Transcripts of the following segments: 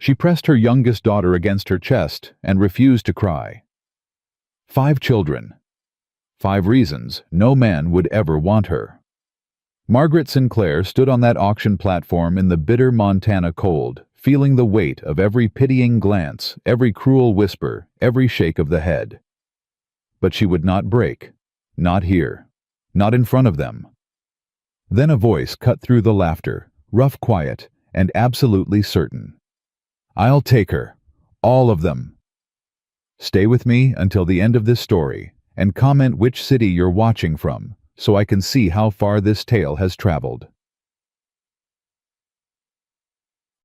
She pressed her youngest daughter against her chest and refused to cry. 5 children. 5 reasons no man would ever want her. Margaret Sinclair stood on that auction platform in the bitter Montana cold, feeling the weight of every pitying glance, every cruel whisper, every shake of the head. But she would not break. Not here. Not in front of them. Then a voice cut through the laughter, rough, quiet, and absolutely certain. "I'll take her. All of them." Stay with me until the end of this story, and comment which city you're watching from, so I can see how far this tale has traveled.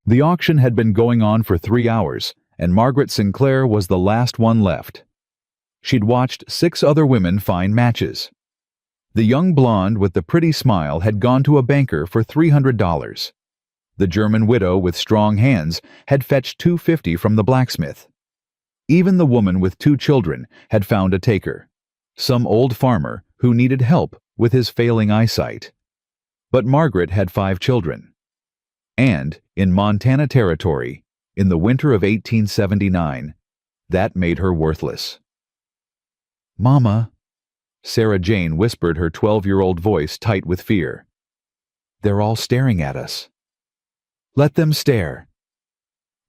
The auction had been going on for 3 hours, and Margaret Sinclair was the last one left. She'd watched 6 other women find matches. The young blonde with the pretty smile had gone to a banker for $300. The German widow with strong hands had fetched $250 from the blacksmith. Even the woman with 2 children had found a taker, some old farmer who needed help with his failing eyesight. But Margaret had 5 children. And, in Montana territory, in the winter of 1879, that made her worthless. "Mama," Sarah Jane whispered, her 12-year-old voice tight with fear. "They're all staring at us." "Let them stare."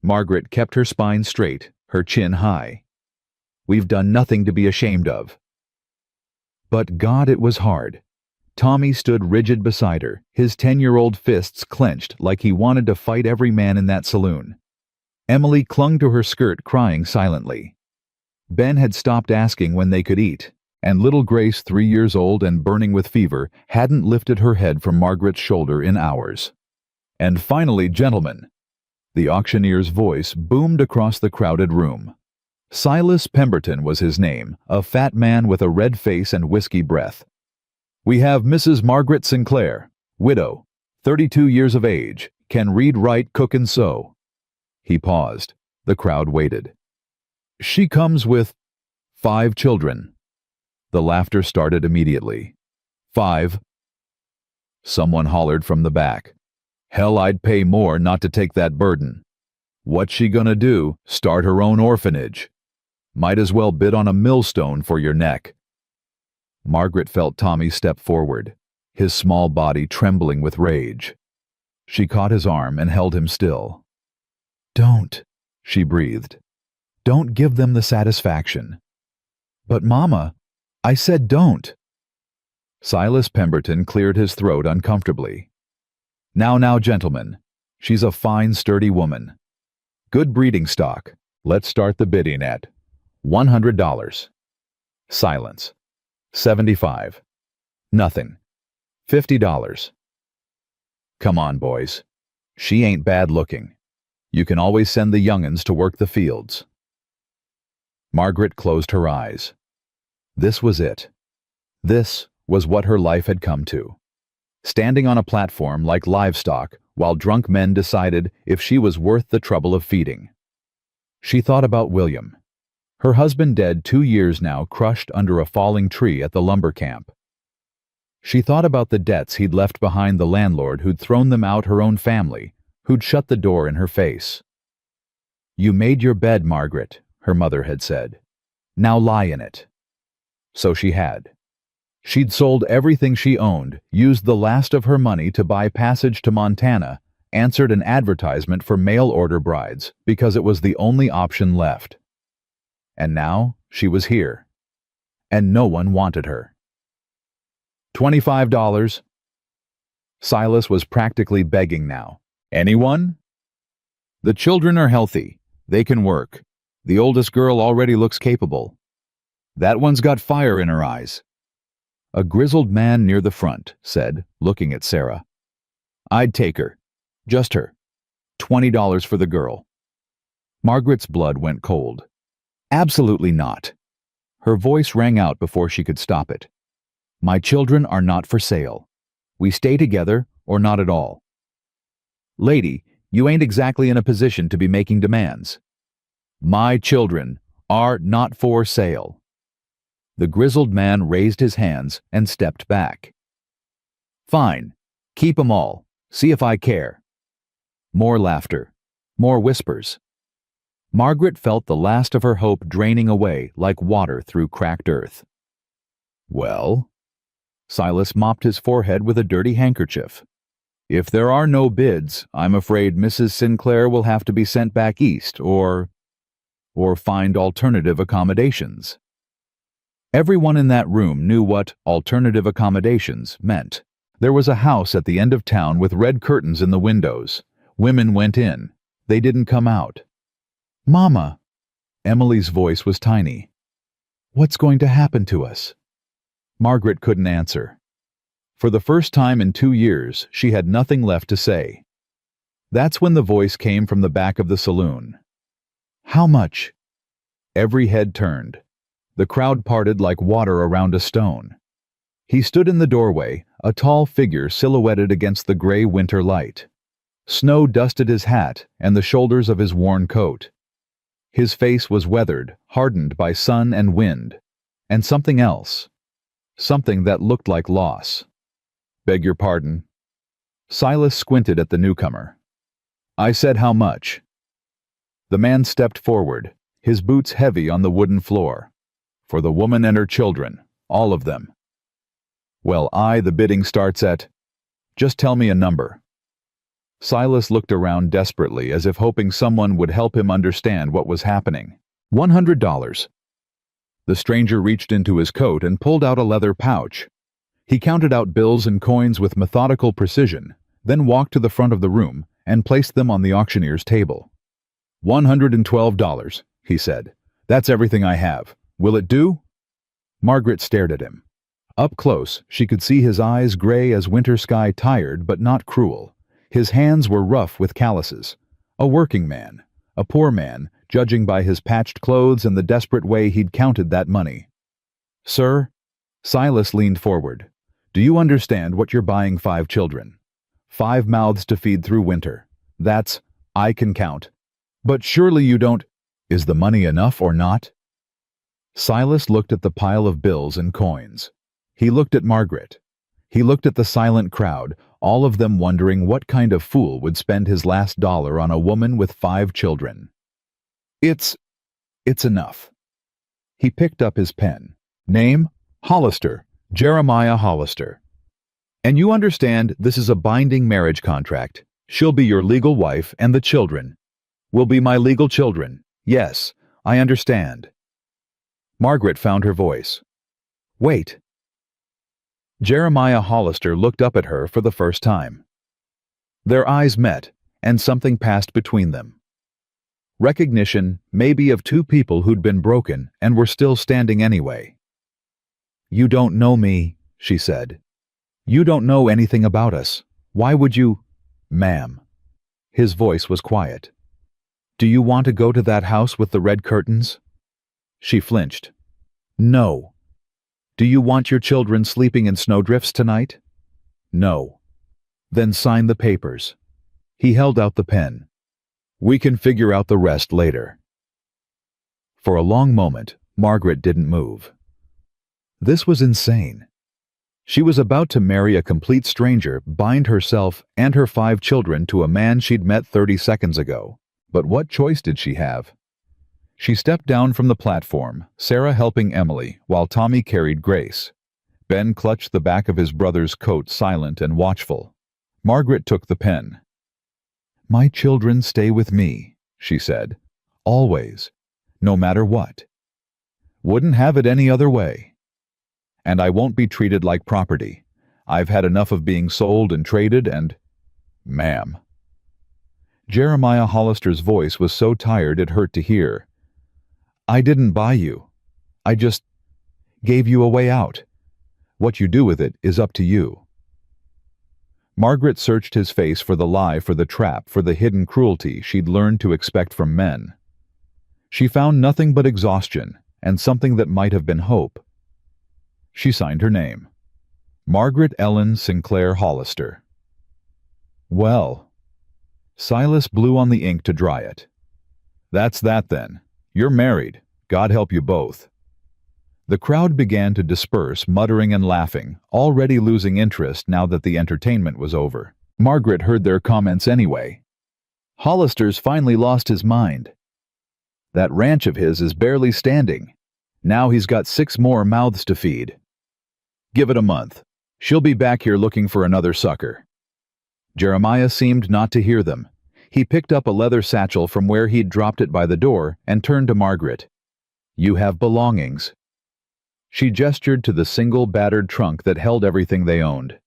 Margaret kept her spine straight, her chin high. "We've done nothing to be ashamed of." But God, it was hard. Tommy stood rigid beside her, his 10-year-old fists clenched like he wanted to fight every man in that saloon. Emily clung to her skirt, crying silently. Ben had stopped asking when they could eat, and little Grace, 3 years old and burning with fever, hadn't lifted her head from Margaret's shoulder in hours. "And finally, gentlemen," the auctioneer's voice boomed across the crowded room. Silas Pemberton was his name, a fat man with a red face and whiskey breath. "We have Mrs. Margaret Sinclair, widow, 32 years of age, can read, write, cook, and sew." He paused. The crowd waited. "She comes with 5 children." The laughter started immediately. 5. Someone hollered from the back. "Hell, I'd pay more not to take that burden. What's she gonna do? Start her own orphanage? Might as well bid on a millstone for your neck." Margaret felt Tommy step forward, his small body trembling with rage. She caught his arm and held him still. "Don't," she breathed. "Don't give them the satisfaction." "But Mama, I said don't." Silas Pemberton cleared his throat uncomfortably. Now, gentlemen. She's a fine, sturdy woman. Good breeding stock. Let's start the bidding at $100. Silence. 75. Nothing. $50. Come on, boys. She ain't bad looking. You can always send the young'uns to work the fields." Margaret closed her eyes. This was it. This was what her life had come to. Standing on a platform like livestock while drunk men decided if she was worth the trouble of feeding. She thought about William. Her husband dead 2 years now, crushed under a falling tree at the lumber camp. She thought about the debts he'd left behind, the landlord who'd thrown them out, her own family, who'd shut the door in her face. "You made your bed, Margaret," her mother had said. "Now lie in it." So she had. She'd sold everything she owned, used the last of her money to buy passage to Montana, answered an advertisement for mail-order brides because it was the only option left. And now she was here. And no one wanted her. $25. Silas was practically begging now. "Anyone? The children are healthy. They can work. The oldest girl already looks capable. That one's got fire in her eyes." A grizzled man near the front said, looking at Sarah. "I'd take her. Just her. $20 for the girl." Margaret's blood went cold. "Absolutely not." Her voice rang out before she could stop it. "My children are not for sale. We stay together or not at all." "Lady, you ain't exactly in a position to be making demands." "My children are not for sale." The grizzled man raised his hands and stepped back. "Fine. Keep 'em all. See if I care." More laughter. More whispers. Margaret felt the last of her hope draining away like water through cracked earth. Well? Silas mopped his forehead with a dirty handkerchief. If there are no bids, I'm afraid Mrs. Sinclair will have to be sent back east or find alternative accommodations. Everyone in that room knew what alternative accommodations meant. There was a house at the end of town with red curtains in the windows. Women went in. They didn't come out. Mama! Emily's voice was tiny. What's going to happen to us? Margaret couldn't answer. For the first time in 2 years, she had nothing left to say. That's when the voice came from the back of the saloon. How much? Every head turned. The crowd parted like water around a stone. He stood in the doorway, a tall figure silhouetted against the gray winter light. Snow dusted his hat and the shoulders of his worn coat. His face was weathered, hardened by sun and wind, and something else. Something that looked like loss. Beg your pardon? Silas squinted at the newcomer. I said how much? The man stepped forward, his boots heavy on the wooden floor. For the woman and her children, all of them. Well, the bidding starts at... Just tell me a number. Silas looked around desperately as if hoping someone would help him understand what was happening. $100. The stranger reached into his coat and pulled out a leather pouch. He counted out bills and coins with methodical precision, then walked to the front of the room and placed them on the auctioneer's table. $112, he said. That's everything I have. Will it do? Margaret stared at him. Up close, she could see his eyes gray as winter sky, tired but not cruel. His hands were rough with calluses. A working man, a poor man, judging by his patched clothes and the desperate way he'd counted that money. Sir? Silas leaned forward. Do you understand what you're buying? 5 children. 5 mouths to feed through winter. That's, I can count. But surely you don't... Is the money enough or not? Silas looked at the pile of bills and coins. He looked at Margaret. He looked at the silent crowd, all of them wondering what kind of fool would spend his last dollar on a woman with 5 children. It's enough. He picked up his pen. Name? Hollister. Jeremiah Hollister. And you understand this is a binding marriage contract. She'll be your legal wife and the children will be my legal children. Yes, I understand. Margaret found her voice. Wait. Jeremiah Hollister looked up at her for the first time. Their eyes met, and something passed between them. Recognition, maybe of 2 people who'd been broken and were still standing anyway. You don't know me, she said. You don't know anything about us. Why would you... Ma'am. His voice was quiet. Do you want to go to that house with the red curtains? She flinched. No. Do you want your children sleeping in snowdrifts tonight? No. Then sign the papers. He held out the pen. We can figure out the rest later. For a long moment, Margaret didn't move. This was insane. She was about to marry a complete stranger, bind herself and her 5 children to a man she'd met 30 seconds ago. But what choice did she have? She stepped down from the platform, Sarah helping Emily, while Tommy carried Grace. Ben clutched the back of his brother's coat, silent and watchful. Margaret took the pen. My children stay with me, she said. Always. No matter what. Wouldn't have it any other way. And I won't be treated like property. I've had enough of being sold and traded and... Ma'am. Jeremiah Hollister's voice was so tired it hurt to hear. I didn't buy you. I just gave you a way out. What you do with it is up to you. Margaret searched his face for the lie, for the trap, for the hidden cruelty she'd learned to expect from men. She found nothing but exhaustion and something that might have been hope. She signed her name. Margaret Ellen Sinclair Hollister. Well... Silas blew on the ink to dry it. That's that then. You're married. God help you both. The crowd began to disperse, muttering and laughing, already losing interest now that the entertainment was over. Margaret heard their comments anyway. Hollister's finally lost his mind. That ranch of his is barely standing. Now he's got 6 more mouths to feed. Give it a month. She'll be back here looking for another sucker. Jeremiah seemed not to hear them. He picked up a leather satchel from where he'd dropped it by the door and turned to Margaret. You have belongings. She gestured to the single battered trunk that held everything they owned.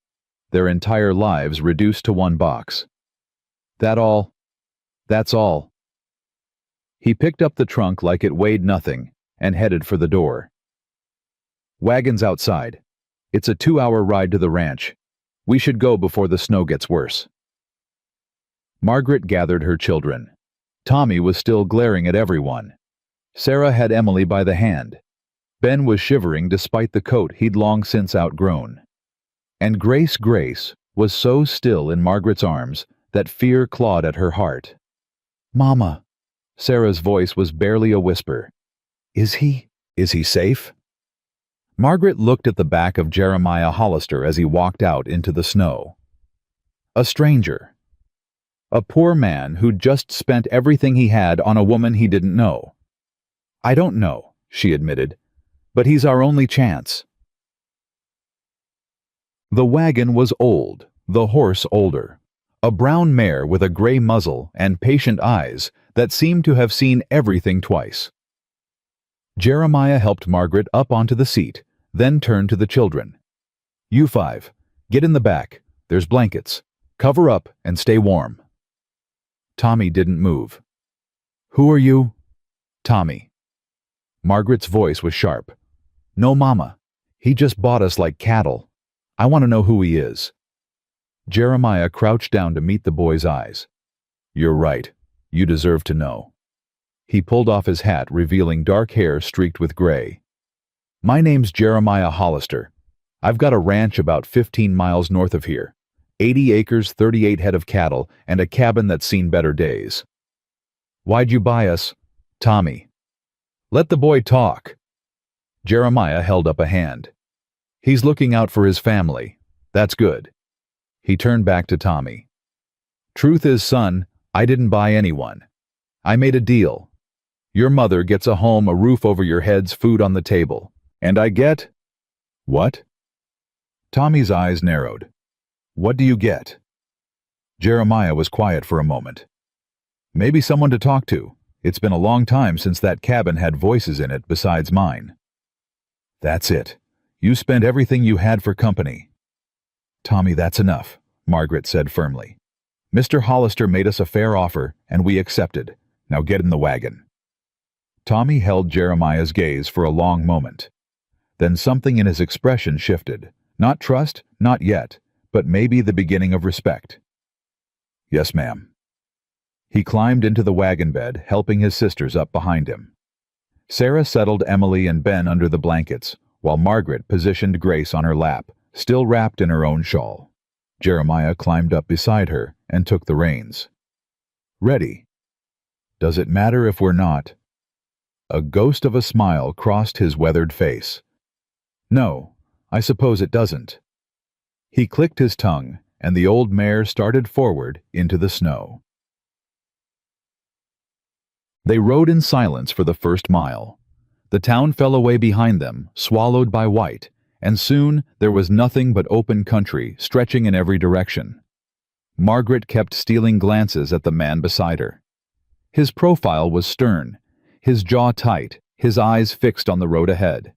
Their entire lives reduced to one box. That all? That's all. He picked up the trunk like it weighed nothing and headed for the door. Wagon's outside. It's a 2-hour ride to the ranch. We should go before the snow gets worse. Margaret gathered her children. Tommy was still glaring at everyone. Sarah had Emily by the hand. Ben was shivering despite the coat he'd long since outgrown. And Grace was so still in Margaret's arms that fear clawed at her heart. Mama. Sarah's voice was barely a whisper. Is he safe? Margaret looked at the back of Jeremiah Hollister as he walked out into the snow. A stranger. A poor man who'd just spent everything he had on a woman he didn't know. I don't know, she admitted, but he's our only chance. The wagon was old, the horse older. A brown mare with a gray muzzle and patient eyes that seemed to have seen everything twice. Jeremiah helped Margaret up onto the seat, then turned to the children. You 5, get in the back. There's blankets. Cover up and stay warm. Tommy didn't move. Who are you? Tommy. Margaret's voice was sharp. No, Mama. He just bought us like cattle. I want to know who he is. Jeremiah crouched down to meet the boy's eyes. You're right. You deserve to know. He pulled off his hat, revealing dark hair streaked with gray. My name's Jeremiah Hollister. I've got a ranch about 15 miles north of here. 80 acres, 38 head of cattle, and a cabin that's seen better days. Why'd you buy us? Tommy. Let the boy talk. Jeremiah held up a hand. He's looking out for his family. That's good. He turned back to Tommy. Truth is, son, I didn't buy anyone. I made a deal. Your mother gets a home, a roof over your heads, food on the table. And I get... What? Tommy's eyes narrowed. What do you get? Jeremiah was quiet for a moment. Maybe someone to talk to. It's been a long time since that cabin had voices in it besides mine. That's it. You spent everything you had for company. Tommy, that's enough, Margaret said firmly. Mr. Hollister made us a fair offer, and we accepted. Now get in the wagon. Tommy held Jeremiah's gaze for a long moment. Then something in his expression shifted. Not trust, not yet, but maybe the beginning of respect. Yes, ma'am. He climbed into the wagon bed, helping his sisters up behind him. Sarah settled Emily and Ben under the blankets, while Margaret positioned Grace on her lap, still wrapped in her own shawl. Jeremiah climbed up beside her and took the reins. Ready. Does it matter if we're not? A ghost of a smile crossed his weathered face. No, I suppose it doesn't. He clicked his tongue, and the old mare started forward into the snow. They rode in silence for the first mile. The town fell away behind them, swallowed by white, and soon there was nothing but open country stretching in every direction. Margaret kept stealing glances at the man beside her. His profile was stern, his jaw tight, his eyes fixed on the road ahead.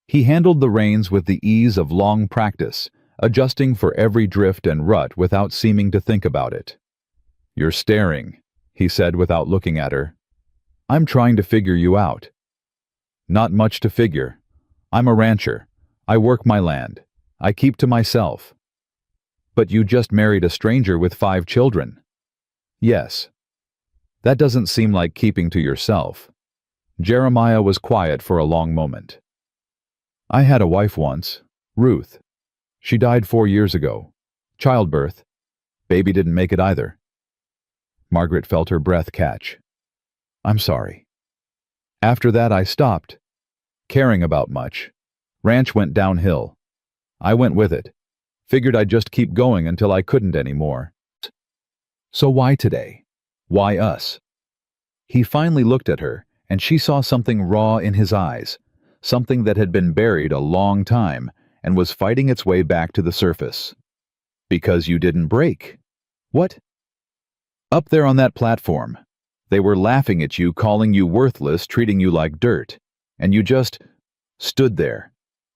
He handled the reins with the ease of long practice, adjusting for every drift and rut without seeming to think about it. You're staring, he said without looking at her. I'm trying to figure you out. Not much to figure. I'm a rancher. I work my land. I keep to myself. But you just married a stranger with 5 children. Yes. That doesn't seem like keeping to yourself. Jeremiah was quiet for a long moment. I had a wife once, Ruth. She died 4 years ago. Childbirth. Baby didn't make it either. Margaret felt her breath catch. I'm sorry. After that I stopped caring about much. Ranch went downhill. I went with it. Figured I'd just keep going until I couldn't anymore. So why today? Why us? He finally looked at her, and she saw something raw in his eyes, something that had been buried a long time and was fighting its way back to the surface. Because you didn't break. What? Up there on that platform. They were laughing at you, calling you worthless, treating you like dirt. And you just stood there,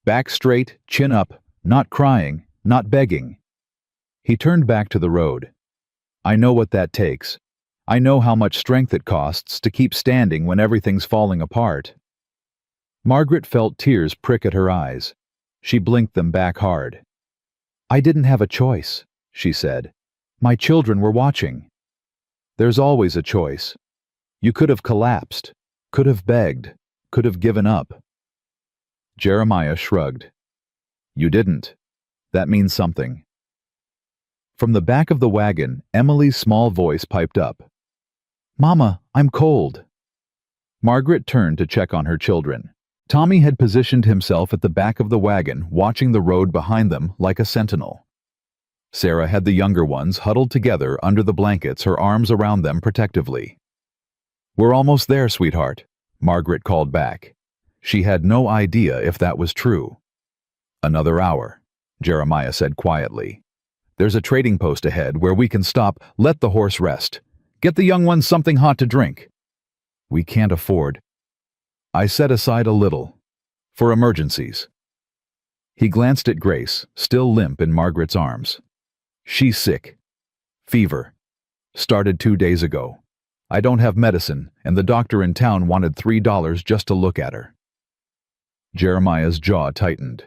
back straight, chin up, not crying, not begging. He turned back to the road. I know what that takes. I know how much strength it costs to keep standing when everything's falling apart. Margaret felt tears prick at her eyes. She blinked them back hard. I didn't have a choice, she said. My children were watching. There's always a choice. You could have collapsed, could have begged, could have given up. Jeremiah shrugged. You didn't. That means something. From the back of the wagon, Emily's small voice piped up. Mama, I'm cold. Margaret turned to check on her children. Tommy had positioned himself at the back of the wagon, watching the road behind them like a sentinel. Sarah had the younger ones huddled together under the blankets, her arms around them protectively. We're almost there, sweetheart, Margaret called back. She had no idea if that was true. Another hour, Jeremiah said quietly. There's a trading post ahead where we can stop, let the horse rest. Get the young ones something hot to drink. We can't afford. I set aside a little. For emergencies. He glanced at Grace, still limp in Margaret's arms. She's sick. Fever. Started 2 days ago. I don't have medicine, and the doctor in town wanted $3 just to look at her. Jeremiah's jaw tightened.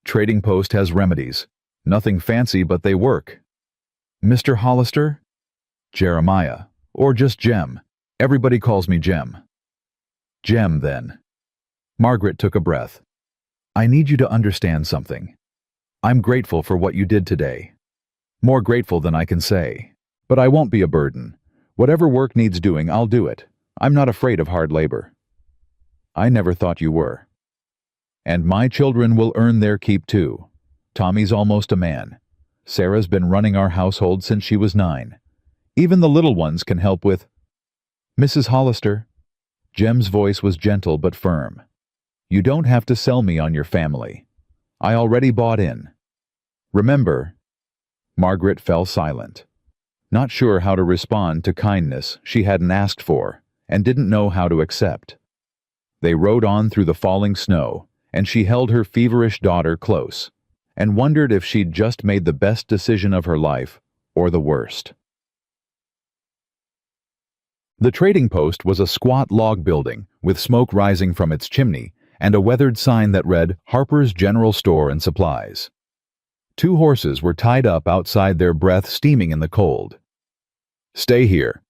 Trading post has remedies. Nothing fancy, but they work. Mr. Hollister? Jeremiah. Or just Jem. Everybody calls me Jem. Jem, then. Margaret took a breath. I need you to understand something. I'm grateful for what you did today. More grateful than I can say. But I won't be a burden. Whatever work needs doing, I'll do it. I'm not afraid of hard labor. I never thought you were. And my children will earn their keep too. Tommy's almost a man. Sarah's been running our household since she was 9. Even the little ones can help with... Mrs. Hollister. Jem's voice was gentle but firm. You don't have to sell me on your family. I already bought in. Remember... Margaret fell silent. Not sure how to respond to kindness she hadn't asked for and didn't know how to accept. They rode on through the falling snow, and she held her feverish daughter close and wondered if she'd just made the best decision of her life or the worst. The trading post was a squat log building with smoke rising from its chimney and a weathered sign that read Harper's General Store and Supplies. 2 horses were tied up outside, their breath steaming in the cold. Stay here,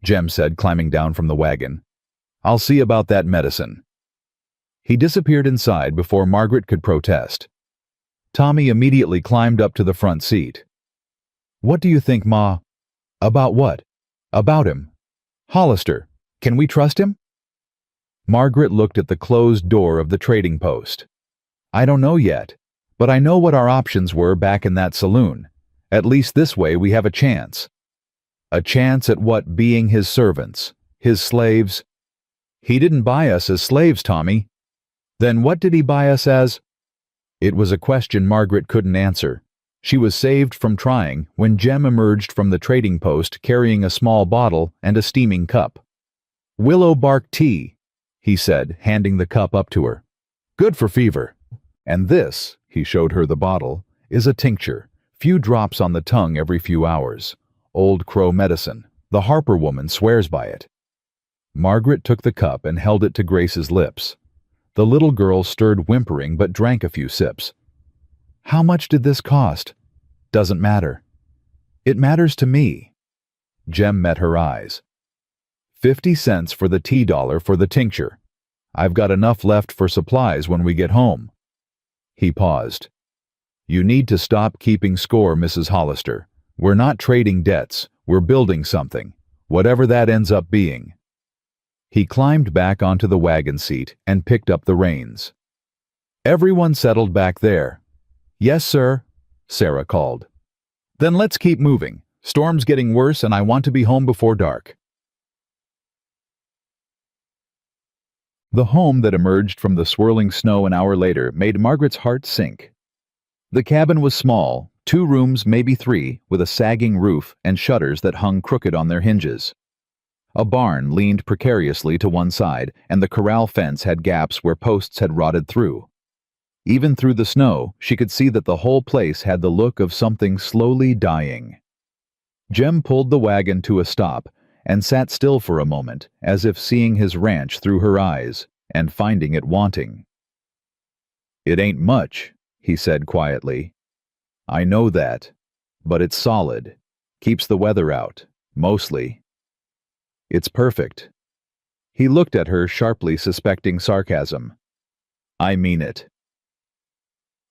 Jem said, climbing down from the wagon. I'll see about that medicine. He disappeared inside before Margaret could protest. Tommy immediately climbed up to the front seat. What do you think, Ma? About what? About him. Hollister, can we trust him? Margaret looked at the closed door of the trading post. I don't know yet, but I know what our options were back in that saloon. At least this way we have a chance. A chance at what? Being his servants, his slaves. He didn't buy us as slaves, Tommy. Then what did he buy us as? It was a question Margaret couldn't answer. She was saved from trying when Jem emerged from the trading post carrying a small bottle and a steaming cup. Willow bark tea, he said, handing the cup up to her. Good for fever. And this, he showed her the bottle, is a tincture, few drops on the tongue every few hours. Old Crow medicine. The Harper woman swears by it. Margaret took the cup and held it to Grace's lips. The little girl stirred, whimpering, but drank a few sips. How much did this cost? Doesn't matter. It matters to me. Jem met her eyes. 50 cents for the tea, dollar for the tincture. I've got enough left for supplies when we get home. He paused. You need to stop keeping score, Mrs. Hollister. We're not trading debts. We're building something, whatever that ends up being. He climbed back onto the wagon seat and picked up the reins. Everyone settled back there. Yes, sir, Sarah called. Then let's keep moving. Storm's getting worse and I want to be home before dark." The home that emerged from the swirling snow an hour later made Margaret's heart sink. The cabin was small, 2 rooms, maybe 3, with a sagging roof and shutters that hung crooked on their hinges. A barn leaned precariously to one side, and the corral fence had gaps where posts had rotted through. Even through the snow, she could see that the whole place had the look of something slowly dying. Jem pulled the wagon to a stop and sat still for a moment, as if seeing his ranch through her eyes and finding it wanting. "It ain't much," he said quietly. "I know that, but it's solid. Keeps the weather out, mostly. It's perfect." He looked at her sharply, suspecting sarcasm. "I mean it."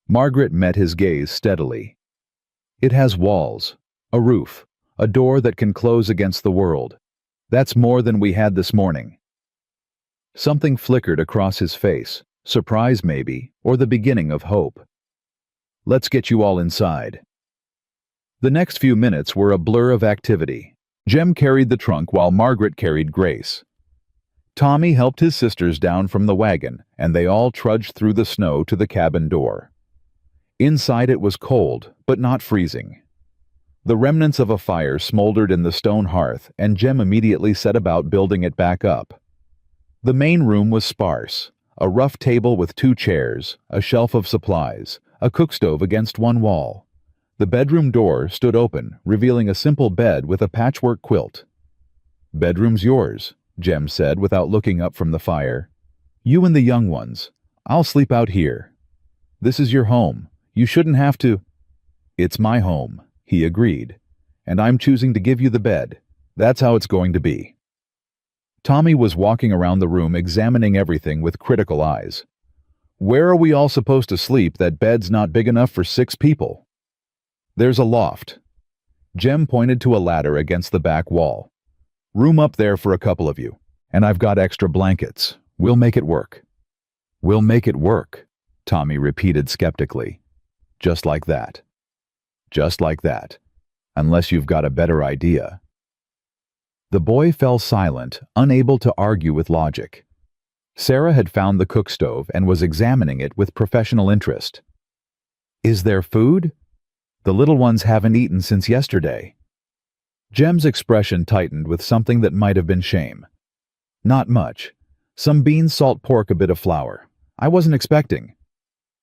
Margaret met his gaze steadily. "It has walls, a roof, a door that can close against the world. That's more than we had this morning." Something flickered across his face, surprise maybe, or the beginning of hope. "Let's get you all inside." The next few minutes were a blur of activity. Jem carried the trunk while Margaret carried Grace. Tommy helped his sisters down from the wagon, and they all trudged through the snow to the cabin door. Inside it was cold, but not freezing. The remnants of a fire smoldered in the stone hearth, and Jem immediately set about building it back up. The main room was sparse: a rough table with 2 chairs, a shelf of supplies, a cookstove against one wall. The bedroom door stood open, revealing a simple bed with a patchwork quilt. "Bedroom's yours," Jem said without looking up from the fire. "You and the young ones. I'll sleep out here. This is your home. You shouldn't have to—" "It's my home," he agreed, "and I'm choosing to give you the bed. That's how it's going to be." Tommy was walking around the room examining everything with critical eyes. "Where are we all supposed to sleep? That bed's not big enough for 6 people. "There's a loft." Jem pointed to a ladder against the back wall. "Room up there for a couple of you, and I've got extra blankets. We'll make it work." "We'll make it work," Tommy repeated skeptically. "Just like that. Just like that. Unless you've got a better idea." The boy fell silent, unable to argue with logic. Sarah had found the cook stove and was examining it with professional interest. "Is there food? The little ones haven't eaten since yesterday." Jem's expression tightened with something that might have been shame. "Not much. Some beans, salt pork, a bit of flour. I wasn't expecting."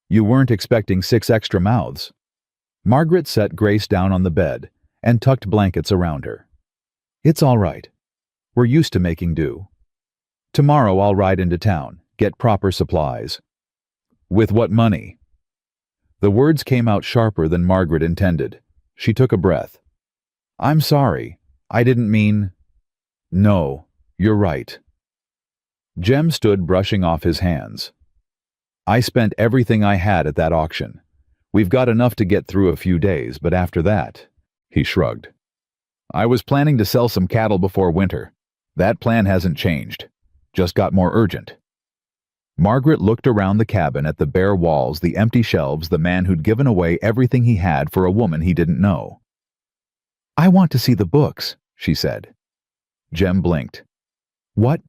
"You weren't expecting 6 extra mouths." Margaret set Grace down on the bed and tucked blankets around her. "It's all right. We're used to making do. Tomorrow I'll ride into town, get proper supplies." "With what money?" The words came out sharper than Margaret intended. She took a breath. "I'm sorry. I didn't mean—" "No, you're right." Jem stood brushing off his hands. "I spent everything I had at that auction. We've got enough to get through a few days, but after that," he shrugged. "I was planning to sell some cattle before winter. That plan hasn't changed. Just got more urgent." Margaret looked around the cabin at the bare walls, the empty shelves, the man who'd given away everything he had for a woman he didn't know. "I want to see the books," she said. Jem blinked. "What?"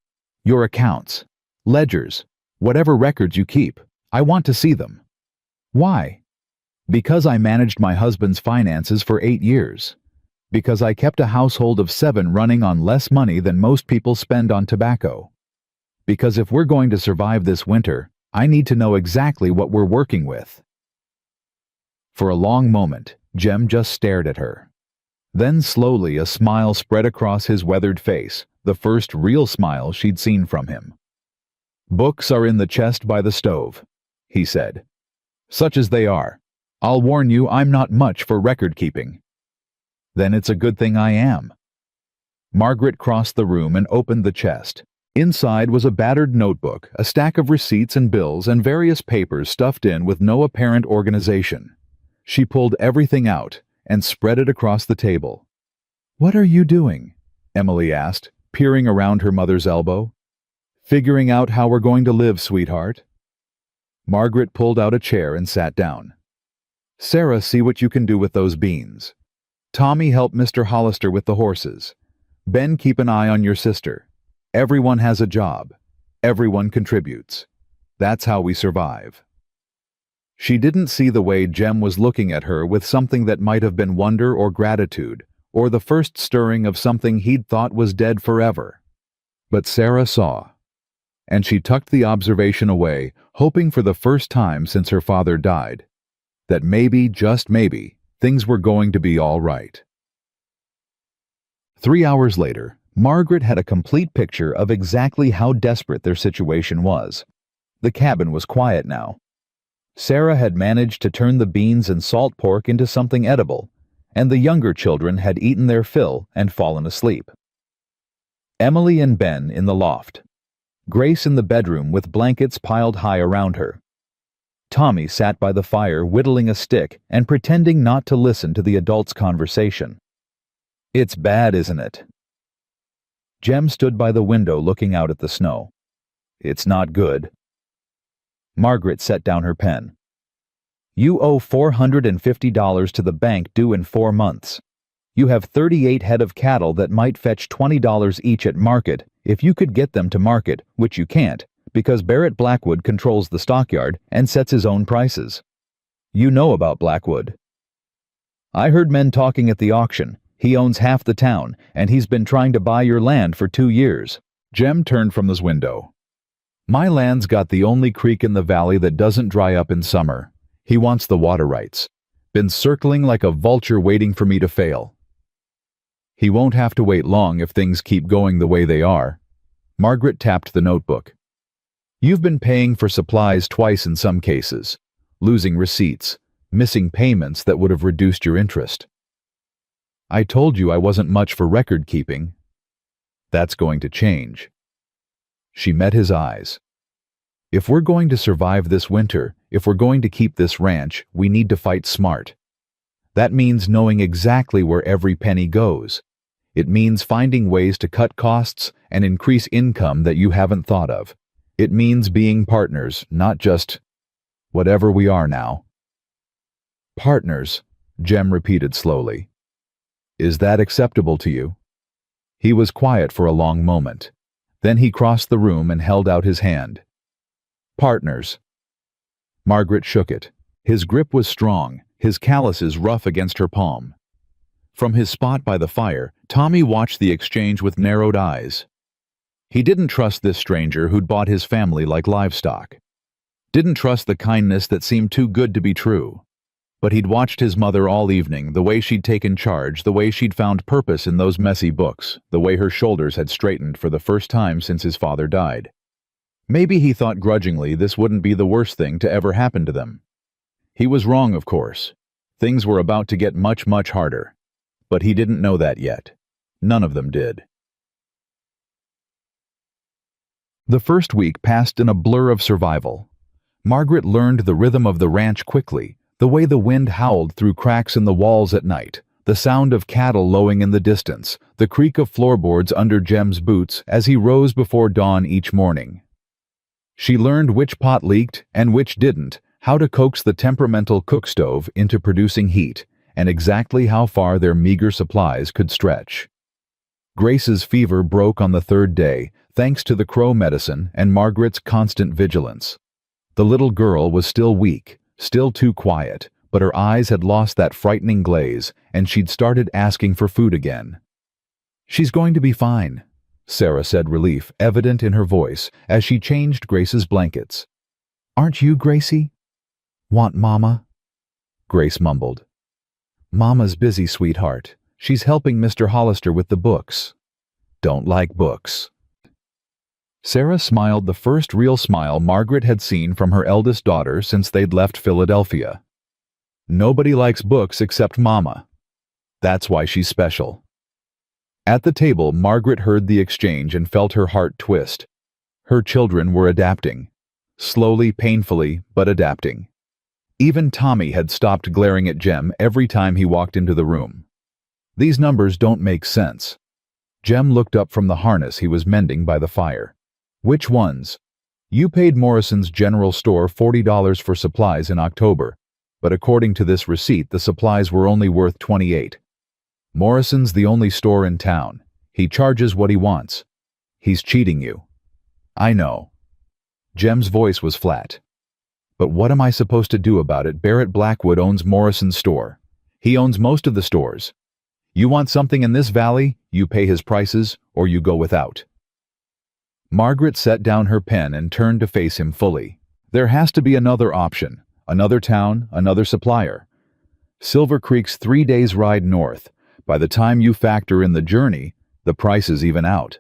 "Your accounts, ledgers, whatever records you keep. I want to see them." "Why?" "Because I managed my husband's finances for 8 years. Because I kept a household of 7 running on less money than most people spend on tobacco. Because if we're going to survive this winter, I need to know exactly what we're working with." For a long moment, Jem just stared at her. Then slowly a smile spread across his weathered face, the first real smile she'd seen from him. "Books are in the chest by the stove," he said. "Such as they are. I'll warn you, I'm not much for record-keeping." "Then it's a good thing I am." Margaret crossed the room and opened the chest. Inside was a battered notebook, a stack of receipts and bills, and various papers stuffed in with no apparent organization. She pulled everything out and spread it across the table. "What are you doing?" Emily asked, peering around her mother's elbow. "Figuring out how we're going to live, sweetheart." Margaret pulled out a chair and sat down. "Sarah, see what you can do with those beans." Tommy, help Mr. Hollister with the horses. Ben, keep an eye on your sister. Everyone has a job. Everyone contributes. That's how we survive." She didn't see the way Jem was looking at her with something that might have been wonder or gratitude, or the first stirring of something he'd thought was dead forever. But Sarah saw, and she tucked the observation away, hoping for the first time since her father died, that maybe, just maybe, things were going to be all right. 3 hours later, Margaret had a complete picture of exactly how desperate their situation was. The cabin was quiet now. Sarah had managed to turn the beans and salt pork into something edible, and the younger children had eaten their fill and fallen asleep. Emily and Ben in the loft. Grace in the bedroom with blankets piled high around her. Tommy sat by the fire whittling a stick and pretending not to listen to the adults' conversation. "It's bad, isn't it?" Jem stood by the window looking out at the snow. "It's not good." Margaret set down her pen. "You owe $450 to the bank due in 4 months. You have 38 head of cattle that might fetch $20 each at market if you could get them to market, which you can't, because Barrett Blackwood controls the stockyard and sets his own prices. You know about Blackwood. I heard men talking at the auction. He owns half the town, and he's been trying to buy your land for 2 years. Jem turned from his window. "My land's got the only creek in the valley that doesn't dry up in summer. He wants the water rights. Been circling like a vulture waiting for me to fail." "He won't have to wait long if things keep going the way they are." Margaret tapped the notebook. "You've been paying for supplies twice in some cases, losing receipts, missing payments that would have reduced your interest. I told you I wasn't much for record keeping. That's going to change." She met his eyes. "If we're going to survive this winter, if we're going to keep this ranch, we need to fight smart. That means knowing exactly where every penny goes. It means finding ways to cut costs and increase income that you haven't thought of. It means being partners, not just whatever we are now." "Partners," Jem repeated slowly. "Is that acceptable to you?" He was quiet for a long moment. Then he crossed the room and held out his hand. "Partners." Margaret shook it. His grip was strong, his calluses rough against her palm. From his spot by the fire, Tommy watched the exchange with narrowed eyes. He didn't trust this stranger who'd bought his family like livestock. Didn't trust the kindness that seemed too good to be true. But he'd watched his mother all evening, the way she'd taken charge, the way she'd found purpose in those messy books, the way her shoulders had straightened for the first time since his father died. Maybe he thought grudgingly this wouldn't be the worst thing to ever happen to them. He was wrong, of course. Things were about to get much, much harder. But he didn't know that yet. None of them did. The first week passed in a blur of survival. Margaret learned the rhythm of the ranch quickly, the way the wind howled through cracks in the walls at night, the sound of cattle lowing in the distance, the creak of floorboards under Jem's boots as he rose before dawn each morning. She learned which pot leaked and which didn't, how to coax the temperamental cook stove into producing heat, and exactly how far their meager supplies could stretch. Grace's fever broke on the 3rd day, thanks to the crow medicine and Margaret's constant vigilance. The little girl was still weak, still too quiet, but her eyes had lost that frightening glaze, and she'd started asking for food again. "She's going to be fine," Sarah said, relief evident in her voice as she changed Grace's blankets. "Aren't you, Gracie?" "Want Mama?" Grace mumbled. "Mama's busy, sweetheart. She's helping Mr. Hollister with the books." "Don't like books." Sarah smiled, the first real smile Margaret had seen from her eldest daughter since they'd left Philadelphia. "Nobody likes books except Mama. That's why she's special." At the table, Margaret heard the exchange and felt her heart twist. Her children were adapting. Slowly, painfully, but adapting. Even Tommy had stopped glaring at Jem every time he walked into the room. "These numbers don't make sense." Jem looked up from the harness he was mending by the fire. "Which ones?" "You paid Morrison's General Store $40 for supplies in October, but according to this receipt the supplies were only worth $28. Morrison's the only store in town. He charges what he wants. He's cheating you. I know. Jem's voice was flat. But what am I supposed to do about it? Barrett Blackwood owns Morrison's store. He owns most of the stores. You want something in this valley, you pay his prices, or you go without. Margaret set down her pen and turned to face him fully. There has to be another option, another town, another supplier. Silver Creek's 3 days' ride north. By the time you factor in the journey, the prices even out.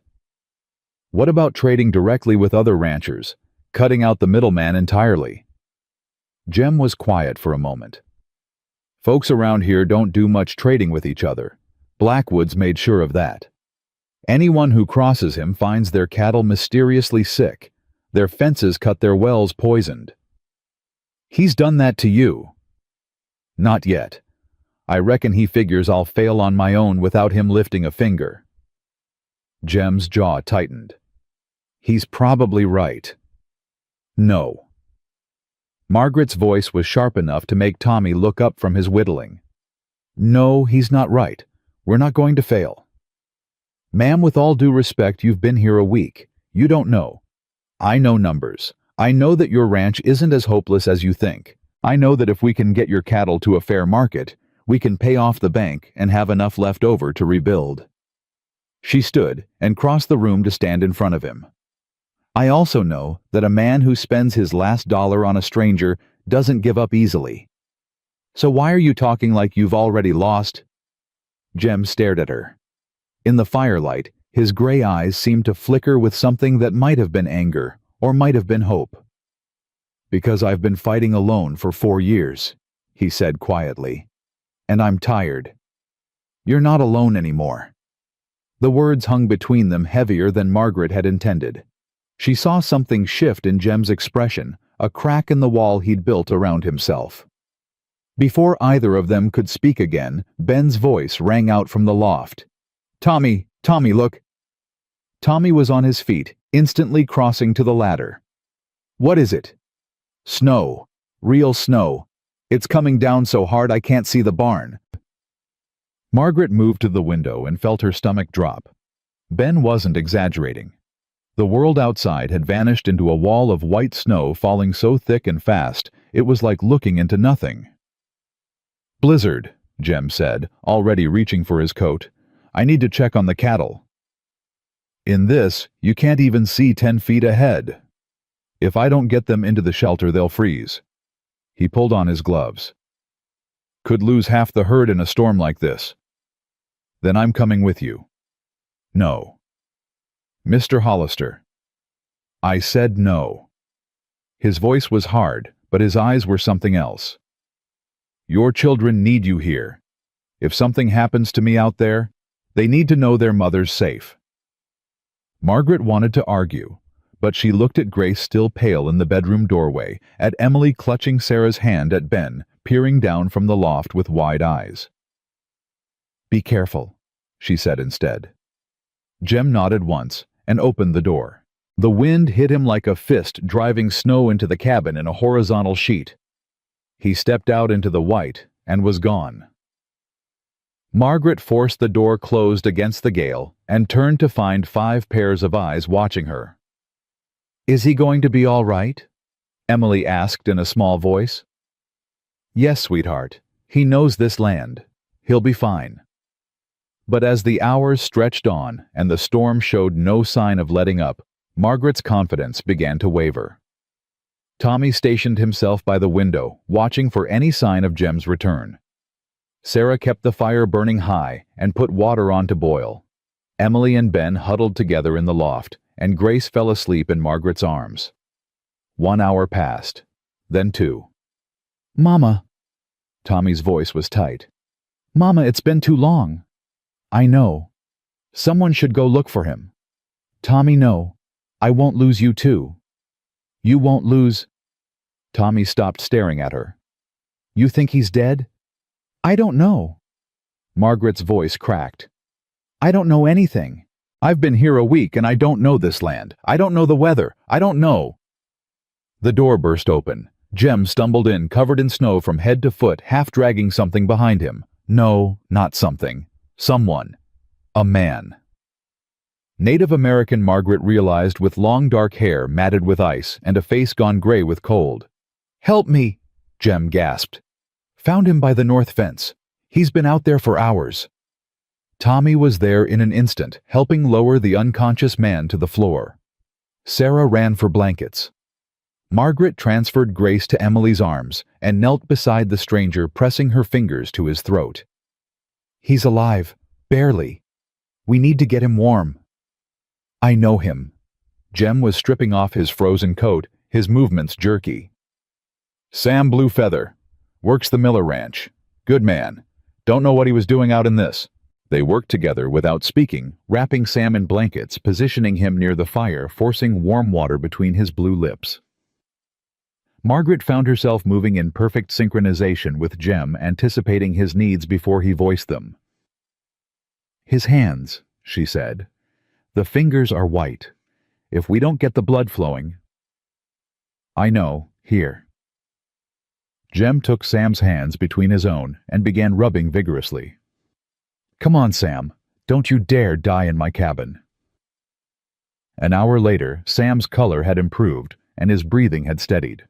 What about trading directly with other ranchers, cutting out the middleman entirely? Jem was quiet for a moment. Folks around here don't do much trading with each other. Blackwood's made sure of that. Anyone who crosses him finds their cattle mysteriously sick, their fences cut, their wells poisoned. He's done that to you. Not yet. I reckon he figures I'll fail on my own without him lifting a finger. Jem's jaw tightened. He's probably right. No. Margaret's voice was sharp enough to make Tommy look up from his whittling. No, he's not right. We're not going to fail. Ma'am, with all due respect, you've been here a week. You don't know. I know numbers. I know that your ranch isn't as hopeless as you think. I know that if we can get your cattle to a fair market, we can pay off the bank and have enough left over to rebuild. She stood and crossed the room to stand in front of him. I also know that a man who spends his last dollar on a stranger doesn't give up easily. So why are you talking like you've already lost? Jem stared at her. In the firelight, his gray eyes seemed to flicker with something that might have been anger or might have been hope. Because I've been fighting alone for 4 years, he said quietly. And I'm tired. You're not alone anymore. The words hung between them heavier than Margaret had intended. She saw something shift in Jem's expression, a crack in the wall he'd built around himself. Before either of them could speak again, Ben's voice rang out from the loft. Tommy, look. Tommy was on his feet, instantly crossing to the ladder. What is it? Snow. Real snow. It's coming down so hard I can't see the barn. Margaret moved to the window and felt her stomach drop. Ben wasn't exaggerating. The world outside had vanished into a wall of white snow falling so thick and fast, it was like looking into nothing. Blizzard, Jem said, already reaching for his coat. I need to check on the cattle. In this, you can't even see 10 feet ahead. If I don't get them into the shelter, they'll freeze. He pulled on his gloves. Could lose half the herd in a storm like this. Then I'm coming with you. No. Mr. Hollister. I said no. His voice was hard, but his eyes were something else. Your children need you here. If something happens to me out there, they need to know their mother's safe. Margaret wanted to argue, but she looked at Grace still pale in the bedroom doorway, at Emily clutching Sarah's hand, at Ben, peering down from the loft with wide eyes. Be careful, she said instead. Jem nodded once and opened the door. The wind hit him like a fist, driving snow into the cabin in a horizontal sheet. He stepped out into the white and was gone. Margaret forced the door closed against the gale and turned to find 5 pairs of eyes watching her. Is he going to be all right? Emily asked in a small voice. Yes, sweetheart. He knows this land. He'll be fine. But as the hours stretched on and the storm showed no sign of letting up, Margaret's confidence began to waver. Tommy stationed himself by the window, watching for any sign of Jem's return. Sarah kept the fire burning high and put water on to boil. Emily and Ben huddled together in the loft, and Grace fell asleep in Margaret's arms. 1 hour passed, then 2. Mama. Tommy's voice was tight. Mama, it's been too long. I know. Someone should go look for him. Tommy, no. I won't lose you too. You won't lose. Tommy stopped staring at her. You think he's dead? I don't know. Margaret's voice cracked. I don't know anything. I've been here a week and I don't know this land. I don't know the weather. I don't know. The door burst open. Jem stumbled in, covered in snow from head to foot, half dragging something behind him. No, not something. Someone. A man. Native American Margaret realized, with long dark hair matted with ice and a face gone gray with cold. "Help me," Jem gasped. "Found him by the north fence. He's been out there for hours." Tommy was there in an instant, helping lower the unconscious man to the floor. Sarah ran for blankets. Margaret transferred Grace to Emily's arms and knelt beside the stranger, pressing her fingers to his throat. "He's alive. Barely. We need to get him warm." "I know him." Jem was stripping off his frozen coat, his movements jerky. "Sam Bluefeather. Works the Miller Ranch. Good man. Don't know what he was doing out in this." They worked together without speaking, wrapping Sam in blankets, positioning him near the fire, forcing warm water between his blue lips. Margaret found herself moving in perfect synchronization with Jem, anticipating his needs before he voiced them. "His hands," she said. "The fingers are white. If we don't get the blood flowing—" "I know. Here." Jem took Sam's hands between his own and began rubbing vigorously. "Come on, Sam. Don't you dare die in my cabin." An hour later, Sam's color had improved and his breathing had steadied.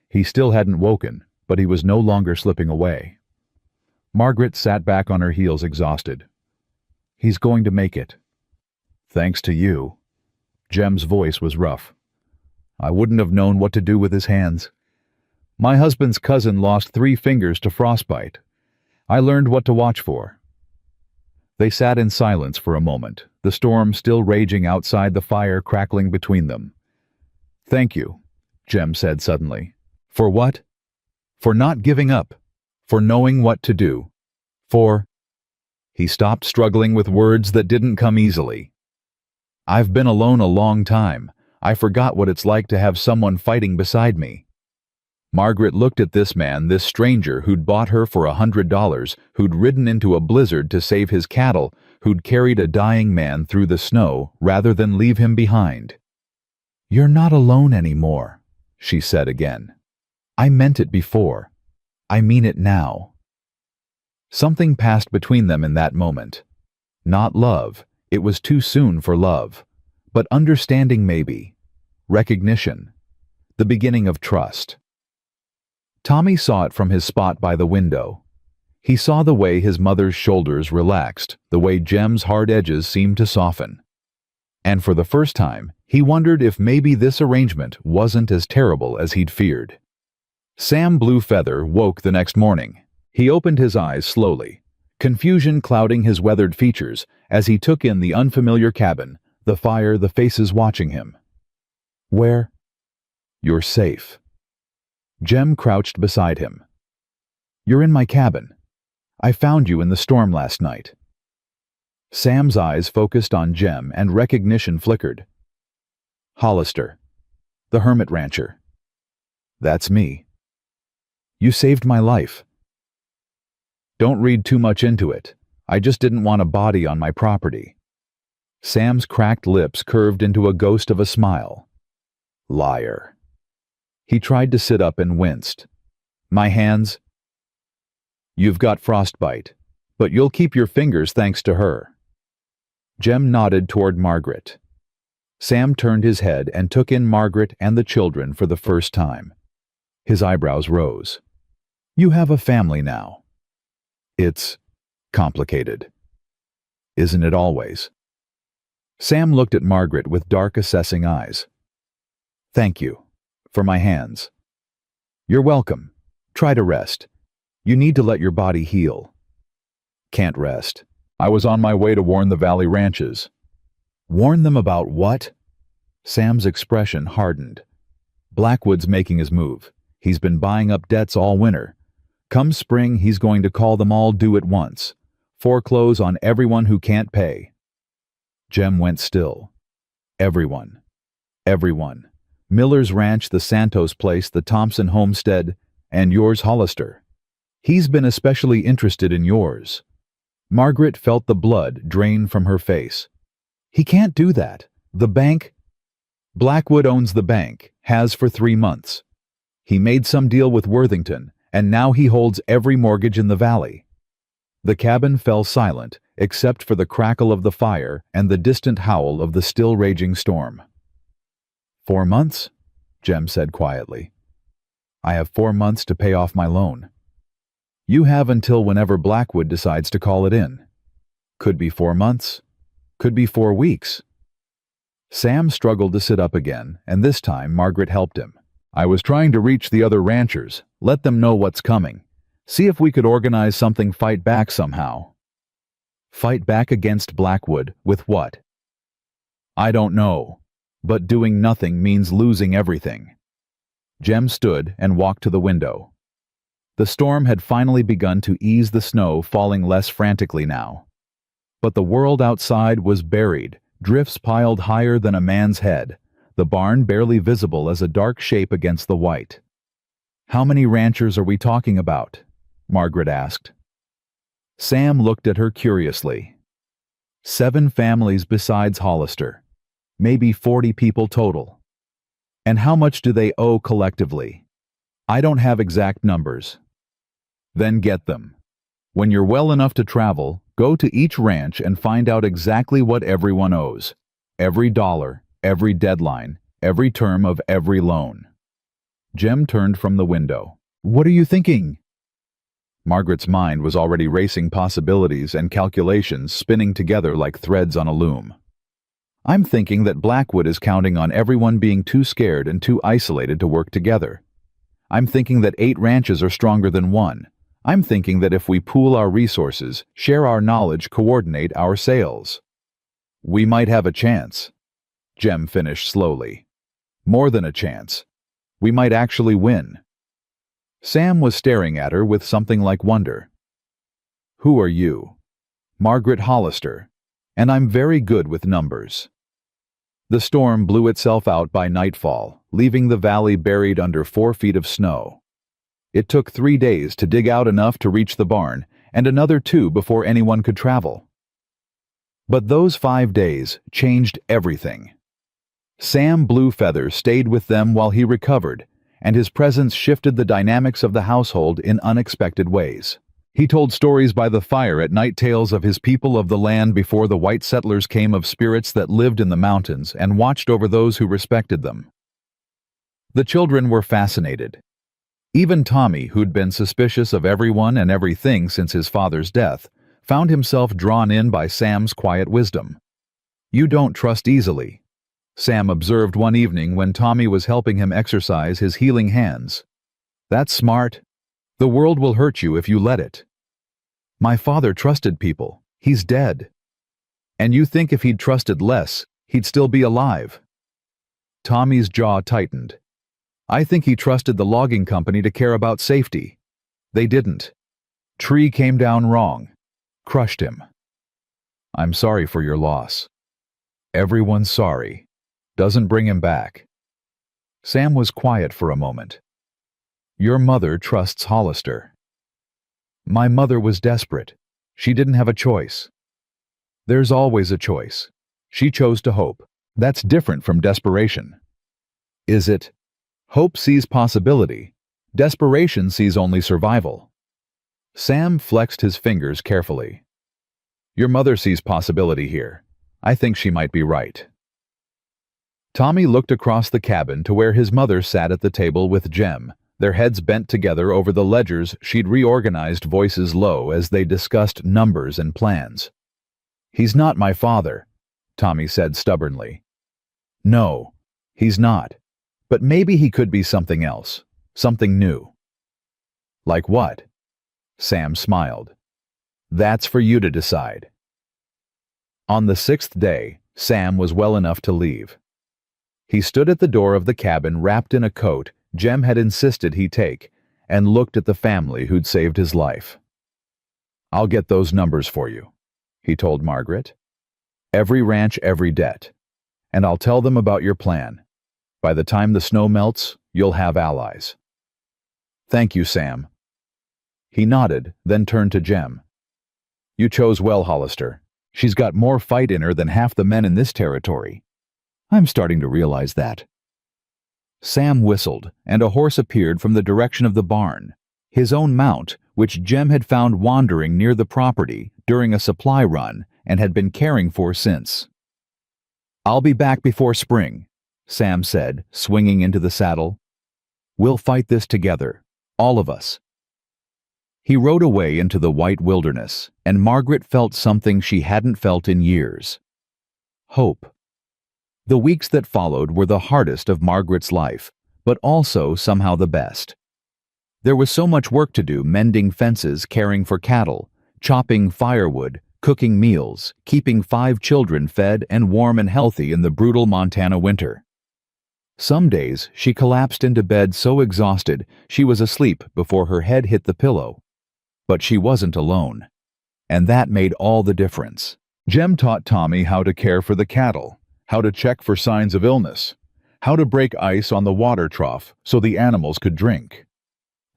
He still hadn't woken, but he was no longer slipping away. Margaret sat back on her heels, exhausted. "He's going to make it." "Thanks to you." Jem's voice was rough. "I wouldn't have known what to do with his hands. My husband's cousin lost 3 fingers to frostbite. I learned what to watch for." They sat in silence for a moment, the storm still raging outside, the fire crackling between them. "Thank you," Jem said suddenly. "For what?" "For not giving up. For knowing what to do. For—" He stopped, struggling with words that didn't come easily. "I've been alone a long time. I forgot what it's like to have someone fighting beside me." Margaret looked at this man, this stranger who'd bought her for $100, who'd ridden into a blizzard to save his cattle, who'd carried a dying man through the snow rather than leave him behind. "You're not alone anymore," she said again. "I meant it before. I mean it now." Something passed between them in that moment. Not love. It was too soon for love. But understanding, maybe. Recognition. The beginning of trust. Tommy saw it from his spot by the window. He saw the way his mother's shoulders relaxed, the way Jem's hard edges seemed to soften. And for the first time, he wondered if maybe this arrangement wasn't as terrible as he'd feared. Sam Bluefeather woke the next morning. He opened his eyes slowly, confusion clouding his weathered features as he took in the unfamiliar cabin, the fire, the faces watching him. "Where?" "You're safe." Jem crouched beside him. "You're in my cabin. I found you in the storm last night." Sam's eyes focused on Jem and recognition flickered. "Hollister. The hermit rancher." "That's me." "You saved my life." "Don't read too much into it. I just didn't want a body on my property." Sam's cracked lips curved into a ghost of a smile. "Liar." He tried to sit up and winced. "My hands?" "You've got frostbite, but you'll keep your fingers thanks to her." Jem nodded toward Margaret. Sam turned his head and took in Margaret and the children for the first time. His eyebrows rose. "You have a family now." "It's complicated." "Isn't it always?" Sam looked at Margaret with dark, assessing eyes. "Thank you. For my hands." "You're welcome. Try to rest. You need to let your body heal." "Can't rest. I was on my way to warn the Valley ranches." "Warn them about what?" Sam's expression hardened. "Blackwood's making his move. He's been buying up debts all winter. Come spring, he's going to call them all due at once. Foreclose on everyone who can't pay." Jem went still. Everyone. Everyone. Miller's ranch, the Santos place, the Thompson homestead, and yours, Hollister. He's been especially interested in yours. Margaret felt the blood drain from her face. "He can't do that. The bank—" "Blackwood owns the bank, has for 3 months. He made some deal with Worthington, and now he holds every mortgage in the valley." The cabin fell silent, except for the crackle of the fire and the distant howl of the still raging storm. 4 months? Jem said quietly. I have 4 months to pay off my loan. You have until whenever Blackwood decides to call it in. Could be 4 months. Could be 4 weeks. Sam struggled to sit up again, and this time Margaret helped him. I was trying to reach the other ranchers, let them know what's coming. See if we could organize something, fight back somehow. Fight back against Blackwood with what? I don't know, but doing nothing means losing everything. Jem stood and walked to the window. The storm had finally begun to ease, the snow falling less frantically now. But the world outside was buried, drifts piled higher than a man's head, the barn barely visible as a dark shape against the white. How many ranchers are we talking about? Margaret asked. Sam looked at her curiously. 7 families besides Hollister. Maybe 40 people total. And how much do they owe collectively? I don't have exact numbers. Then get them. When you're well enough to travel, go to each ranch and find out exactly what everyone owes. Every dollar, every deadline, every term of every loan. Jem turned from the window. What are you thinking? Margaret's mind was already racing possibilities and calculations spinning together like threads on a loom. I'm thinking that Blackwood is counting on everyone being too scared and too isolated to work together. I'm thinking that 8 ranches are stronger than 1. I'm thinking that if we pool our resources, share our knowledge, coordinate our sales, we might have a chance. Jem finished slowly. More than a chance. We might actually win. Sam was staring at her with something like wonder. Who are you? Margaret Hollister, and I'm very good with numbers. The storm blew itself out by nightfall, leaving the valley buried under 4 feet of snow. It took 3 days to dig out enough to reach the barn, and another 2 before anyone could travel. But those 5 days changed everything. Sam Bluefeather stayed with them while he recovered, and his presence shifted the dynamics of the household in unexpected ways. He told stories by the fire at night, tales of his people of the land before the white settlers came, of spirits that lived in the mountains and watched over those who respected them. The children were fascinated. Even Tommy, who'd been suspicious of everyone and everything since his father's death, found himself drawn in by Sam's quiet wisdom. You don't trust easily, Sam observed one evening when Tommy was helping him exercise his healing hands. That's smart. The world will hurt you if you let it. My father trusted people. He's dead. And you think if he'd trusted less, he'd still be alive? Tommy's jaw tightened. I think he trusted the logging company to care about safety. They didn't. Tree came down wrong. Crushed him. I'm sorry for your loss. Everyone's sorry. Doesn't bring him back. Sam was quiet for a moment. Your mother trusts Hollister. My mother was desperate. She didn't have a choice. There's always a choice. She chose to hope. That's different from desperation. Is it? Hope sees possibility. Desperation sees only survival. Sam flexed his fingers carefully. Your mother sees possibility here. I think she might be right. Tommy looked across the cabin to where his mother sat at the table with Jem, their heads bent together over the ledgers she'd reorganized, voices low as they discussed numbers and plans. He's not my father, Tommy said stubbornly. No, he's not. But maybe he could be something else, something new. Like what? Sam smiled. That's for you to decide. On the 6th day, Sam was well enough to leave. He stood at the door of the cabin wrapped in a coat Jem had insisted he take, and looked at the family who'd saved his life. I'll get those numbers for you, he told Margaret. Every ranch, every debt. And I'll tell them about your plan. By the time the snow melts, you'll have allies. Thank you, Sam. He nodded, then turned to Jem. You chose well, Hollister. She's got more fight in her than half the men in this territory. I'm starting to realize that. Sam whistled, and a horse appeared from the direction of the barn. his own mount, which Jem had found wandering near the property during a supply run and had been caring for since. "I'll be back before spring," Sam said, swinging into the saddle. "We'll fight this together, all of us." He rode away into the white wilderness, and Margaret felt something she hadn't felt in years. Hope. The weeks that followed were the hardest of Margaret's life, but also somehow the best. There was so much work to do, mending fences, caring for cattle, chopping firewood, cooking meals, keeping 5 children fed and warm and healthy in the brutal Montana winter. Some days she collapsed into bed so exhausted she was asleep before her head hit the pillow. But she wasn't alone. And that made all the difference. Jem taught Tommy how to care for the cattle, how to check for signs of illness, how to break ice on the water trough so the animals could drink.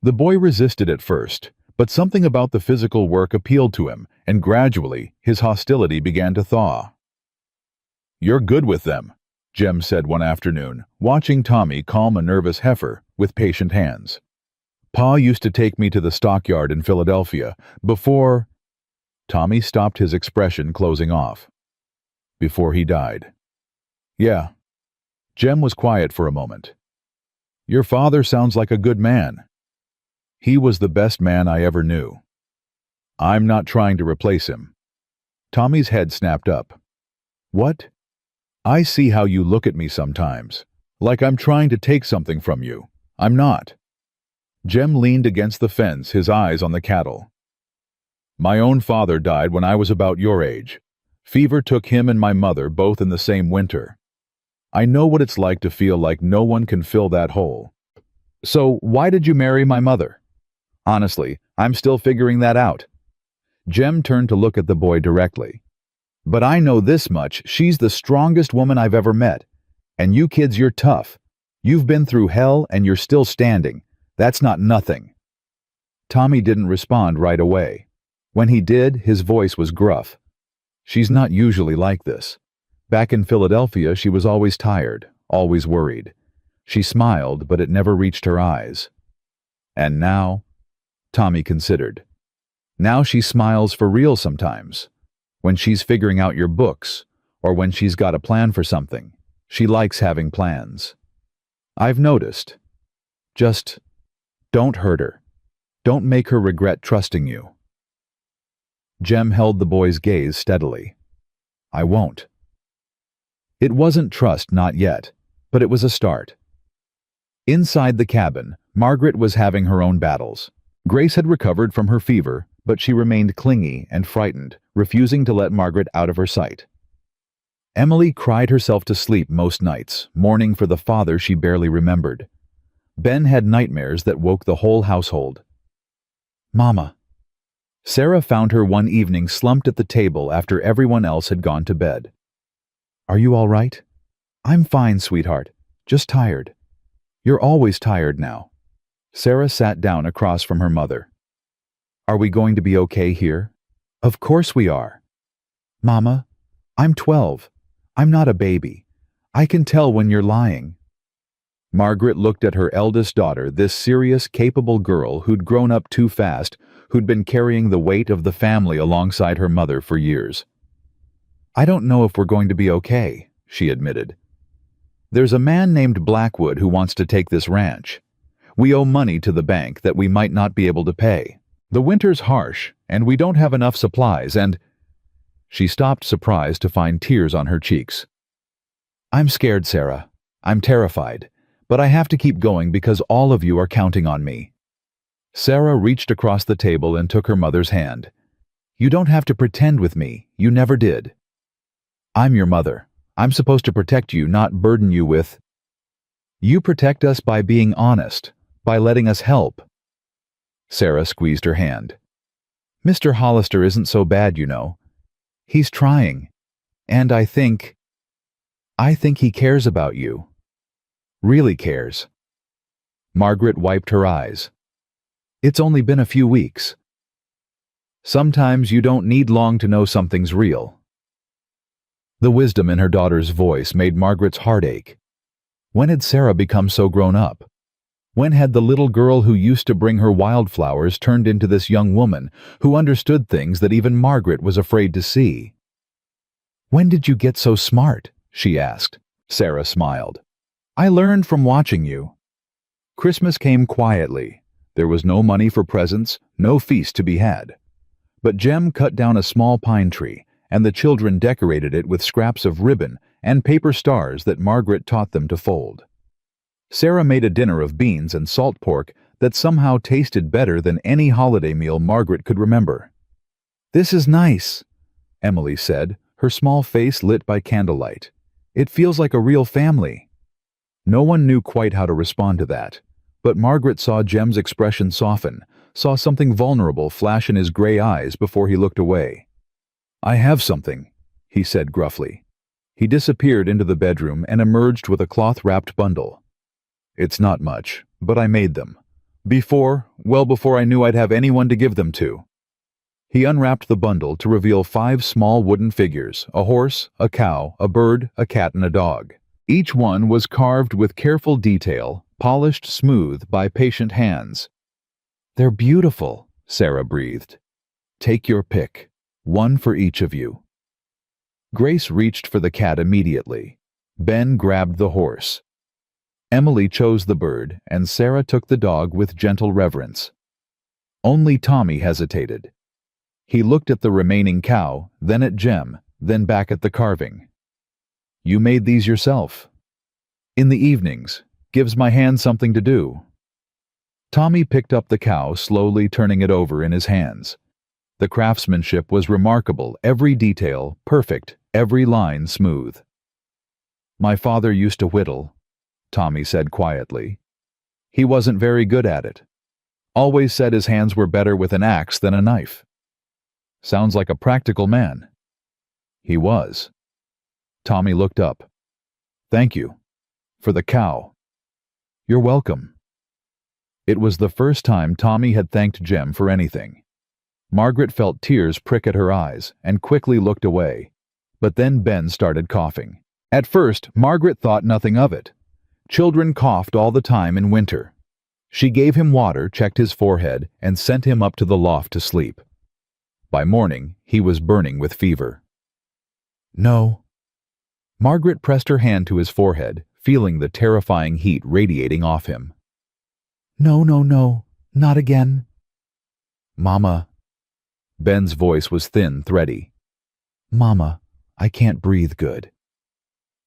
The boy resisted at first, but something about the physical work appealed to him, and gradually his hostility began to thaw. "You're good with them," Jem said one afternoon, watching Tommy calm a nervous heifer with patient hands. "Pa used to take me to the stockyard in Philadelphia before—" Tommy stopped, his expression closing off. "Before he died." "Yeah." Jem was quiet for a moment. "Your father sounds like a good man." "He was the best man I ever knew." "I'm not trying to replace him." Tommy's head snapped up. "What?" "I see how you look at me sometimes, like I'm trying to take something from you. I'm not." Jem leaned against the fence, his eyes on the cattle. "My own father died when I was about your age. Fever took him and my mother both in the same winter. I know what it's like to feel like no one can fill that hole." "So why did you marry my mother?" "Honestly, I'm still figuring that out." Jem turned to look at the boy directly. "But I know this much, she's the strongest woman I've ever met. And you kids, you're tough. You've been through hell and you're still standing. That's not nothing." Tommy didn't respond right away. When he did, his voice was gruff. "She's not usually like this. Back in Philadelphia, she was always tired, always worried. She smiled, but it never reached her eyes. And now," Tommy considered, "now she smiles for real sometimes. When she's figuring out your books, or when she's got a plan for something. She likes having plans. I've noticed. Just don't hurt her. Don't make her regret trusting you." Jem held the boy's gaze steadily. "I won't." It wasn't trust, not yet, but it was a start. Inside the cabin, Margaret was having her own battles. Grace had recovered from her fever, but she remained clingy and frightened, refusing to let Margaret out of her sight. Emily cried herself to sleep most nights, mourning for the father she barely remembered. Ben had nightmares that woke the whole household. "Mama." Sarah found her one evening slumped at the table after everyone else had gone to bed. "Are you all right?" "I'm fine, sweetheart. Just tired." "You're always tired now." Sarah sat down across from her mother. "Are we going to be okay here?" "Of course we are." "Mama, I'm 12. I'm not a baby. I can tell when you're lying." Margaret looked at her eldest daughter, this serious, capable girl who'd grown up too fast, who'd been carrying the weight of the family alongside her mother for years. "I don't know if we're going to be okay," she admitted. "There's a man named Blackwood who wants to take this ranch. We owe money to the bank that we might not be able to pay. The winter's harsh, and we don't have enough supplies, and—" She stopped, surprised to find tears on her cheeks. "I'm scared, Sarah. I'm terrified. But I have to keep going because all of you are counting on me." Sarah reached across the table and took her mother's hand. "You don't have to pretend with me. You never did. I'm your mother. I'm supposed to protect you, not burden you with—" "You protect us by being honest, by letting us help." Sarah squeezed her hand. "Mr. Hollister isn't so bad, you know. He's trying. And I think he cares about you. Really cares." Margaret wiped her eyes. "It's only been a few weeks. Sometimes you don't need long to know something's real." The wisdom in her daughter's voice made Margaret's heart ache. When had Sarah become so grown up? When had the little girl who used to bring her wildflowers turned into this young woman who understood things that even Margaret was afraid to see? "When did you get so smart?" she asked. Sarah smiled. "I learned from watching you." Christmas came quietly. There was no money for presents, no feast to be had. But Jem cut down a small pine tree, and the children decorated it with scraps of ribbon and paper stars that Margaret taught them to fold. Sarah made a dinner of beans and salt pork that somehow tasted better than any holiday meal Margaret could remember. "This is nice," Emily said, her small face lit by candlelight. "It feels like a real family." No one knew quite how to respond to that, but Margaret saw Jem's expression soften, saw something vulnerable flash in his gray eyes before he looked away. "I have something," he said gruffly. He disappeared into the bedroom and emerged with a cloth-wrapped bundle. "It's not much, but I made them. Before I knew I'd have anyone to give them to." He unwrapped the bundle to reveal 5 small wooden figures: a horse, a cow, a bird, a cat, and a dog. Each one was carved with careful detail, polished smooth by patient hands. "They're beautiful," Sarah breathed. "Take your pick, one for each of you." Grace reached for the cat immediately. Ben grabbed the horse. Emily chose the bird, and Sarah took the dog with gentle reverence. Only Tommy hesitated. He looked at the remaining cow, then at Jem, then back at the carving. "You made these yourself?" "In the evenings. Gives my hand something to do." Tommy picked up the cow, slowly turning it over in his hands. The craftsmanship was remarkable, every detail perfect, every line smooth. "My father used to whittle," Tommy said quietly. "He wasn't very good at it. Always said his hands were better with an axe than a knife." "Sounds like a practical man." He was. Tommy looked up. "Thank you. For the cow." "You're welcome." It was the first time Tommy had thanked Jem for anything. Margaret felt tears prick at her eyes and quickly looked away. But then Ben started coughing. At first, Margaret thought nothing of it. Children coughed all the time in winter. She gave him water, checked his forehead, and sent him up to the loft to sleep. By morning, he was burning with fever. "No." Margaret pressed her hand to his forehead, feeling the terrifying heat radiating off him. "No, no, no, not again." "Mama." Ben's voice was thin, thready. "Mama, I can't breathe good."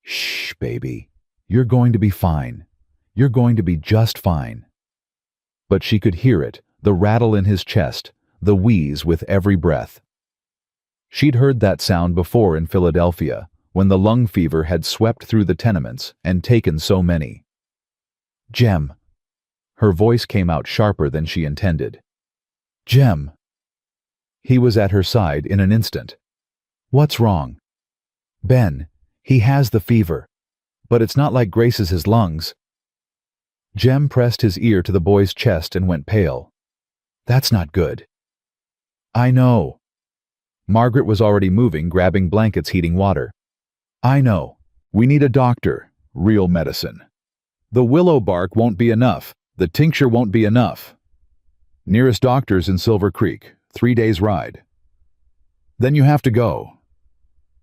"Shh, baby. You're going to be fine. You're going to be just fine." But she could hear it, the rattle in his chest, the wheeze with every breath. She'd heard that sound before in Philadelphia, when the lung fever had swept through the tenements and taken so many. "Jem." Her voice came out sharper than she intended. "Jem." He was at her side in an instant. "What's wrong?" "Ben, he has the fever. But it's not like Grace's lungs." Jem pressed his ear to the boy's chest and went pale. "That's not good." "I know." Margaret was already moving, grabbing blankets, heating water. "I know. We need a doctor. Real medicine. The willow bark won't be enough. The tincture won't be enough. Nearest doctor's in Silver Creek, 3 days' ride. Then you have to go."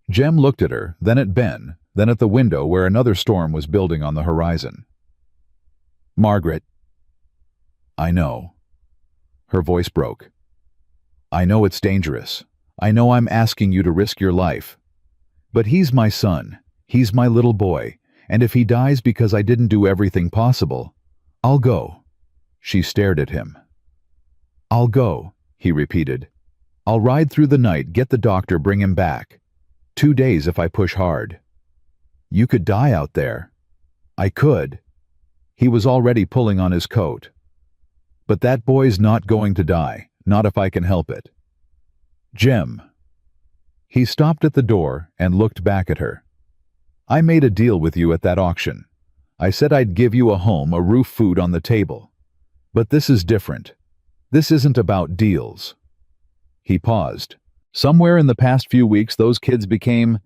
Jem looked at her, then at Ben, then at the window where another storm was building on the horizon. "Margaret." "I know." Her voice broke. "I know it's dangerous. I know I'm asking you to risk your life. But he's my son. He's my little boy. And if he dies because I didn't do everything possible, I'll go." She stared at him. "I'll go," he repeated. "I'll ride through the night, get the doctor, bring him back. 2 days if I push hard." "You could die out there." "I could." He was already pulling on his coat. "But that boy's not going to die, not if I can help it." "Jem." He stopped at the door and looked back at her. "I made a deal with you at that auction. I said I'd give you a home, a roof, food on the table. But this is different. This isn't about deals." He paused. "Somewhere in the past few weeks those kids became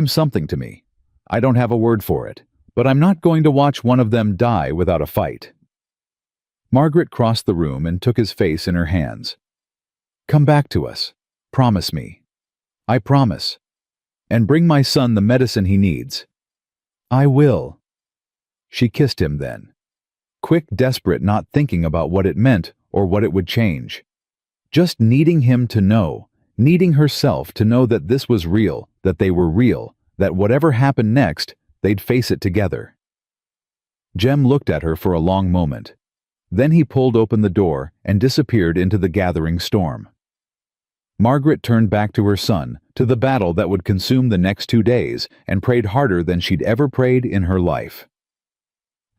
something to me. I don't have a word for it, but I'm not going to watch one of them die without a fight." Margaret crossed the room and took his face in her hands. "Come back to us. Promise me." "I promise. And bring my son the medicine he needs." "I will." She kissed him then. Quick, desperate, not thinking about what it meant or what it would change. Just needing him to know, needing herself to know that this was real, that they were real, that whatever happened next, they'd face it together. Jem looked at her for a long moment. Then he pulled open the door and disappeared into the gathering storm. Margaret turned back to her son, to the battle that would consume the next 2 days, and prayed harder than she'd ever prayed in her life.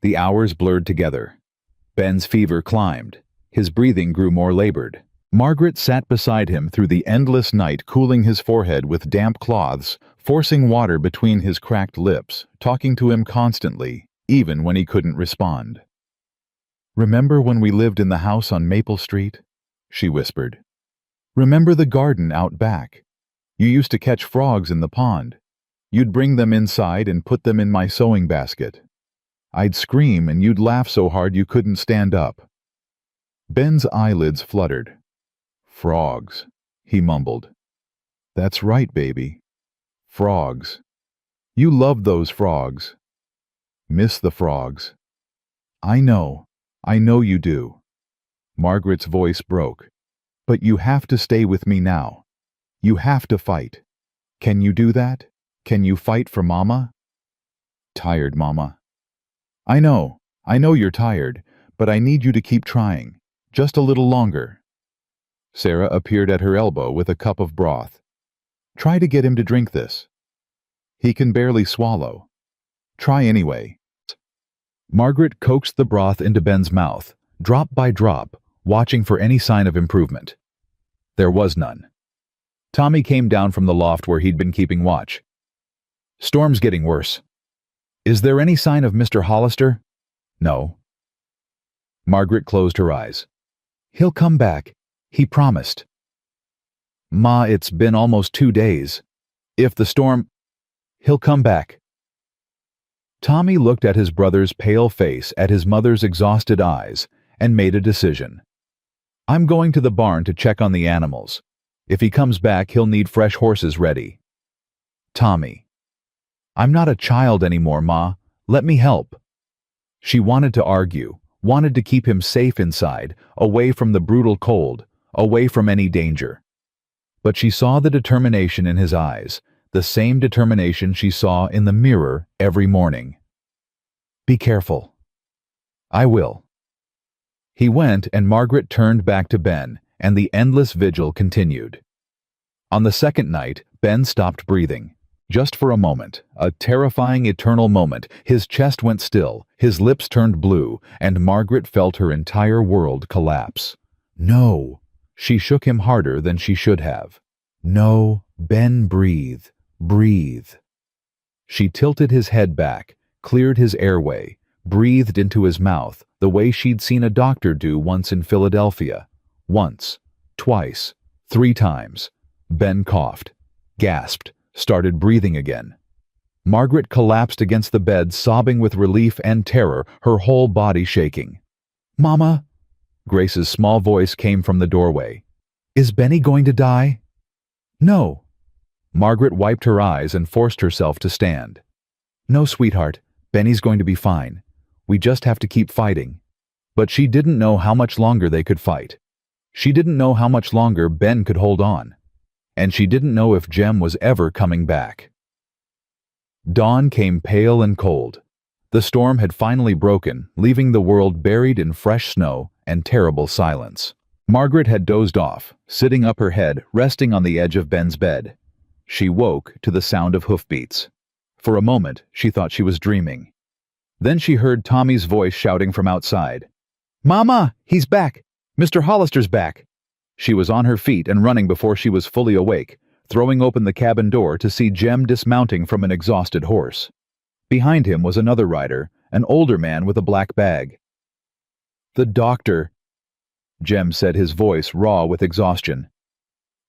The hours blurred together. Ben's fever climbed. His breathing grew more labored. Margaret sat beside him through the endless night, cooling his forehead with damp cloths, forcing water between his cracked lips, talking to him constantly, even when he couldn't respond. "Remember when we lived in the house on Maple Street?" she whispered. "Remember the garden out back? You used to catch frogs in the pond. You'd bring them inside and put them in my sewing basket. I'd scream and you'd laugh so hard you couldn't stand up." Ben's eyelids fluttered. "Frogs," he mumbled. "That's right, baby. Frogs. You loved those frogs. Miss the frogs. I know you do." Margaret's voice broke. "But you have to stay with me now. You have to fight. Can you do that? Can you fight for Mama?" "Tired, Mama." I know you're tired, but I need you to keep trying. Just a little longer." Sarah appeared at her elbow with a cup of broth. "Try to get him to drink this. He can barely swallow. Try anyway." Margaret coaxed the broth into Ben's mouth, drop by drop, watching for any sign of improvement. There was none. Tommy came down from the loft where he'd been keeping watch. "Storm's getting worse. Is there any sign of Mr. Hollister?" "No." Margaret closed her eyes. "He'll come back. He promised." "Ma, it's been almost 2 days. If the storm—" "He'll come back." Tommy looked at his brother's pale face, at his mother's exhausted eyes, and made a decision. "I'm going to the barn to check on the animals. If he comes back, he'll need fresh horses ready." "Tommy." "I'm not a child anymore, Ma. Let me help." She wanted to argue, wanted to keep him safe inside, away from the brutal cold, away from any danger. But she saw the determination in his eyes, the same determination she saw in the mirror every morning. "Be careful." "I will." He went, and Margaret turned back to Ben, and the endless vigil continued. On the second night, Ben stopped breathing. Just for a moment, a terrifying eternal moment, his chest went still, his lips turned blue, and Margaret felt her entire world collapse. "No!" She shook him harder than she should have. "No, Ben, breathe. Breathe." She tilted his head back, cleared his airway, breathed into his mouth, the way she'd seen a doctor do once in Philadelphia. Once, twice, 3 times. Ben coughed, gasped, started breathing again. Margaret collapsed against the bed, sobbing with relief and terror, her whole body shaking. "Mama?" Grace's small voice came from the doorway. "Is Benny going to die?" "No." Margaret wiped her eyes and forced herself to stand. "No, sweetheart. Benny's going to be fine. We just have to keep fighting." But she didn't know how much longer they could fight. She didn't know how much longer Ben could hold on. And she didn't know if Jem was ever coming back. Dawn came pale and cold. The storm had finally broken, leaving the world buried in fresh snow and terrible silence. Margaret had dozed off, sitting up her head, resting on the edge of Ben's bed. She woke to the sound of hoofbeats. For a moment, she thought she was dreaming. Then she heard Tommy's voice shouting from outside. "Mama, he's back! Mr. Hollister's back!" She was on her feet and running before she was fully awake, throwing open the cabin door to see Jem dismounting from an exhausted horse. Behind him was another rider, an older man with a black bag. "The doctor," Jem said, his voice raw with exhaustion.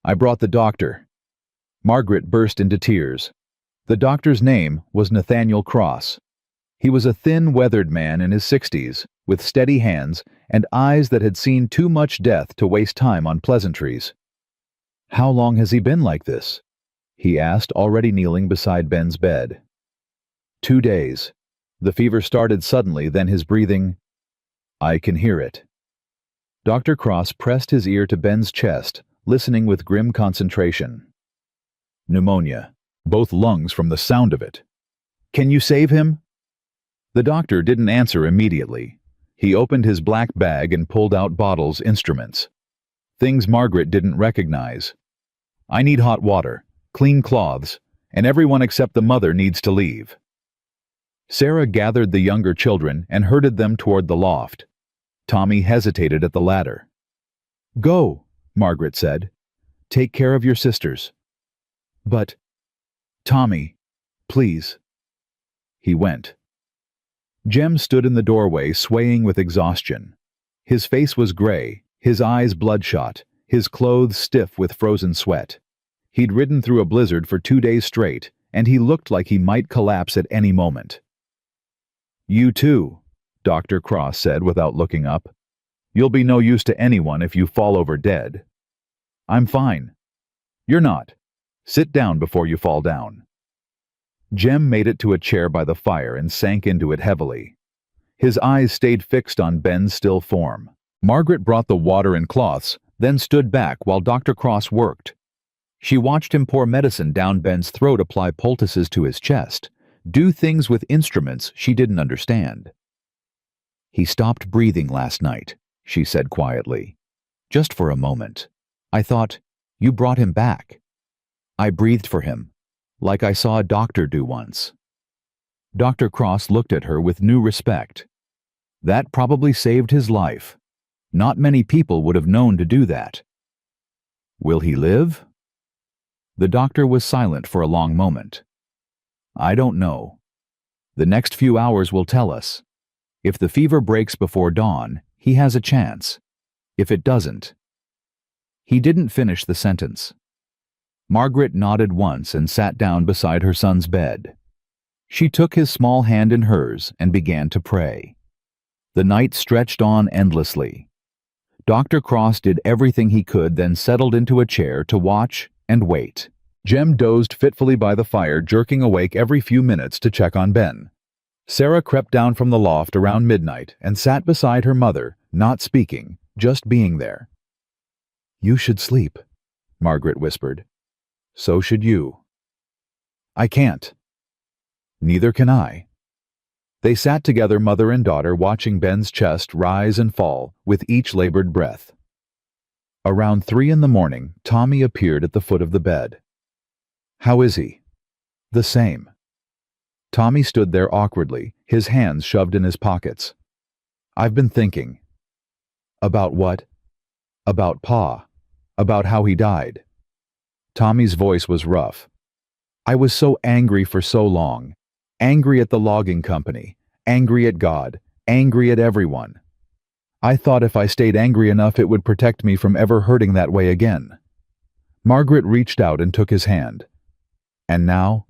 "I brought the doctor." Margaret burst into tears. The doctor's name was Nathaniel Cross. He was a thin, weathered man in his 60s, with steady hands and eyes that had seen too much death to waste time on pleasantries. "How long has he been like this?" he asked, already kneeling beside Ben's bed. 2 days. The fever started suddenly, then his breathing. I can hear it. Dr. Cross pressed his ear to Ben's chest, listening with grim concentration. Pneumonia. Both lungs from the sound of it. Can you save him? The doctor didn't answer immediately. He opened his black bag and pulled out bottles, instruments. Things Margaret didn't recognize. I need hot water, clean cloths, and everyone except the mother needs to leave. Sarah gathered the younger children and herded them toward the loft. Tommy hesitated at the ladder. Go, Margaret said. Take care of your sisters. But, Tommy, please. He went. Jem stood in the doorway, swaying with exhaustion. His face was gray, his eyes bloodshot, his clothes stiff with frozen sweat. He'd ridden through a blizzard for 2 days straight, and he looked like he might collapse at any moment. You too, Dr. Cross said without looking up. You'll be no use to anyone if you fall over dead. I'm fine. You're not. Sit down before you fall down. Jem made it to a chair by the fire and sank into it heavily. His eyes stayed fixed on Ben's still form. Margaret brought the water and cloths, then stood back while Dr. Cross worked. She watched him pour medicine down Ben's throat, apply poultices to his chest, do things with instruments she didn't understand. He stopped breathing last night, she said quietly. Just for a moment. I thought, you brought him back. I breathed for him, like I saw a doctor do once. Dr. Cross looked at her with new respect. That probably saved his life. Not many people would have known to do that. Will he live? The doctor was silent for a long moment. I don't know. The next few hours will tell us. If the fever breaks before dawn, he has a chance. If it doesn't. He didn't finish the sentence. Margaret nodded once and sat down beside her son's bed. She took his small hand in hers and began to pray. The night stretched on endlessly. Dr. Cross did everything he could, then settled into a chair to watch and wait. Jem dozed fitfully by the fire, jerking awake every few minutes to check on Ben. Sarah crept down from the loft around midnight and sat beside her mother, not speaking, just being there. You should sleep, Margaret whispered. So should you. I can't. Neither can I. They sat together, mother and daughter, watching Ben's chest rise and fall with each labored breath. Around 3 a.m, Tommy appeared at the foot of the bed. How is he? The same. Tommy stood there awkwardly, his hands shoved in his pockets. I've been thinking. About what? About Pa. About how he died. Tommy's voice was rough. I was so angry for so long. Angry at the logging company. Angry at God. Angry at everyone. I thought if I stayed angry enough it would protect me from ever hurting that way again. Margaret reached out and took his hand. And now?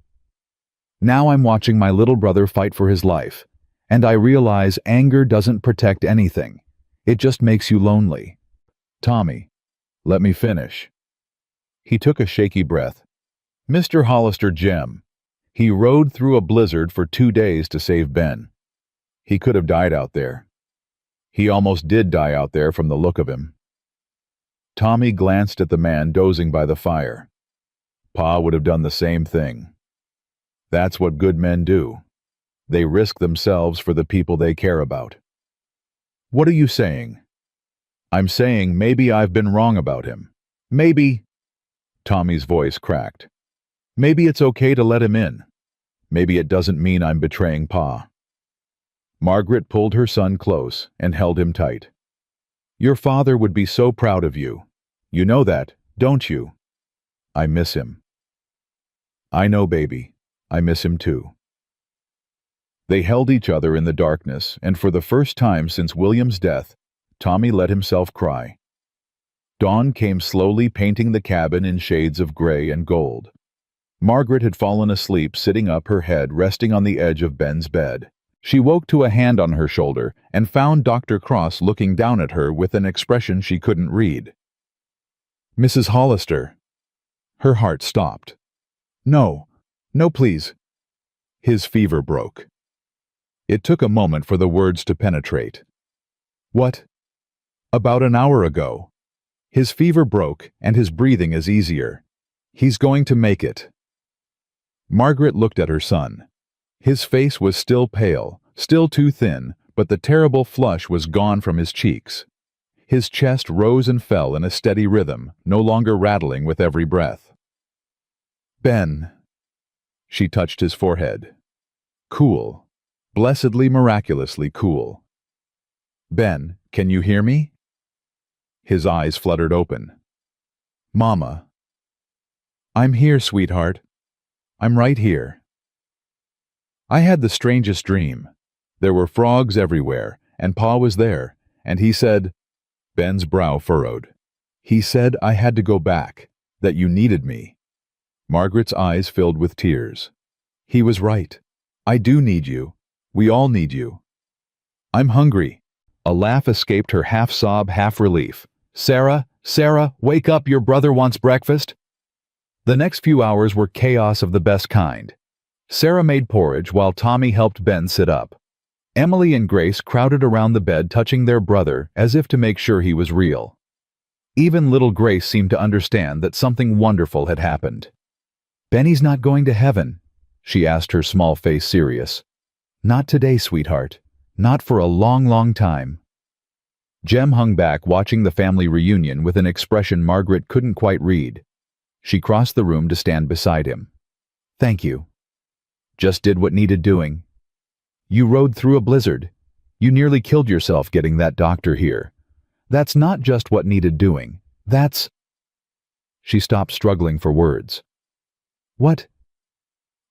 Now I'm watching my little brother fight for his life, and I realize anger doesn't protect anything. It just makes you lonely. Tommy, let me finish. He took a shaky breath. Mr. Hollister Jem. He rode through a blizzard for 2 days to save Ben. He could have died out there. He almost did die out there from the look of him. Tommy glanced at the man dozing by the fire. Pa would have done the same thing. That's what good men do. They risk themselves for the people they care about. What are you saying? I'm saying maybe I've been wrong about him. Maybe... Tommy's voice cracked. Maybe it's okay to let him in. Maybe it doesn't mean I'm betraying Pa. Margaret pulled her son close and held him tight. Your father would be so proud of you. You know that, don't you? I miss him. I know, baby. I miss him too. They held each other in the darkness, and for the first time since William's death, Tommy let himself cry. Dawn came slowly, painting the cabin in shades of gray and gold. Margaret had fallen asleep, sitting up, her head resting on the edge of Ben's bed. She woke to a hand on her shoulder and found Dr. Cross looking down at her with an expression she couldn't read. "Mrs. Hollister." Her heart stopped. "No, no, please." His fever broke. It took a moment for the words to penetrate. "What?" "About an hour ago. His fever broke and his breathing is easier. He's going to make it." Margaret looked at her son. His face was still pale, still too thin, but the terrible flush was gone from his cheeks. His chest rose and fell in a steady rhythm, no longer rattling with every breath. "Ben." She touched his forehead. "Cool. Blessedly, miraculously cool." "Ben, can you hear me?" His eyes fluttered open. "Mama." "I'm here, sweetheart. I'm right here." "I had the strangest dream. There were frogs everywhere, and Pa was there, and he said—" Ben's brow furrowed. "He said I had to go back, that you needed me." Margaret's eyes filled with tears. "He was right. I do need you. We all need you." "I'm hungry." A laugh escaped her, half sob, half relief. "Sarah, Sarah, wake up, your brother wants breakfast." The next few hours were chaos of the best kind. Sarah made porridge while Tommy helped Ben sit up. Emily and Grace crowded around the bed touching their brother as if to make sure he was real. Even little Grace seemed to understand that something wonderful had happened. "Benny's not going to heaven?" she asked, her small face serious. "Not today, sweetheart. Not for a long, long time." Jem hung back watching the family reunion with an expression Margaret couldn't quite read. She crossed the room to stand beside him. "Thank you. Just did what needed doing. You rode through a blizzard. You nearly killed yourself getting that doctor here. That's not just what needed doing. That's—" She stopped, struggling for words. "What?"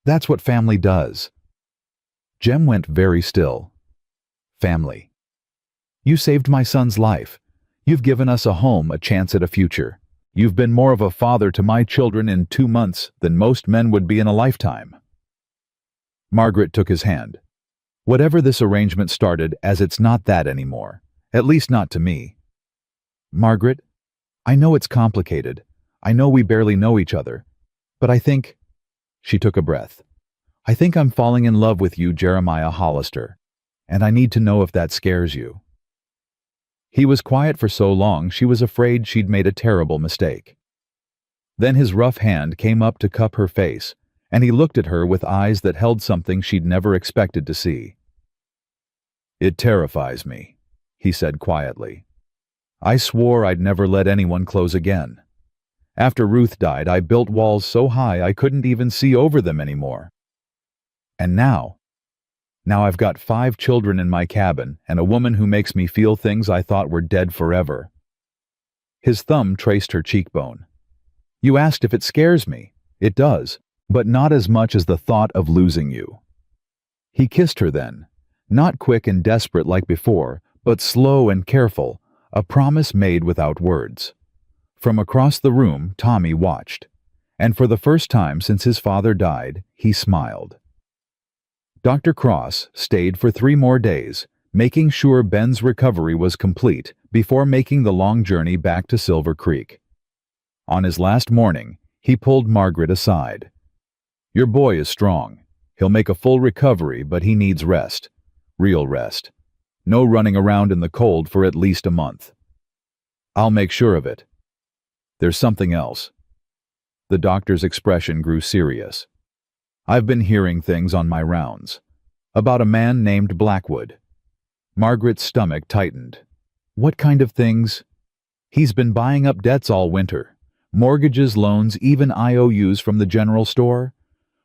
"That's what family does." Jem went very still. "Family. You saved my son's life. You've given us a home, a chance at a future. You've been more of a father to my children in 2 months than most men would be in a lifetime." Margaret took his hand. "Whatever this arrangement started as, it's not that anymore. At least not to me." "Margaret, I know it's complicated. I know we barely know each other. But I think—" She took a breath. "I think I'm falling in love with you, Jeremiah Hollister. And I need to know if that scares you." He was quiet for so long she was afraid she'd made a terrible mistake. Then his rough hand came up to cup her face, and he looked at her with eyes that held something she'd never expected to see. "It terrifies me," he said quietly. "I swore I'd never let anyone close again. After Ruth died, I built walls so high I couldn't even see over them anymore. And now I've got 5 children in my cabin and a woman who makes me feel things I thought were dead forever." His thumb traced her cheekbone. "You asked if it scares me. It does, but not as much as the thought of losing you." He kissed her then, not quick and desperate like before, but slow and careful, a promise made without words. From across the room, Tommy watched, and for the first time since his father died, he smiled. Dr. Cross stayed for 3 more days, making sure Ben's recovery was complete before making the long journey back to Silver Creek. On his last morning, he pulled Margaret aside. "Your boy is strong. He'll make a full recovery, but he needs rest. Real rest. No running around in the cold for at least a month. I'll make sure of it. There's something else." The doctor's expression grew serious. "I've been hearing things on my rounds. About a man named Blackwood." Margaret's stomach tightened. "What kind of things?" "He's been buying up debts all winter. Mortgages, loans, even IOUs from the general store.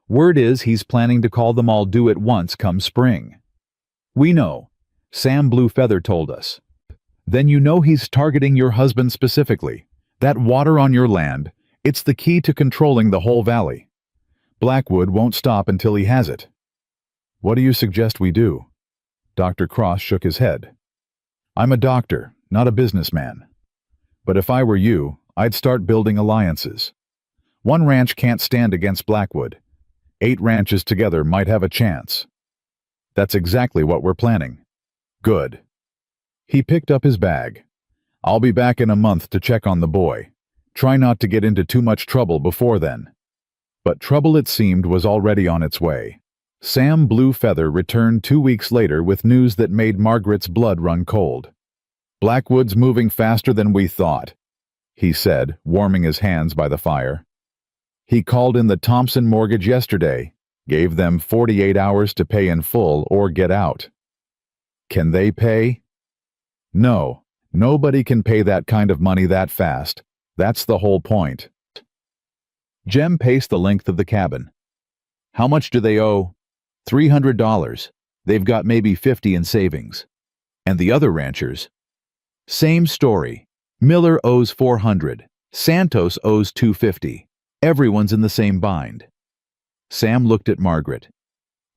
Word is he's planning to call them all due at once come spring." "We know. Sam Bluefeather told us." "Then you know he's targeting your husband specifically. That water on your land, it's the key to controlling the whole valley. Blackwood won't stop until he has it." "What do you suggest we do?" Dr. Cross shook his head. "I'm a doctor, not a businessman. But if I were you, I'd start building alliances. One ranch can't stand against Blackwood. 8 ranches together might have a chance." That's exactly what we're planning. Good. He picked up his bag. I'll be back in a month to check on the boy. Try not to get into too much trouble before then. But trouble, it seemed, was already on its way. Sam Blue Feather returned 2 weeks later with news that made Margaret's blood run cold. "Blackwood's moving faster than we thought," he said, warming his hands by the fire. "He called in the Thompson mortgage yesterday, gave them 48 hours to pay in full or get out." "Can they pay?" "No, nobody can pay that kind of money that fast. That's the whole point." Jem paced the length of the cabin. "How much do they owe?" $300. They've got maybe 50 in savings. And the other ranchers? Same story. Miller owes 400. Santos owes 250. Everyone's in the same bind. Sam looked at Margaret.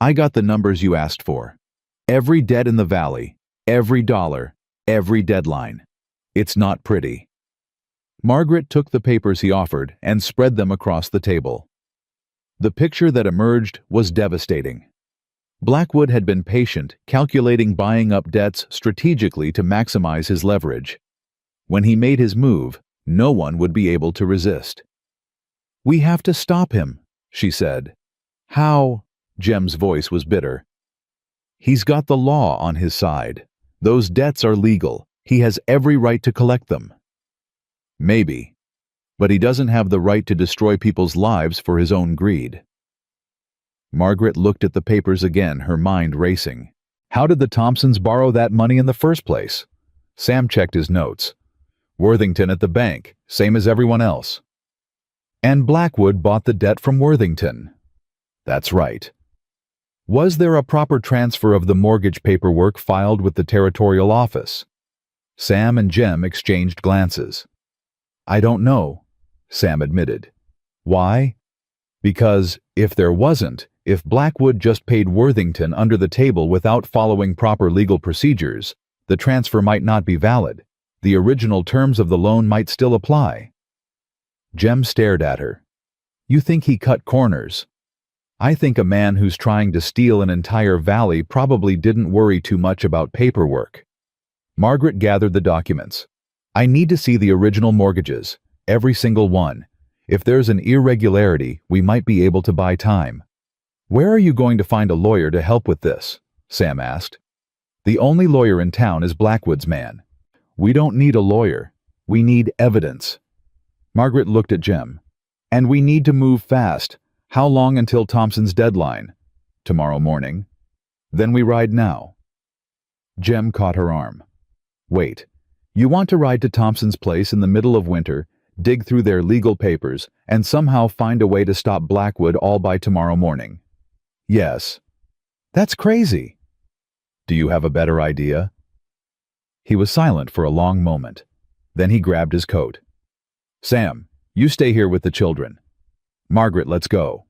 "I got the numbers you asked for. Every debt in the valley, every dollar, every deadline. It's not pretty." Margaret took the papers he offered and spread them across the table. The picture that emerged was devastating. Blackwood had been patient, calculating buying up debts strategically to maximize his leverage. When he made his move, no one would be able to resist. "We have to stop him," she said. "How?" Jem's voice was bitter. "He's got the law on his side. Those debts are legal. He has every right to collect them." "Maybe. But he doesn't have the right to destroy people's lives for his own greed." Margaret looked at the papers again, her mind racing. How did the Thompsons borrow that money in the first place? Sam checked his notes. Worthington at the bank, same as everyone else. And Blackwood bought the debt from Worthington. That's right. Was there a proper transfer of the mortgage paperwork filed with the territorial office? Sam and Jem exchanged glances. "I don't know," Sam admitted. "Why?" "Because if there wasn't, if Blackwood just paid Worthington under the table without following proper legal procedures, the transfer might not be valid. The original terms of the loan might still apply." Jem stared at her. "You think he cut corners?" "I think a man who's trying to steal an entire valley probably didn't worry too much about paperwork." Margaret gathered the documents. "I need to see the original mortgages, every single one. If there's an irregularity, we might be able to buy time." "Where are you going to find a lawyer to help with this?" Sam asked. "The only lawyer in town is Blackwood's man." "We don't need a lawyer. We need evidence." Margaret looked at Jem. "And we need to move fast. How long until Thompson's deadline?" "Tomorrow morning." "Then we ride now." Jem caught her arm. "Wait. You want to ride to Thompson's place in the middle of winter, dig through their legal papers, and somehow find a way to stop Blackwood all by tomorrow morning?" "Yes." "That's crazy." "Do you have a better idea?" He was silent for a long moment. Then he grabbed his coat. "Sam, you stay here with the children. Margaret, let's go."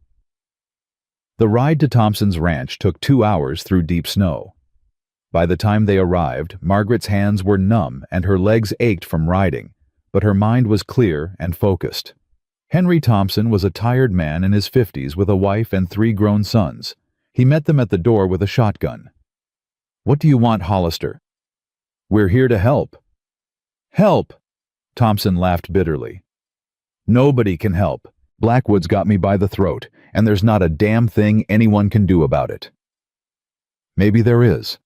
The ride to Thompson's ranch took 2 hours through deep snow. By the time they arrived, Margaret's hands were numb and her legs ached from riding, but her mind was clear and focused. Henry Thompson was a tired man in his 50s with a wife and 3 grown sons. He met them at the door with a shotgun. "What do you want, Hollister?" "We're here to help." "Help!" Thompson laughed bitterly. "Nobody can help. Blackwood's got me by the throat, and there's not a damn thing anyone can do about it." "Maybe there is."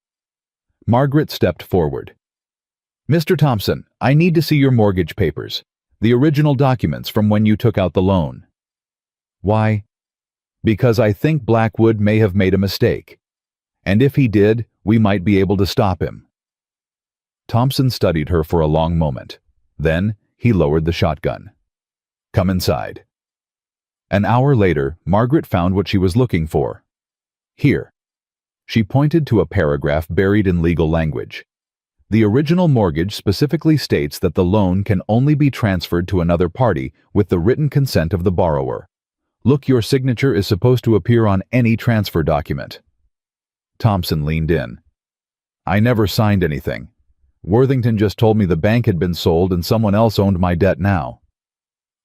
Margaret stepped forward. "Mr. Thompson, I need to see your mortgage papers. The original documents from when you took out the loan." "Why?" "Because I think Blackwood may have made a mistake. And if he did, we might be able to stop him." Thompson studied her for a long moment. Then he lowered the shotgun. "Come inside." An hour later, Margaret found what she was looking for. "Here." She pointed to a paragraph buried in legal language. The original mortgage specifically states that the loan can only be transferred to another party with the written consent of the borrower. Look, your signature is supposed to appear on any transfer document. Thompson leaned in. "I never signed anything. Worthington just told me the bank had been sold and someone else owned my debt now."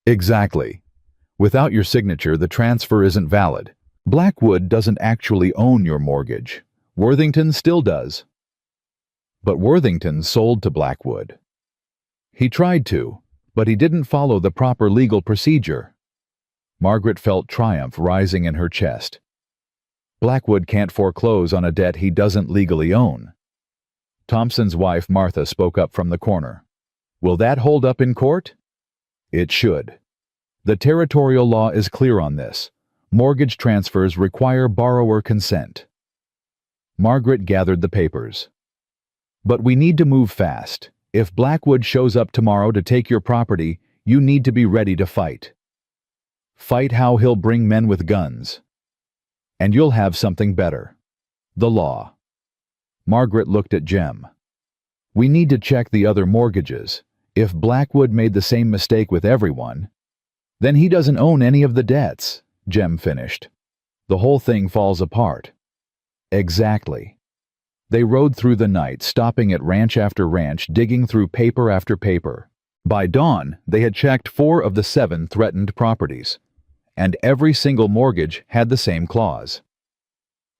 "Exactly. Without your signature, the transfer isn't valid. Blackwood doesn't actually own your mortgage. Worthington still does. But Worthington sold to Blackwood. He tried to, but he didn't follow the proper legal procedure. Margaret felt triumph rising in her chest. Blackwood can't foreclose on a debt he doesn't legally own. Thompson's wife Martha spoke up from the corner. Will that hold up in court? It should. The territorial law is clear on this. Mortgage transfers require borrower consent. Margaret gathered the papers. But we need to move fast. If Blackwood shows up tomorrow to take your property, you need to be ready to fight. Fight how he'll bring men with guns. And you'll have something better. The law. Margaret looked at Jem. We need to check the other mortgages. If Blackwood made the same mistake with everyone, then he doesn't own any of the debts, Jem finished. The whole thing falls apart. Exactly. They rode through the night, stopping at ranch after ranch, digging through paper after paper. By dawn, they had checked 4 of the 7 threatened properties, and every single mortgage had the same clause.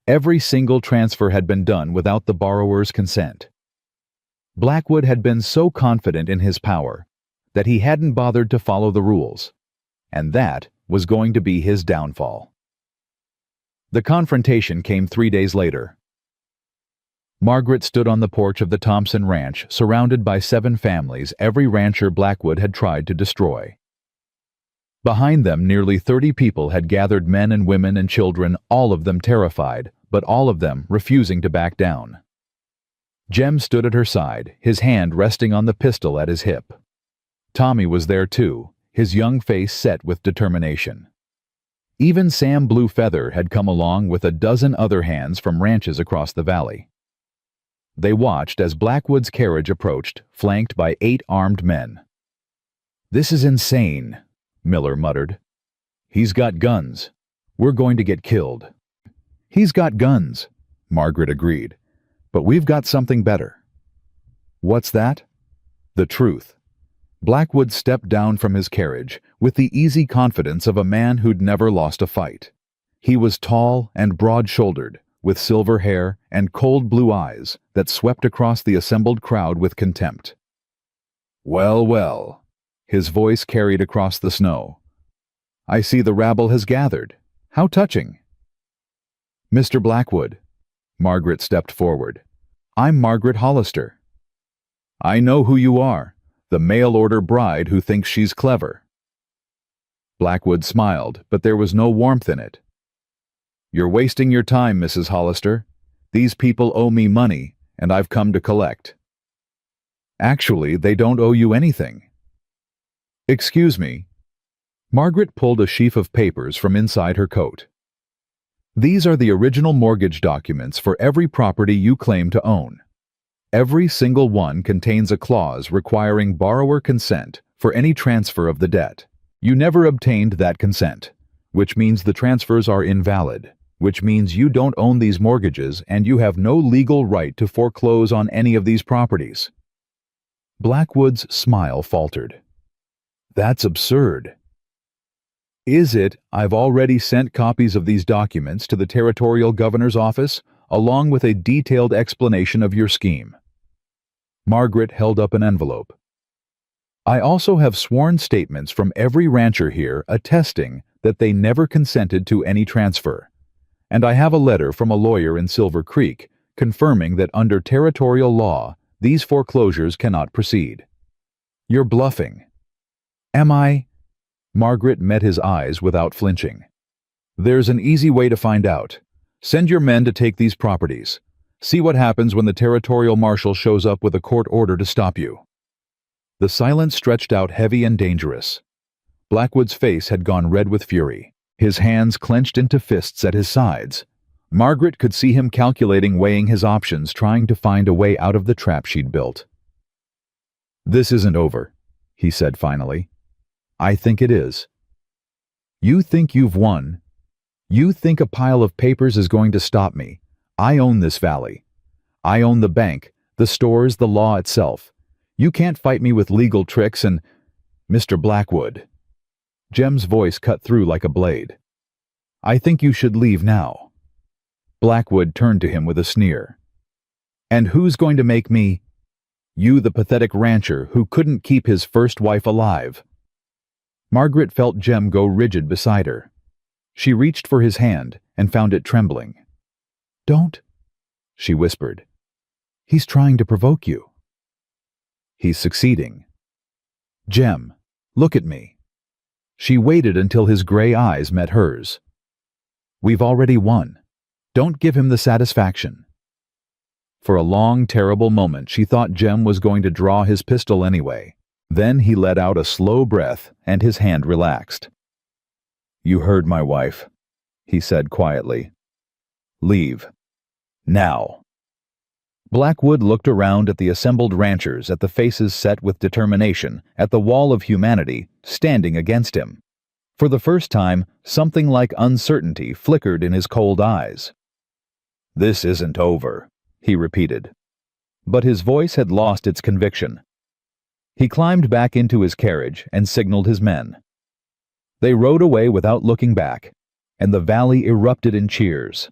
Every single transfer had been done without the borrower's consent. Blackwood had been so confident in his power that he hadn't bothered to follow the rules, and that was going to be his downfall. The confrontation came 3 days later. Margaret stood on the porch of the Thompson Ranch, surrounded by 7 families, every rancher Blackwood had tried to destroy. Behind them, nearly 30 people had gathered, men and women and children, all of them terrified, but all of them refusing to back down. Jem stood at her side, his hand resting on the pistol at his hip. Tommy was there too, his young face set with determination. Even Sam Blue Feather had come along with a dozen other hands from ranches across the valley. They watched as Blackwood's carriage approached, flanked by 8 armed men. "This is insane," Miller muttered. "He's got guns. We're going to get killed." "He's got guns," Margaret agreed. "But we've got something better." "What's that?" "The truth." Blackwood stepped down from his carriage with the easy confidence of a man who'd never lost a fight. He was tall and broad-shouldered, with silver hair and cold blue eyes that swept across the assembled crowd with contempt. "Well, well," his voice carried across the snow. "I see the rabble has gathered. How touching." "Mr. Blackwood." Margaret stepped forward. "I'm Margaret Hollister." "I know who you are, the mail-order bride who thinks she's clever." Blackwood smiled, but there was no warmth in it. "You're wasting your time, Mrs. Hollister. These people owe me money, and I've come to collect." "Actually, they don't owe you anything." "Excuse me." Margaret pulled a sheaf of papers from inside her coat. "These are the original mortgage documents for every property you claim to own. Every single one contains a clause requiring borrower consent for any transfer of the debt. You never obtained that consent, which means the transfers are invalid, which means you don't own these mortgages and you have no legal right to foreclose on any of these properties." Blackwood's smile faltered. "That's absurd." "Is it? I've already sent copies of these documents to the territorial governor's office, along with a detailed explanation of your scheme." Margaret held up an envelope. "I also have sworn statements from every rancher here attesting that they never consented to any transfer. And I have a letter from a lawyer in Silver Creek confirming that under territorial law, these foreclosures cannot proceed." "You're bluffing." "Am I?" Margaret met his eyes without flinching. "There's an easy way to find out. Send your men to take these properties. See what happens when the territorial marshal shows up with a court order to stop you." The silence stretched out heavy and dangerous. Blackwood's face had gone red with fury, his hands clenched into fists at his sides. Margaret could see him calculating, weighing his options, trying to find a way out of the trap she'd built. "This isn't over," he said finally. "I think it is." "You think you've won? You think a pile of papers is going to stop me? I own this valley. I own the bank, the stores, the law itself. You can't fight me with legal tricks and—" "Mr. Blackwood." Jem's voice cut through like a blade. "I think you should leave now." Blackwood turned to him with a sneer. "And who's going to make me—" "You, the pathetic rancher who couldn't keep his first wife alive." Margaret felt Jem go rigid beside her. She reached for his hand and found it trembling. "Don't," she whispered. "He's trying to provoke you." "He's succeeding." "Jem, look at me." She waited until his gray eyes met hers. "We've already won. Don't give him the satisfaction." For a long, terrible moment she thought Jem was going to draw his pistol anyway. Then he let out a slow breath and his hand relaxed. "You heard my wife," he said quietly. "Leave. Now." Blackwood looked around at the assembled ranchers, at the faces set with determination, at the wall of humanity standing against him. For the first time, something like uncertainty flickered in his cold eyes. "This isn't over," he repeated. But his voice had lost its conviction. He climbed back into his carriage and signaled his men. They rode away without looking back, and the valley erupted in cheers.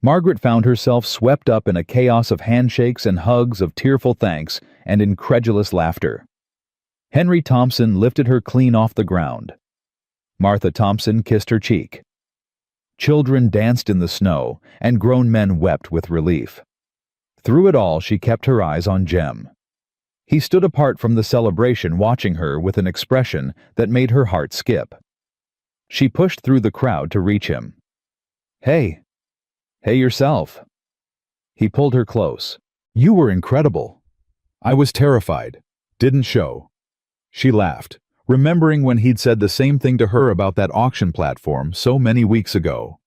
Margaret found herself swept up in a chaos of handshakes and hugs, of tearful thanks and incredulous laughter. Henry Thompson lifted her clean off the ground. Martha Thompson kissed her cheek. Children danced in the snow, and grown men wept with relief. Through it all, she kept her eyes on Jem. He stood apart from the celebration, watching her with an expression that made her heart skip. She pushed through the crowd to reach him. "Hey. Hey yourself." He pulled her close. "You were incredible." "I was terrified. Didn't show." She laughed, remembering when he'd said the same thing to her about that auction platform so many weeks ago.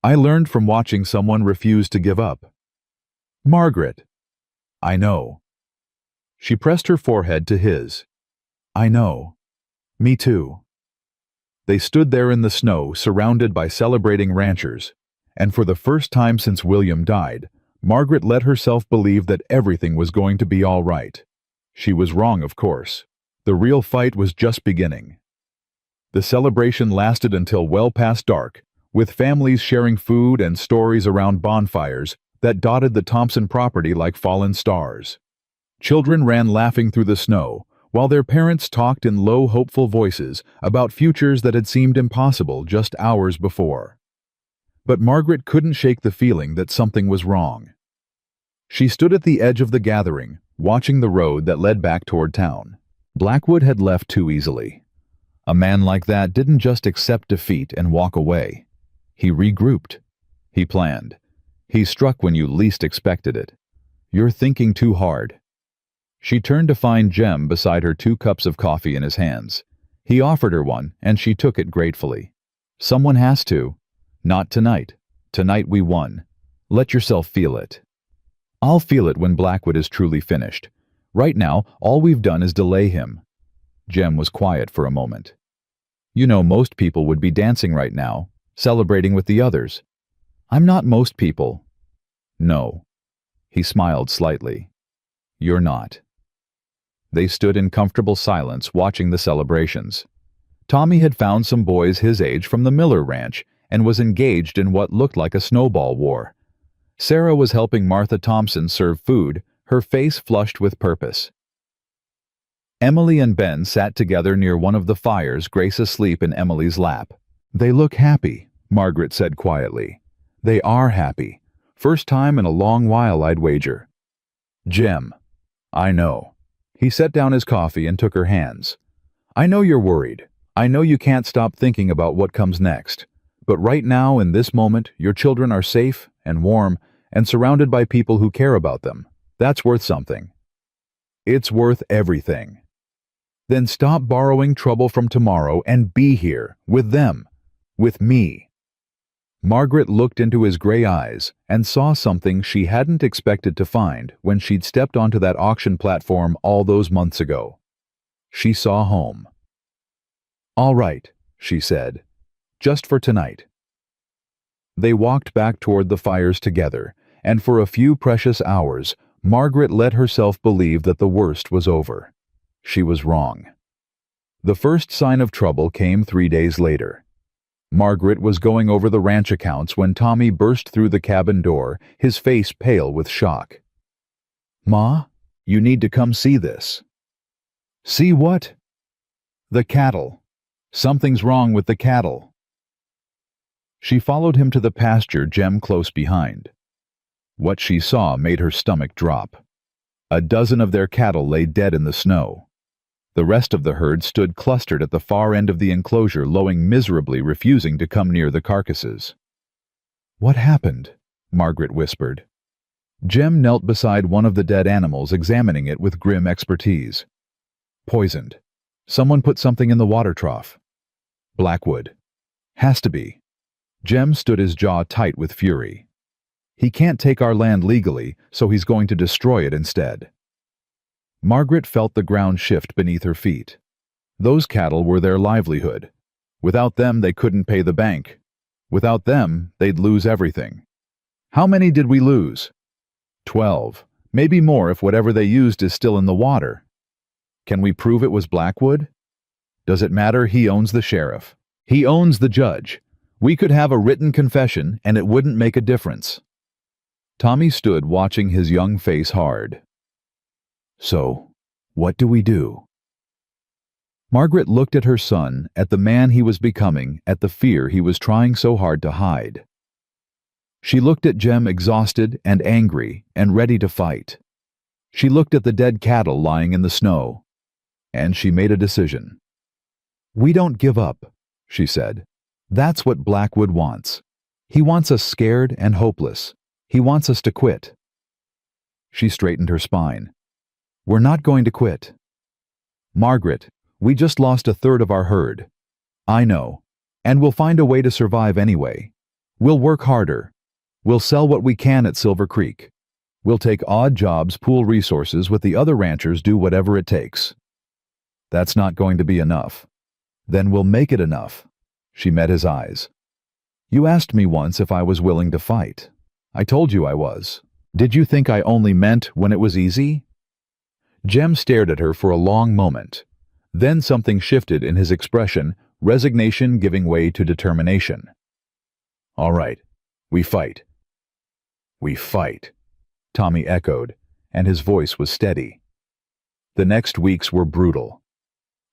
"I learned from watching someone refuse to give up." "Margaret." "I know." She pressed her forehead to his. "I know. Me too." They stood there in the snow, surrounded by celebrating ranchers, and for the first time since William died, Margaret let herself believe that everything was going to be all right. She was wrong, of course. The real fight was just beginning. The celebration lasted until well past dark, with families sharing food and stories around bonfires that dotted the Thompson property like fallen stars. Children ran laughing through the snow, while their parents talked in low, hopeful voices about futures that had seemed impossible just hours before. But Margaret couldn't shake the feeling that something was wrong. She stood at the edge of the gathering, watching the road that led back toward town. Blackwood had left too easily. A man like that didn't just accept defeat and walk away. He regrouped. He planned. He struck when you least expected it. "You're thinking too hard." She turned to find Jem beside her 2 cups of coffee in his hands. He offered her one, and she took it gratefully. "Someone has to. Not tonight. Tonight we won. Let yourself feel it." "I'll feel it when Blackwood is truly finished. Right now, all we've done is delay him." Jem was quiet for a moment. "You know, most people would be dancing right now, celebrating with the others." "I'm not most people." "No." He smiled slightly. "You're not." They stood in comfortable silence, watching the celebrations. Tommy had found some boys his age from the Miller Ranch and was engaged in what looked like a snowball war. Sarah was helping Martha Thompson serve food, her face flushed with purpose. Emily and Ben sat together near one of the fires, Grace asleep in Emily's lap. "They look happy," Margaret said quietly. "They are happy. First time in a long while, I'd wager." "Jem." "I know." He set down his coffee and took her hands. "I know you're worried. I know you can't stop thinking about what comes next. But right now, in this moment, your children are safe and warm and surrounded by people who care about them. That's worth something." "It's worth everything." "Then stop borrowing trouble from tomorrow and be here, with them, with me." Margaret looked into his gray eyes and saw something she hadn't expected to find when she'd stepped onto that auction platform all those months ago. She saw home. "All right," she said. "Just for tonight." They walked back toward the fires together, and for a few precious hours, Margaret let herself believe that the worst was over. She was wrong. The first sign of trouble came 3 days later. Margaret was going over the ranch accounts when Tommy burst through the cabin door, his face pale with shock. "Ma, you need to come see this." "See what?" "The cattle. Something's wrong with the cattle." She followed him to the pasture, Jem close behind. What she saw made her stomach drop. A dozen of their cattle lay dead in the snow. The rest of the herd stood clustered at the far end of the enclosure, lowing miserably, refusing to come near the carcasses. "What happened?" Margaret whispered. Jem knelt beside one of the dead animals, examining it with grim expertise. "Poisoned. Someone put something in the water trough. Blackwood. Has to be." Jem stood his jaw tight with fury. "He can't take our land legally, so he's going to destroy it instead." Margaret felt the ground shift beneath her feet. Those cattle were their livelihood. Without them, they couldn't pay the bank. Without them, they'd lose everything. "How many did we lose?" 12. Maybe more if whatever they used is still in the water. "Can we prove it was Blackwood?" "Does it matter? He owns the sheriff. He owns the judge. We could have a written confession, and it wouldn't make a difference." Tommy stood watching his young face hard. "So, what do we do?" Margaret looked at her son, at the man he was becoming, at the fear he was trying so hard to hide. She looked at Jem, exhausted and angry and ready to fight. She looked at the dead cattle lying in the snow, and she made a decision. "We don't give up," she said. "That's what Blackwood wants. He wants us scared and hopeless. He wants us to quit." She straightened her spine. "We're not going to quit. Margaret, we just lost a third of our herd. I know, and we'll find a way to survive anyway. We'll work harder. We'll sell what we can at Silver Creek. We'll take odd jobs, pool resources with the other ranchers, do whatever it takes." "That's not going to be enough." "Then we'll make it enough." She met his eyes. "You asked me once if I was willing to fight. I told you I was. Did you think I only meant when it was easy?" Jem stared at her for a long moment. Then something shifted in his expression, resignation giving way to determination. "All right, we fight." "We fight," Tommy echoed, and his voice was steady. The next weeks were brutal.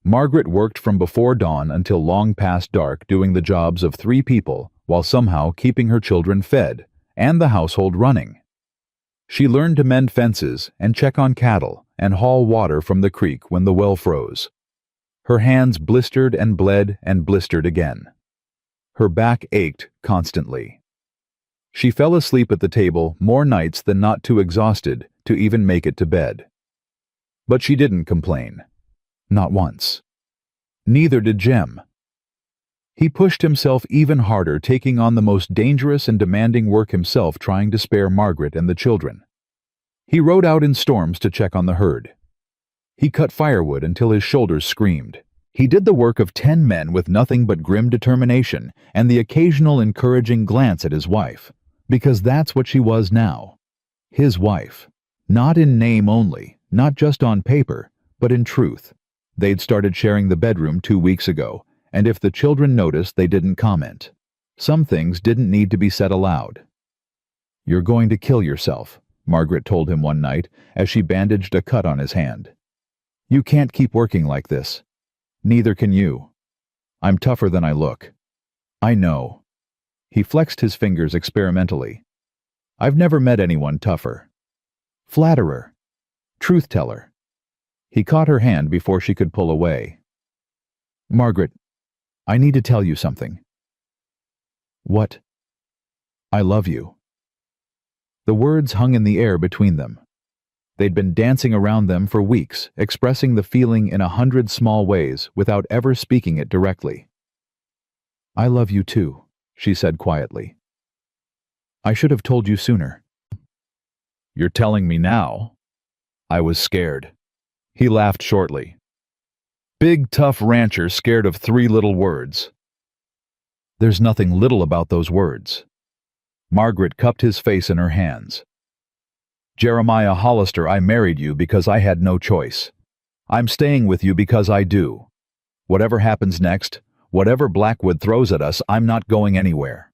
Margaret worked from before dawn until long past dark, doing the jobs of 3 people while somehow keeping her children fed and the household running. She learned to mend fences and check on cattle and haul water from the creek when the well froze. Her hands blistered and bled and blistered again. Her back ached constantly. She fell asleep at the table more nights than not, too exhausted to even make it to bed. But she didn't complain. Not once. Neither did Jem. He pushed himself even harder, taking on the most dangerous and demanding work himself, trying to spare Margaret and the children. He rode out in storms to check on the herd. He cut firewood until his shoulders screamed. He did the work of 10 men with nothing but grim determination and the occasional encouraging glance at his wife, because that's what she was now. His wife. Not in name only, not just on paper, but in truth. They'd started sharing the bedroom 2 weeks ago, and if the children noticed, they didn't comment. Some things didn't need to be said aloud. "You're going to kill yourself," Margaret told him one night as she bandaged a cut on his hand. "You can't keep working like this. Neither can you. I'm tougher than I look." "I know." He flexed his fingers experimentally. "I've never met anyone tougher. Flatterer. Truth-teller." He caught her hand before she could pull away. "Margaret, I need to tell you something." "What?" "I love you." The words hung in the air between them. They'd been dancing around them for weeks, expressing the feeling in 100 small ways without ever speaking it directly. "I love you too," she said quietly. "I should have told you sooner." "You're telling me now?" "I was scared." He laughed shortly. "Big, tough rancher scared of 3 little words." "There's nothing little about those words." Margaret cupped his face in her hands. "Jeremiah Hollister, I married you because I had no choice. I'm staying with you because I do. Whatever happens next, Whatever Blackwood throws at us, I'm not going anywhere.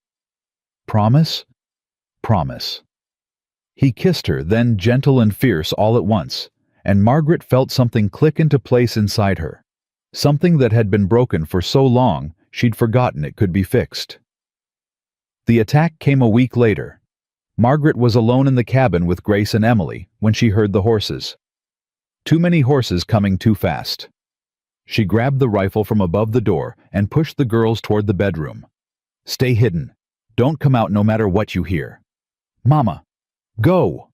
Promise? Promise. He kissed her, then gentle and fierce all at once, and Margaret felt something click into place inside her. Something that had been broken for so long, she'd forgotten it could be fixed. The attack came a week later. Margaret was alone in the cabin with Grace and Emily when she heard the horses. Too many horses coming too fast. She grabbed the rifle from above the door and pushed the girls toward the bedroom. Stay hidden. Don't come out no matter what you hear. Mama, go!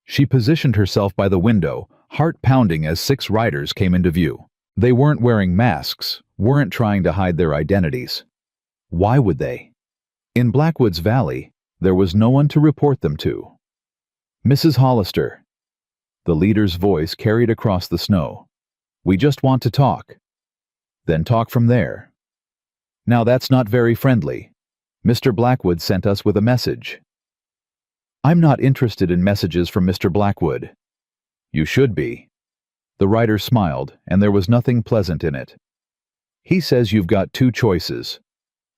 She positioned herself by the window, heart pounding as 6 riders came into view. They weren't wearing masks, weren't trying to hide their identities. Why would they? In Blackwood's Valley, there was no one to report them to. Mrs. Hollister. The leader's voice carried across the snow. We just want to talk. Then talk from there. Now that's not very friendly. Mr. Blackwood sent us with a message. I'm not interested in messages from Mr. Blackwood. You should be. The rider smiled, and there was nothing pleasant in it. He says you've got 2 choices.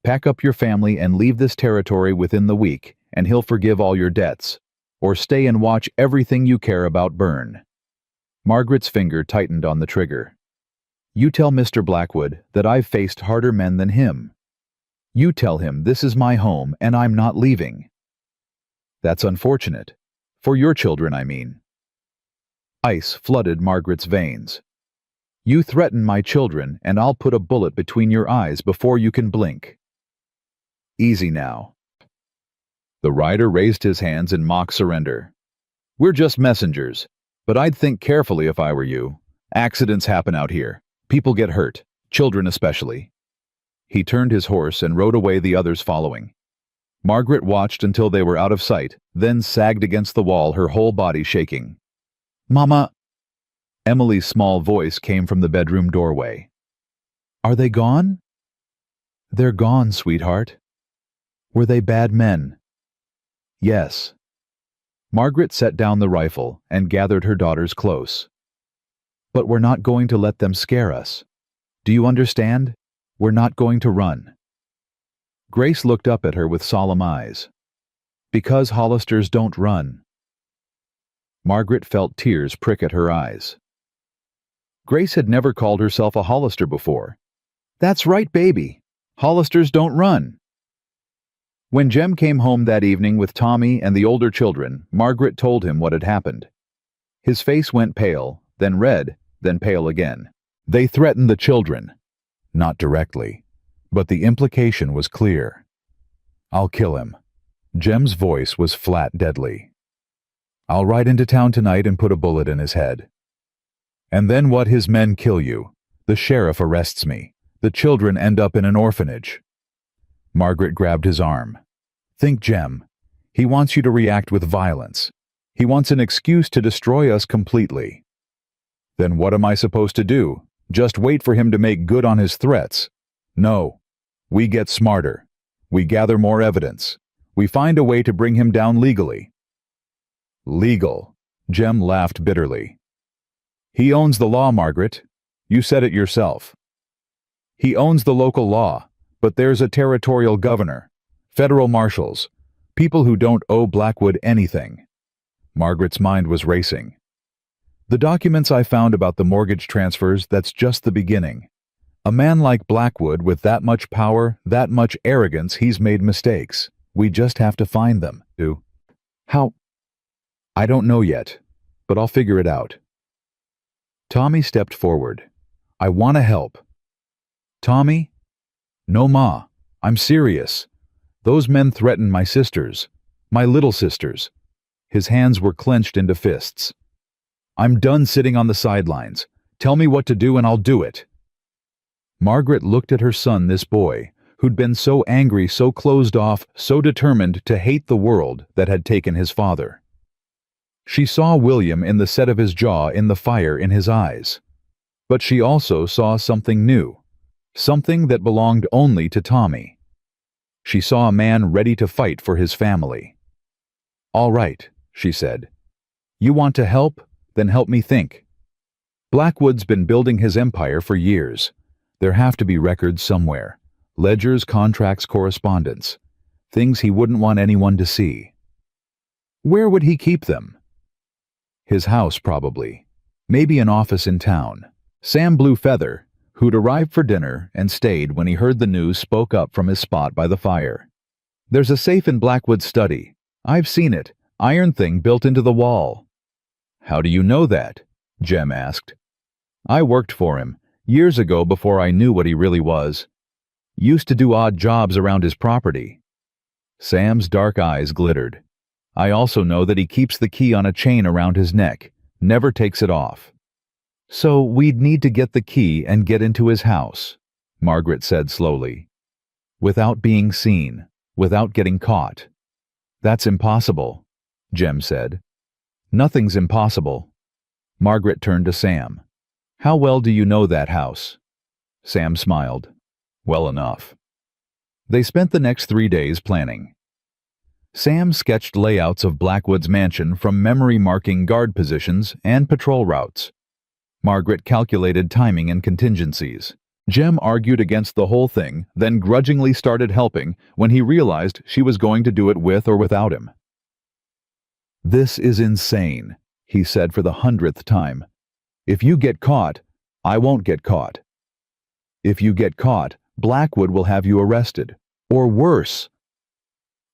Pack up your family and leave this territory within the week, and he'll forgive all your debts. Or stay and watch everything you care about burn. Margaret's finger tightened on the trigger. You tell Mr. Blackwood that I've faced harder men than him. You tell him this is my home and I'm not leaving. That's unfortunate. For your children, I mean. Ice flooded Margaret's veins. You threaten my children and I'll put a bullet between your eyes before you can blink. Easy now. The rider raised his hands in mock surrender. We're just messengers, but I'd think carefully if I were you. Accidents happen out here. People get hurt, children especially. He turned his horse and rode away, the others following. Margaret watched until they were out of sight, then sagged against the wall, her whole body shaking. Mama! Emily's small voice came from the bedroom doorway. Are they gone? They're gone, sweetheart. Were they bad men? Yes. Margaret set down the rifle and gathered her daughters close. But we're not going to let them scare us. Do you understand? We're not going to run. Grace looked up at her with solemn eyes. Because Hollisters don't run. Margaret felt tears prick at her eyes. Grace had never called herself a Hollister before. That's right, baby. Hollisters don't run. When Jem came home that evening with Tommy and the older children, Margaret told him what had happened. His face went pale, then red, then pale again. They threatened the children. Not directly, but the implication was clear. I'll kill him. Jem's voice was flat, deadly. I'll ride into town tonight and put a bullet in his head. And then what? His men kill you. The sheriff arrests me. The children end up in an orphanage. Margaret grabbed his arm. Think, Jem. He wants you to react with violence. He wants an excuse to destroy us completely. Then what am I supposed to do? Just wait for him to make good on his threats? No. We get smarter. We gather more evidence. We find a way to bring him down legally. Legal. Jem laughed bitterly. He owns the law, Margaret. You said it yourself. He owns the local law, but there's a territorial governor, federal marshals, people who don't owe Blackwood anything. Margaret's mind was racing. The documents I found about the mortgage transfers, that's just the beginning. A man like Blackwood with that much power, that much arrogance, he's made mistakes. We just have to find them. How? I don't know yet, but I'll figure it out. Tommy stepped forward. I want to help. Tommy? No, Ma. I'm serious. Those men threatened my sisters. My little sisters. His hands were clenched into fists. I'm done sitting on the sidelines. Tell me what to do and I'll do it. Margaret looked at her son, this boy, who'd been so angry, so closed off, so determined to hate the world that had taken his father. She saw William in the set of his jaw, in the fire in his eyes. But she also saw something new, something that belonged only to Tommy. She saw a man ready to fight for his family. All right, she said. You want to help? Then help me think. Blackwood's been building his empire for years. There have to be records somewhere. Ledgers, contracts, correspondence. Things he wouldn't want anyone to see. Where would he keep them? His house, probably. Maybe an office in town. Sam Blue Feather, who'd arrived for dinner and stayed when he heard the news, spoke up from his spot by the fire. There's a safe in Blackwood's study. I've seen it. Iron thing built into the wall. How do you know that? Jem asked. I worked for him, years ago before I knew what he really was. Used to do odd jobs around his property. Sam's dark eyes glittered. I also know that he keeps the key on a chain around his neck, never takes it off. So we'd need to get the key and get into his house, Margaret said slowly. Without being seen, without getting caught. That's impossible, Jem said. Nothing's impossible. Margaret turned to Sam. How well do you know that house? Sam smiled. Well enough. They spent the next 3 days planning. Sam sketched layouts of Blackwood's mansion from memory, marking guard positions and patrol routes. Margaret calculated timing and contingencies. Jem argued against the whole thing, then grudgingly started helping when he realized she was going to do it with or without him. This is insane, he said for the 100th time. If you get caught, I won't get caught. If you get caught, Blackwood will have you arrested. Or worse.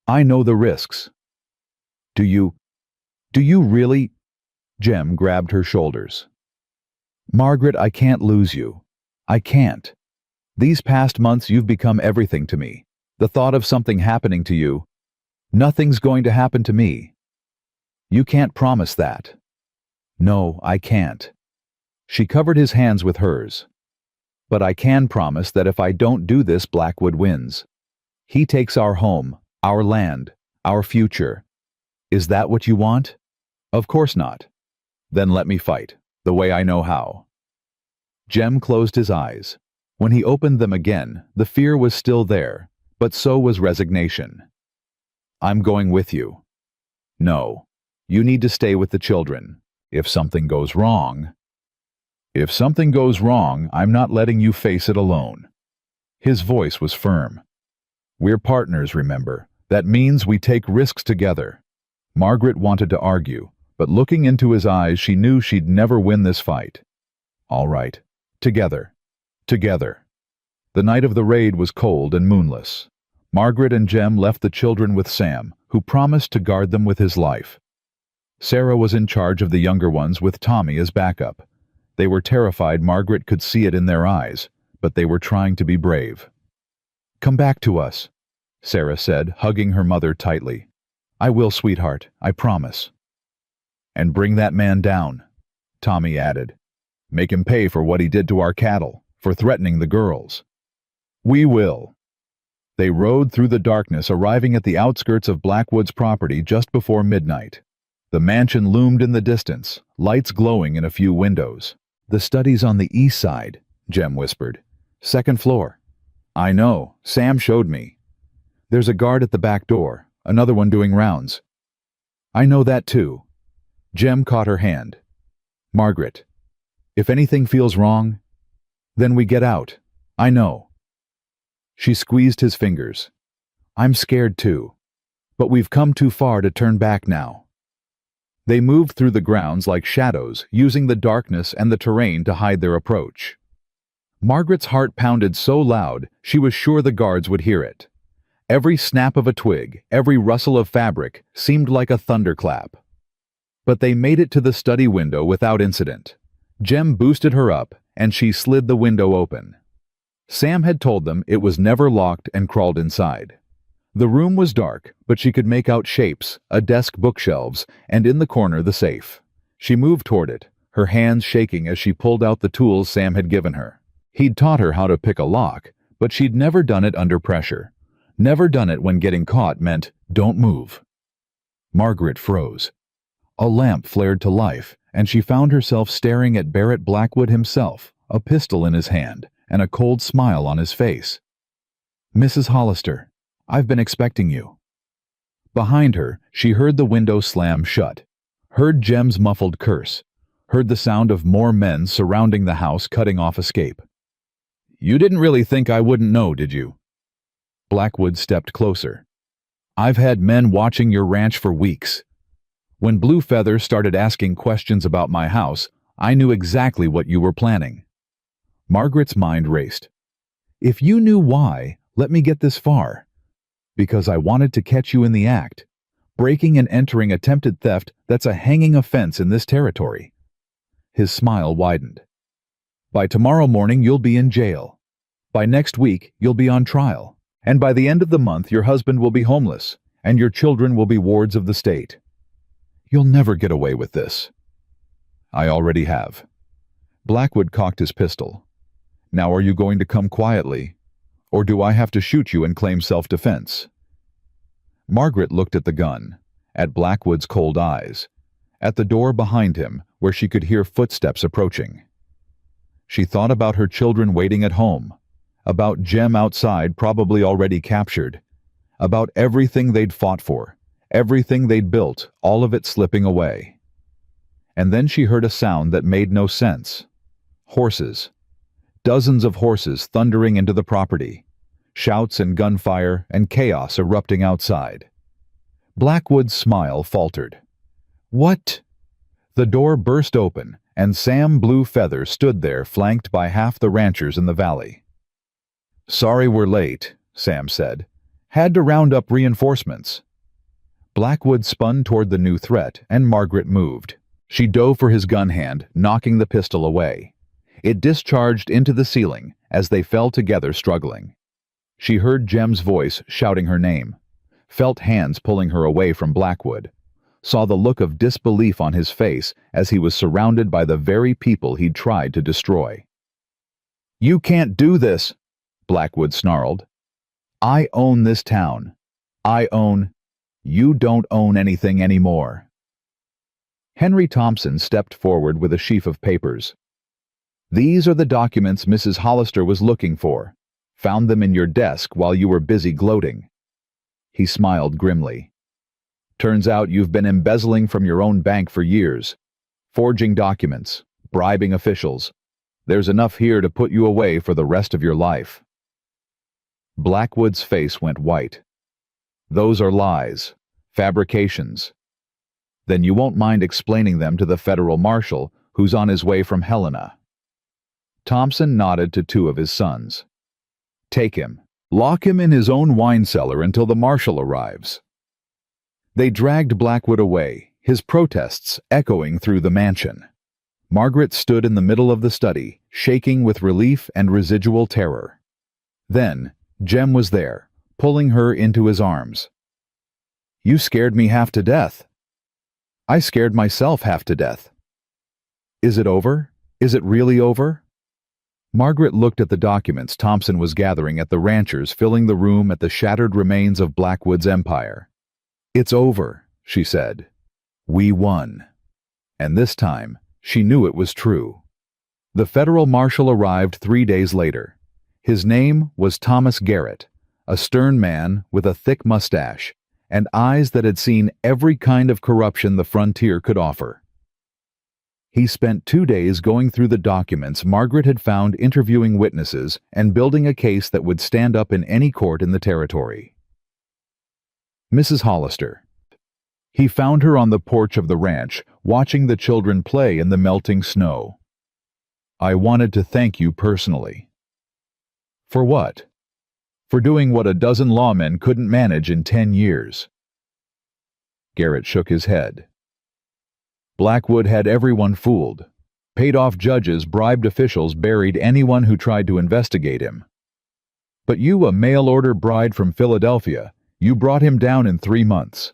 I know the risks. Do you really? Jem grabbed her shoulders. Margaret, I can't lose you. I can't. These past months you've become everything to me. The thought of something happening to you. Nothing's going to happen to me. You can't promise that. No, I can't. She covered his hands with hers. But I can promise that if I don't do this, Blackwood wins. He takes our home, our land, our future. Is that what you want? Of course not. Then let me fight, the way I know how. Jem closed his eyes. When he opened them again, the fear was still there, but so was resignation. I'm going with you. No, you need to stay with the children. If something goes wrong... If something goes wrong, I'm not letting you face it alone. His voice was firm. We're partners, remember. That means we take risks together. Margaret wanted to argue, but looking into his eyes, she knew she'd never win this fight. All right. Together. Together. The night of the raid was cold and moonless. Margaret and Jem left the children with Sam, who promised to guard them with his life. Sarah was in charge of the younger ones with Tommy as backup. They were terrified. Margaret could see it in their eyes, but they were trying to be brave. Come back to us, Sarah said, hugging her mother tightly. I will, sweetheart, I promise. And bring that man down, Tommy added. Make him pay for what he did to our cattle, for threatening the girls. We will. They rode through the darkness, arriving at the outskirts of Blackwood's property just before midnight. The mansion loomed in the distance, lights glowing in a few windows. The study's on the east side, Jem whispered. Second floor. I know, Sam showed me. There's a guard at the back door, another one doing rounds. I know that too. Jem caught her hand. Margaret, if anything feels wrong, then we get out. I know. She squeezed his fingers. I'm scared too. But we've come too far to turn back now. They moved through the grounds like shadows, using the darkness and the terrain to hide their approach. Margaret's heart pounded so loud, she was sure the guards would hear it. Every snap of a twig, every rustle of fabric, seemed like a thunderclap. But they made it to the study window without incident. Jem boosted her up, and she slid the window open. Sam had told them it was never locked and crawled inside. The room was dark, but she could make out shapes, a desk, bookshelves, and in the corner the safe. She moved toward it, her hands shaking as she pulled out the tools Sam had given her. He'd taught her how to pick a lock, but she'd never done it under pressure. Never done it when getting caught meant, don't move. Margaret froze. A lamp flared to life, and she found herself staring at Barrett Blackwood himself, a pistol in his hand, and a cold smile on his face. Mrs. Hollister, I've been expecting you. Behind her, she heard the window slam shut, heard Jem's muffled curse, heard the sound of more men surrounding the house cutting off escape. You didn't really think I wouldn't know, did you? Blackwood stepped closer. I've had men watching your ranch for weeks. When Blue Feather started asking questions about my house, I knew exactly what you were planning. Margaret's mind raced. If you knew why, let me get this far. Because I wanted to catch you in the act. Breaking and entering attempted theft, that's a hanging offense in this territory. His smile widened. By tomorrow morning, you'll be in jail. By next week, you'll be on trial. And by the end of the month, your husband will be homeless, and your children will be wards of the state. You'll never get away with this. I already have. Blackwood cocked his pistol. Now are you going to come quietly, or do I have to shoot you and claim self-defense? Margaret looked at the gun, at Blackwood's cold eyes, at the door behind him where she could hear footsteps approaching. She thought about her children waiting at home, about Jem outside probably already captured, about everything they'd fought for, everything they'd built, all of it slipping away. And then she heard a sound that made no sense. Horses. Dozens of horses thundering into the property. Shouts and gunfire and chaos erupting outside. Blackwood's smile faltered. What? The door burst open, and Sam Blue Feather stood there flanked by half the ranchers in the valley. Sorry we're late, Sam said. Had to round up reinforcements. Blackwood spun toward the new threat, and Margaret moved. She dove for his gun hand, knocking the pistol away. It discharged into the ceiling as they fell together struggling. She heard Jem's voice shouting her name, felt hands pulling her away from Blackwood, saw the look of disbelief on his face as he was surrounded by the very people he'd tried to destroy. You can't do this, Blackwood snarled. I own this town. I own... You don't own anything anymore. Henry Thompson stepped forward with a sheaf of papers. These are the documents Mrs. Hollister was looking for. Found them in your desk while you were busy gloating. He smiled grimly. Turns out you've been embezzling from your own bank for years. Forging documents, bribing officials. There's enough here to put you away for the rest of your life. Blackwood's face went white. Those are lies, fabrications. Then you won't mind explaining them to the federal marshal who's on his way from Helena. Thompson nodded to two of his sons. Take him. Lock him in his own wine cellar until the marshal arrives. They dragged Blackwood away, his protests echoing through the mansion. Margaret stood in the middle of the study, shaking with relief and residual terror. Then, Jem was there, pulling her into his arms. You scared me half to death. I scared myself half to death. Is it over? Is it really over? Margaret looked at the documents Thompson was gathering at the ranchers filling the room at the shattered remains of Blackwood's empire. It's over, she said. We won. And this time, she knew it was true. The federal marshal arrived 3 days later. His name was Thomas Garrett, a stern man with a thick mustache and eyes that had seen every kind of corruption the frontier could offer. He spent 2 days going through the documents Margaret had found, interviewing witnesses, and building a case that would stand up in any court in the territory. Mrs. Hollister. He found her on the porch of the ranch, watching the children play in the melting snow. I wanted to thank you personally. For what? For doing what a dozen lawmen couldn't manage in 10 years. Garrett shook his head. Blackwood had everyone fooled. Paid off judges, bribed officials, buried anyone who tried to investigate him. But you, a mail-order bride from Philadelphia, you brought him down in 3 months.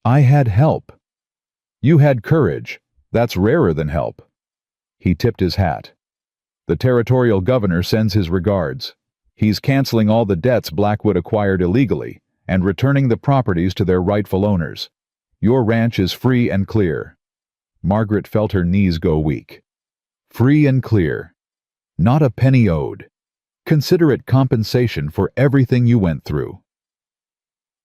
I had help. You had courage. That's rarer than help. He tipped his hat. The territorial governor sends his regards. He's canceling all the debts Blackwood acquired illegally and returning the properties to their rightful owners. Your ranch is free and clear. Margaret felt her knees go weak. Free and clear. Not a penny owed. Consider it compensation for everything you went through.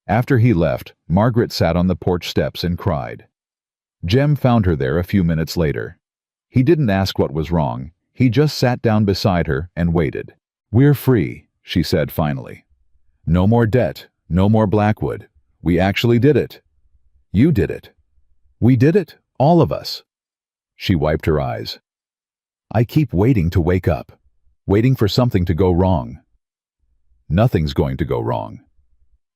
After he left, Margaret sat on the porch steps and cried. Jem found her there a few minutes later. He didn't ask what was wrong. He just sat down beside her and waited. "We're free," she said finally. "No more debt, no more Blackwood. We actually did it. You did it. We did it, all of us." She wiped her eyes. "I keep waiting to wake up, waiting for something to go wrong." "Nothing's going to go wrong.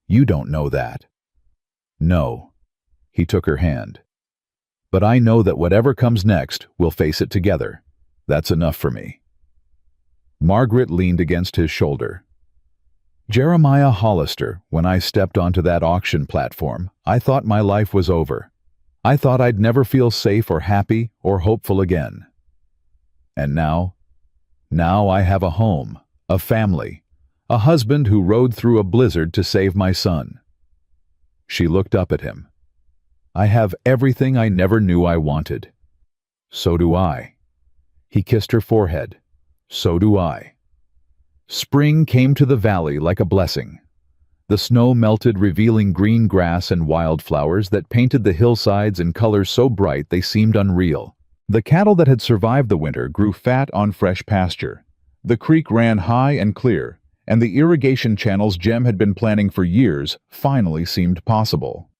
You don't know that." "No." He took her hand. "But I know that whatever comes next, we'll face it together. That's enough for me." Margaret leaned against his shoulder. "Jeremiah Hollister, when I stepped onto that auction platform, I thought my life was over. I thought I'd never feel safe or happy or hopeful again. And now I have a home, a family, a husband who rode through a blizzard to save my son." She looked up at him. "I have everything I never knew I wanted." "So do I." He kissed her forehead. "So do I." Spring came to the valley like a blessing. The snow melted, revealing green grass and wildflowers that painted the hillsides in colors so bright they seemed unreal. The cattle that had survived the winter grew fat on fresh pasture. The creek ran high and clear, and the irrigation channels Jem had been planning for years finally seemed possible.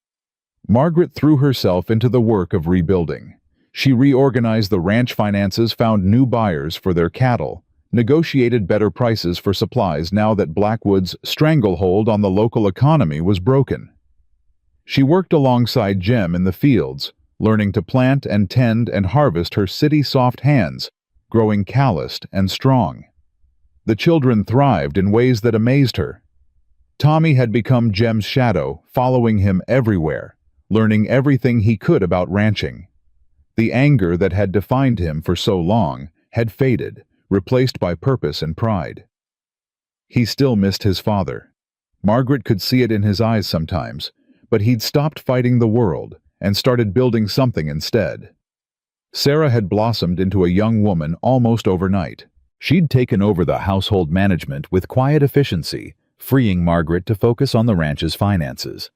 Margaret threw herself into the work of rebuilding. She reorganized the ranch finances, found new buyers for their cattle, negotiated better prices for supplies now that Blackwood's stranglehold on the local economy was broken. She worked alongside Jem in the fields, learning to plant and tend and harvest her city-soft hands, growing calloused and strong. The children thrived in ways that amazed her. Tommy had become Jem's shadow, following him everywhere, learning everything he could about ranching. The anger that had defined him for so long had faded, replaced by purpose and pride. He still missed his father. Margaret could see it in his eyes sometimes, but he'd stopped fighting the world and started building something instead. Sarah had blossomed into a young woman almost overnight. She'd taken over the household management with quiet efficiency, freeing Margaret to focus on the ranch's finances.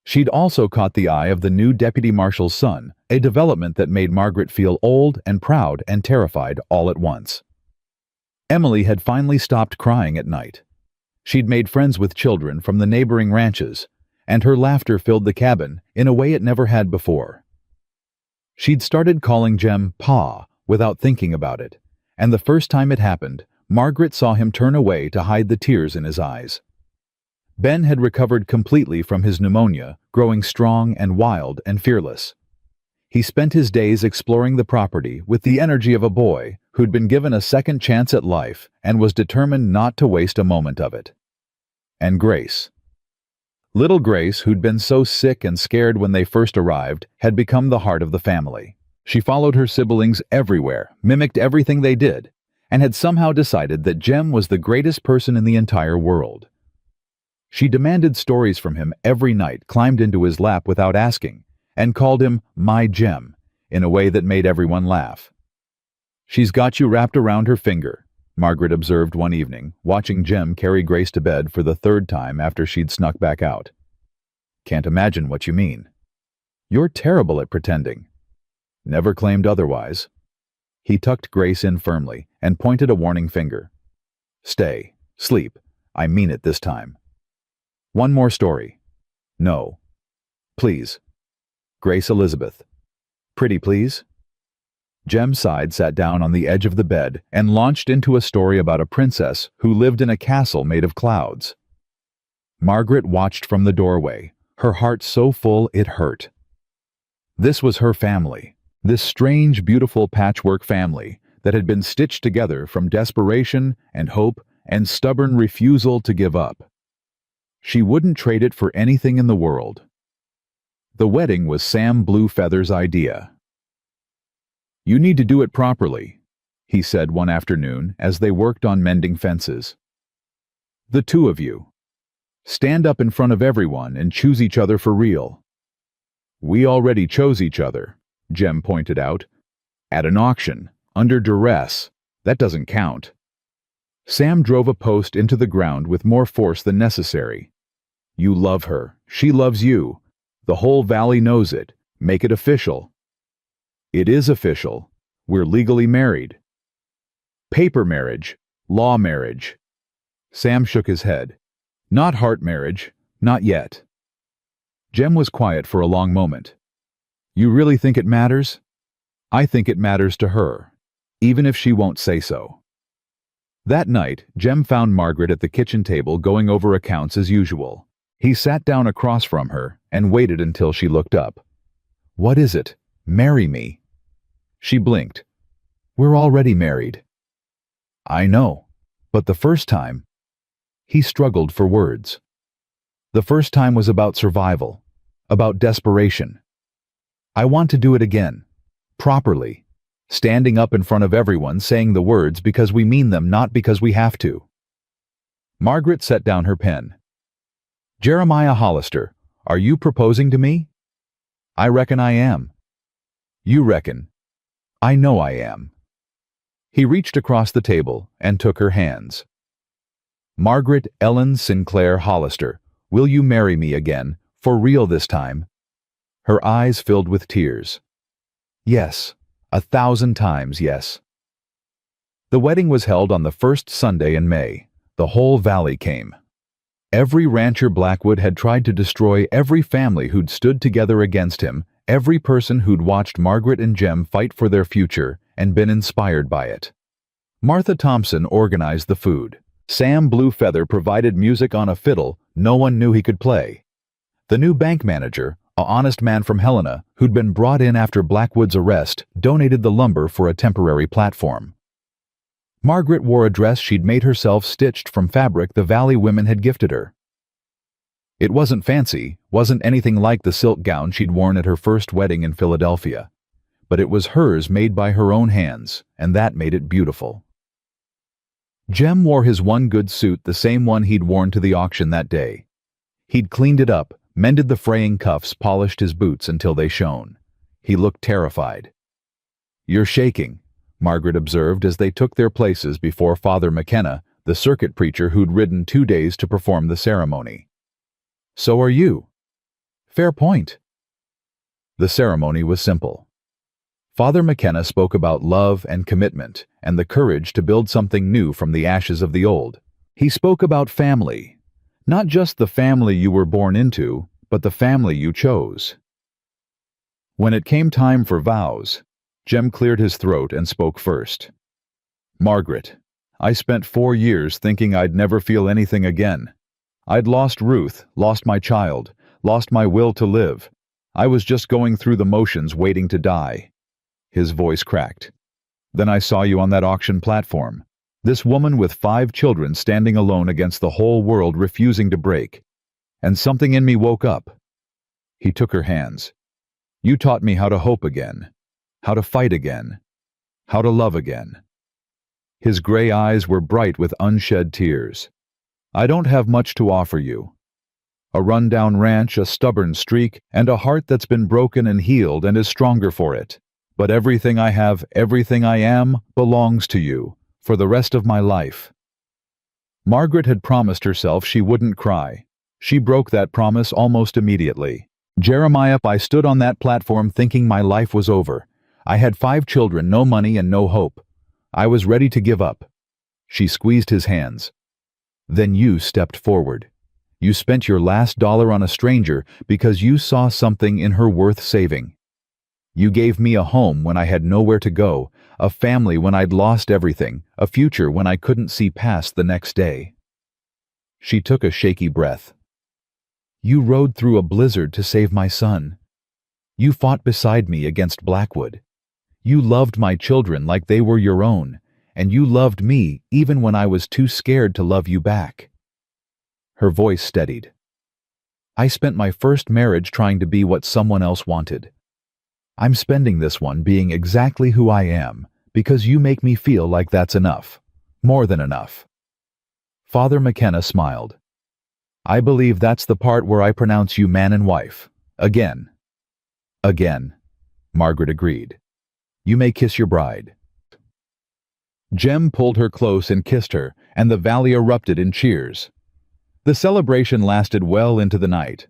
She'd also caught the eye of the new deputy marshal's son, a development that made Margaret feel old and proud and terrified all at once. Emily had finally stopped crying at night. She'd made friends with children from the neighboring ranches, and her laughter filled the cabin in a way it never had before. She'd started calling Jem Pa without thinking about it, and the first time it happened, Margaret saw him turn away to hide the tears in his eyes. Ben had recovered completely from his pneumonia, growing strong and wild and fearless. He spent his days exploring the property with the energy of a boy who'd been given a second chance at life and was determined not to waste a moment of it. And Grace. Little Grace, who'd been so sick and scared when they first arrived, had become the heart of the family. She followed her siblings everywhere, mimicked everything they did, and had somehow decided that Jem was the greatest person in the entire world. She demanded stories from him every night, climbed into his lap without asking, and called him "my Jem" in a way that made everyone laugh. "She's got you wrapped around her finger," Margaret observed one evening, watching Jem carry Grace to bed for the third time after she'd snuck back out. "Can't imagine what you mean." "You're terrible at pretending." "Never claimed otherwise." He tucked Grace in firmly and pointed a warning finger. "Stay. Sleep. I mean it this time." "One more story." "No." "Please." "Grace Elizabeth." "Pretty please?" Jem's side sat down on the edge of the bed and launched into a story about a princess who lived in a castle made of clouds. Margaret watched from the doorway, her heart so full it hurt. This was her family, this strange, beautiful patchwork family that had been stitched together from desperation and hope and stubborn refusal to give up. She wouldn't trade it for anything in the world. The wedding was Sam Bluefeather's idea. "You need to do it properly," he said one afternoon as they worked on mending fences. "The two of you. Stand up in front of everyone and choose each other for real." "We already chose each other," Jem pointed out. "At an auction, under duress. That doesn't count." Sam drove a post into the ground with more force than necessary. "You love her. She loves you. The whole valley knows it. Make it official." "It is official. We're legally married." Paper marriage, law marriage. Sam shook his head. Not heart marriage, not yet. Jem was quiet for a long moment. You really think it matters? I think it matters to her, even if she won't say so. That night, Jem found Margaret at the kitchen table going over accounts as usual. He sat down across from her and waited until she looked up. What is it? Marry me. She blinked. We're already married. I know, but the first time... He struggled for words. The first time was about survival, about desperation. I want to do it again, properly, standing up in front of everyone saying the words because we mean them, not because we have to. Margaret set down her pen. Jeremiah Hollister, are you proposing to me? I reckon I am. You reckon? I know I am. He reached across the table and took her hands. Margaret Ellen Sinclair Hollister, will you marry me again, for real this time? Her eyes filled with tears. Yes, 1,000 times yes. The wedding was held on the first Sunday in May. The whole valley came. Every rancher Blackwood had tried to destroy every family who'd stood together against him, every person who'd watched Margaret and Jem fight for their future and been inspired by it. Martha Thompson organized the food. Sam Bluefeather provided music on a fiddle no one knew he could play. The new bank manager, an honest man from Helena, who'd been brought in after Blackwood's arrest, donated the lumber for a temporary platform. Margaret wore a dress she'd made herself stitched from fabric the Valley women had gifted her. It wasn't fancy, wasn't anything like the silk gown she'd worn at her first wedding in Philadelphia, but it was hers made by her own hands, and that made it beautiful. Jem wore his one good suit, the same one he'd worn to the auction that day. He'd cleaned it up, mended the fraying cuffs, polished his boots until they shone. He looked terrified. You're shaking, Margaret observed as they took their places before Father McKenna, the circuit preacher who'd ridden 2 days to perform the ceremony. So are you. Fair point. The ceremony was simple. Father McKenna spoke about love and commitment and the courage to build something new from the ashes of the old. He spoke about family, not just the family you were born into, but the family you chose. When it came time for vows, Jem cleared his throat and spoke first. Margaret, I spent 4 years thinking I'd never feel anything again. I'd lost Ruth, lost my child, lost my will to live. I was just going through the motions, waiting to die. His voice cracked. Then I saw you on that auction platform. This woman with 5 children standing alone against the whole world, refusing to break. And something in me woke up. He took her hands. You taught me how to hope again, how to fight again, how to love again. His gray eyes were bright with unshed tears. I don't have much to offer you. A rundown ranch, a stubborn streak, and a heart that's been broken and healed and is stronger for it. But everything I have, everything I am, belongs to you, for the rest of my life. Margaret had promised herself she wouldn't cry. She broke that promise almost immediately. Jeremiah, I stood on that platform thinking my life was over. I had 5 children, no money, and no hope. I was ready to give up. She squeezed his hands. Then you stepped forward. You spent your last dollar on a stranger because you saw something in her worth saving. You gave me a home when I had nowhere to go, a family when I'd lost everything, a future when I couldn't see past the next day. She took a shaky breath. You rode through a blizzard to save my son. You fought beside me against Blackwood. You loved my children like they were your own, and you loved me even when I was too scared to love you back. Her voice steadied. I spent my first marriage trying to be what someone else wanted. I'm spending this one being exactly who I am, because you make me feel like that's enough. More than enough. Father McKenna smiled. I believe that's the part where I pronounce you man and wife. Again. Again, Margaret agreed. You may kiss your bride. Jem pulled her close and kissed her, and the valley erupted in cheers. The celebration lasted well into the night.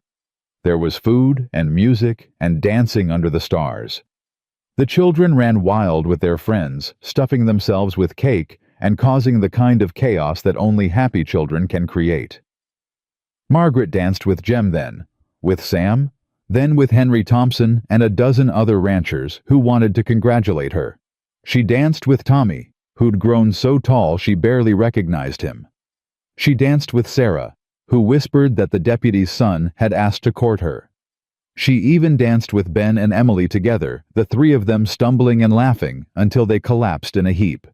There was food and music and dancing under the stars. The children ran wild with their friends, stuffing themselves with cake and causing the kind of chaos that only happy children can create. Margaret danced with Jem then, with Sam, then with Henry Thompson and a dozen other ranchers who wanted to congratulate her. She danced with Tommy, who'd grown so tall she barely recognized him. She danced with Sarah, who whispered that the deputy's son had asked to court her. She even danced with Ben and Emily together, the three of them stumbling and laughing until they collapsed in a heap.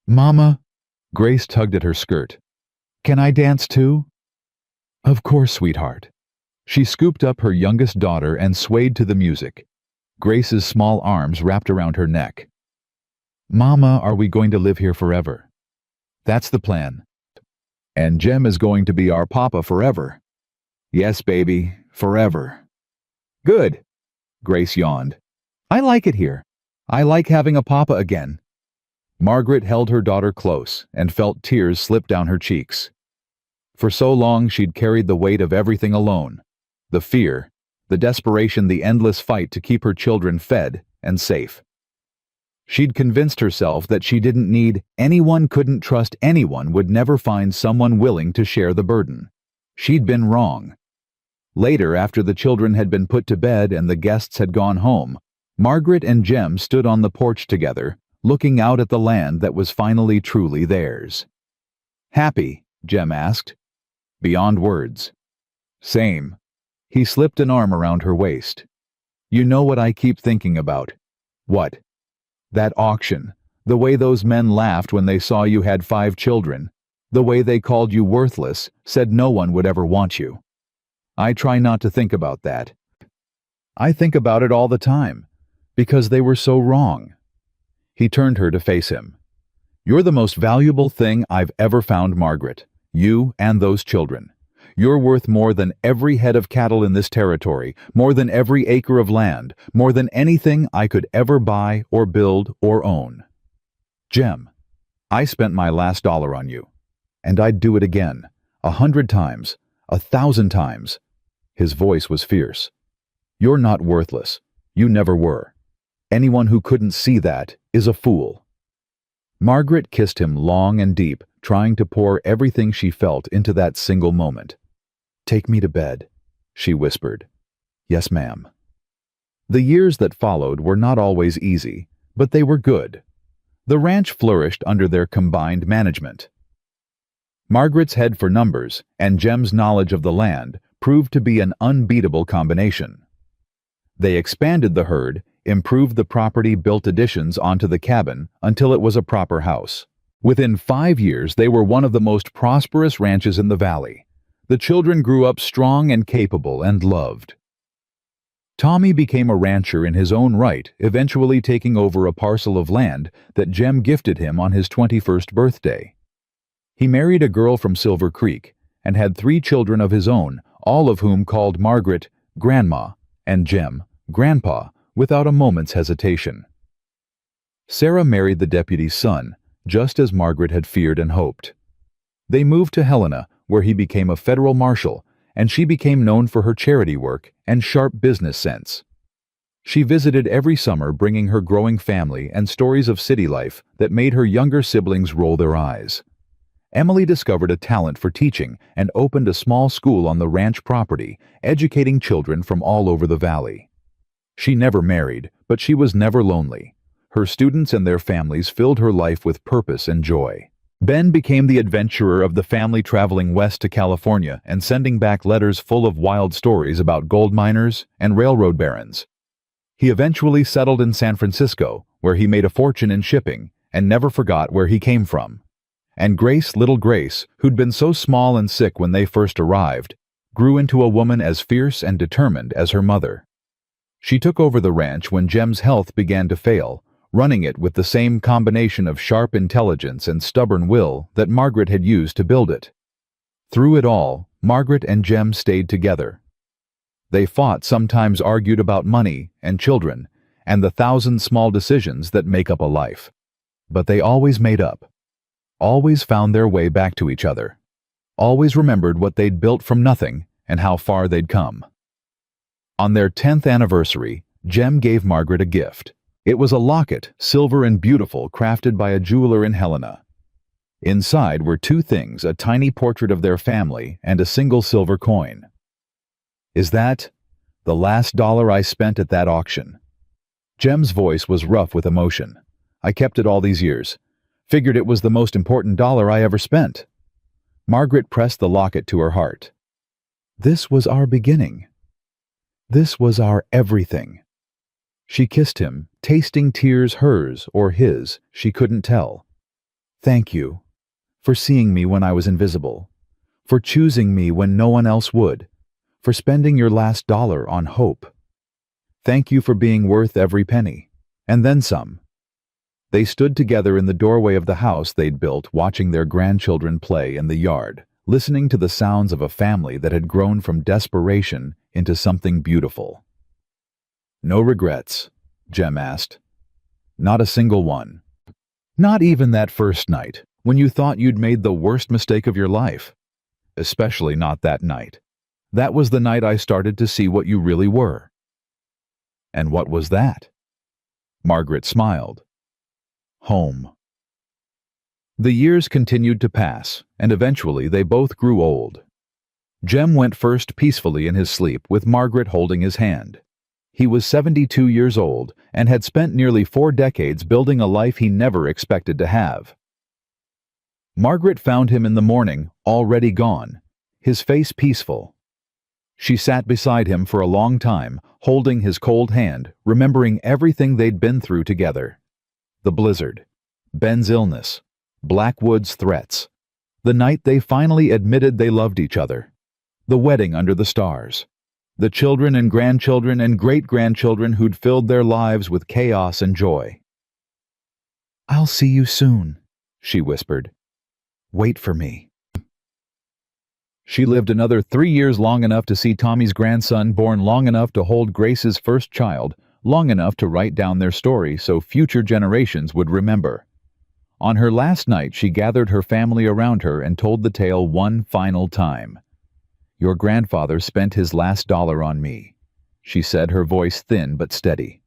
"Mama," Grace tugged at her skirt. "Can I dance too?" "Of course, sweetheart." She scooped up her youngest daughter and swayed to the music. Grace's small arms wrapped around her neck. "Mama, are we going to live here forever?" "That's the plan. And Jem is going to be our papa forever." "Yes, baby, forever." "Good," Grace yawned. "I like it here. I like having a papa again." Margaret held her daughter close and felt tears slip down her cheeks. For so long she'd carried the weight of everything alone. The fear, the desperation, the endless fight to keep her children fed and safe. She'd convinced herself that she didn't need anyone, couldn't trust anyone, would never find someone willing to share the burden. She'd been wrong. Later, after the children had been put to bed and the guests had gone home, Margaret and Jem stood on the porch together, looking out at the land that was finally truly theirs. "Happy?" Jem asked. "Beyond words." "Same." He slipped an arm around her waist. "You know what I keep thinking about?" "What?" "That auction. The way those men laughed when they saw you had 5 children. The way they called you worthless, said no one would ever want you. I try not to think about that. I think about it all the time, because they were so wrong." He turned her to face him. "You're the most valuable thing I've ever found, Margaret. You and those children. You're worth more than every head of cattle in this territory, more than every acre of land, more than anything I could ever buy or build or own. Jem, I spent my last dollar on you, and I'd do it again, 100 times, 1,000 times." His voice was fierce. "You're not worthless. You never were. Anyone who couldn't see that is a fool." Margaret kissed him long and deep, trying to pour everything she felt into that single moment. "Take me to bed," she whispered. "Yes, ma'am." The years that followed were not always easy, but they were good. The ranch flourished under their combined management. Margaret's head for numbers and Jem's knowledge of the land proved to be an unbeatable combination. They expanded the herd, improved the property, built additions onto the cabin until it was a proper house. Within 5 years, they were one of the most prosperous ranches in the valley. The children grew up strong and capable and loved. Tommy became a rancher in his own right, eventually taking over a parcel of land that Jem gifted him on his 21st birthday. He married a girl from Silver Creek and had 3 children of his own, all of whom called Margaret Grandma and Jem Grandpa without a moment's hesitation. Sarah married the deputy's son, just as Margaret had feared and hoped. They moved to Helena, where he became a federal marshal, and she became known for her charity work and sharp business sense. She visited every summer, bringing her growing family and stories of city life that made her younger siblings roll their eyes. Emily discovered a talent for teaching and opened a small school on the ranch property, educating children from all over the valley. She never married, but she was never lonely. Her students and their families filled her life with purpose and joy. Ben became the adventurer of the family, traveling west to California and sending back letters full of wild stories about gold miners and railroad barons. He eventually settled in San Francisco, where he made a fortune in shipping and never forgot where he came from. And Grace, little Grace, who'd been so small and sick when they first arrived, grew into a woman as fierce and determined as her mother. She took over the ranch when Jem's health began to fail, running it with the same combination of sharp intelligence and stubborn will that Margaret had used to build it. Through it all, Margaret and Jem stayed together. They fought, sometimes argued about money and children and the 1,000 small decisions that make up a life. But they always made up, always found their way back to each other, always remembered what they'd built from nothing and how far they'd come. On their 10th anniversary, Jem gave Margaret a gift. It was a locket, silver and beautiful, crafted by a jeweler in Helena. Inside were two things, a tiny portrait of their family and a single silver coin. "Is that the last dollar I spent at that auction?" Jem's voice was rough with emotion. "I kept it all these years. Figured it was the most important dollar I ever spent." Margaret pressed the locket to her heart. "This was our beginning. This was our everything." She kissed him, tasting tears, hers or his, she couldn't tell. "Thank you for seeing me when I was invisible, for choosing me when no one else would, for spending your last dollar on hope. Thank you for being worth every penny, and then some." They stood together in the doorway of the house they'd built, watching their grandchildren play in the yard, listening to the sounds of a family that had grown from desperation into something beautiful. "No regrets?" Jem asked. "Not a single one. Not even that first night, when you thought you'd made the worst mistake of your life. Especially not that night. That was the night I started to see what you really were." "And what was that?" Margaret smiled. "Home." The years continued to pass, and eventually they both grew old. Jem went first peacefully in his sleep, with Margaret holding his hand. He was 72 years old and had spent nearly 4 decades building a life he never expected to have. Margaret found him in the morning, already gone, his face peaceful. She sat beside him for a long time, holding his cold hand, remembering everything they'd been through together. The blizzard, Ben's illness, Blackwood's threats, the night they finally admitted they loved each other, the wedding under the stars, the children and grandchildren and great-grandchildren who'd filled their lives with chaos and joy. "I'll see you soon," she whispered. "Wait for me." She lived another 3 years, long enough to see Tommy's grandson born, long enough to hold Grace's first child, long enough to write down their story so future generations would remember. On her last night, she gathered her family around her and told the tale one final time. "Your grandfather spent his last dollar on me," she said, her voice thin but steady.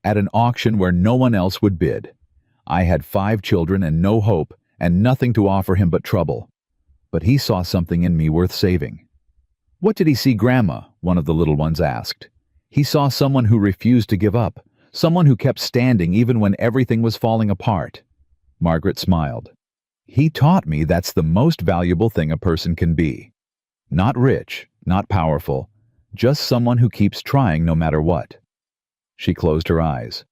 "At an auction where no one else would bid. I had 5 children and no hope and nothing to offer him but trouble. But he saw something in me worth saving." "What did he see, Grandma?" one of the little ones asked. "He saw someone who refused to give up, someone who kept standing even when everything was falling apart." Margaret smiled. "He taught me that's the most valuable thing a person can be. Not rich, not powerful, just someone who keeps trying no matter what." She closed her eyes.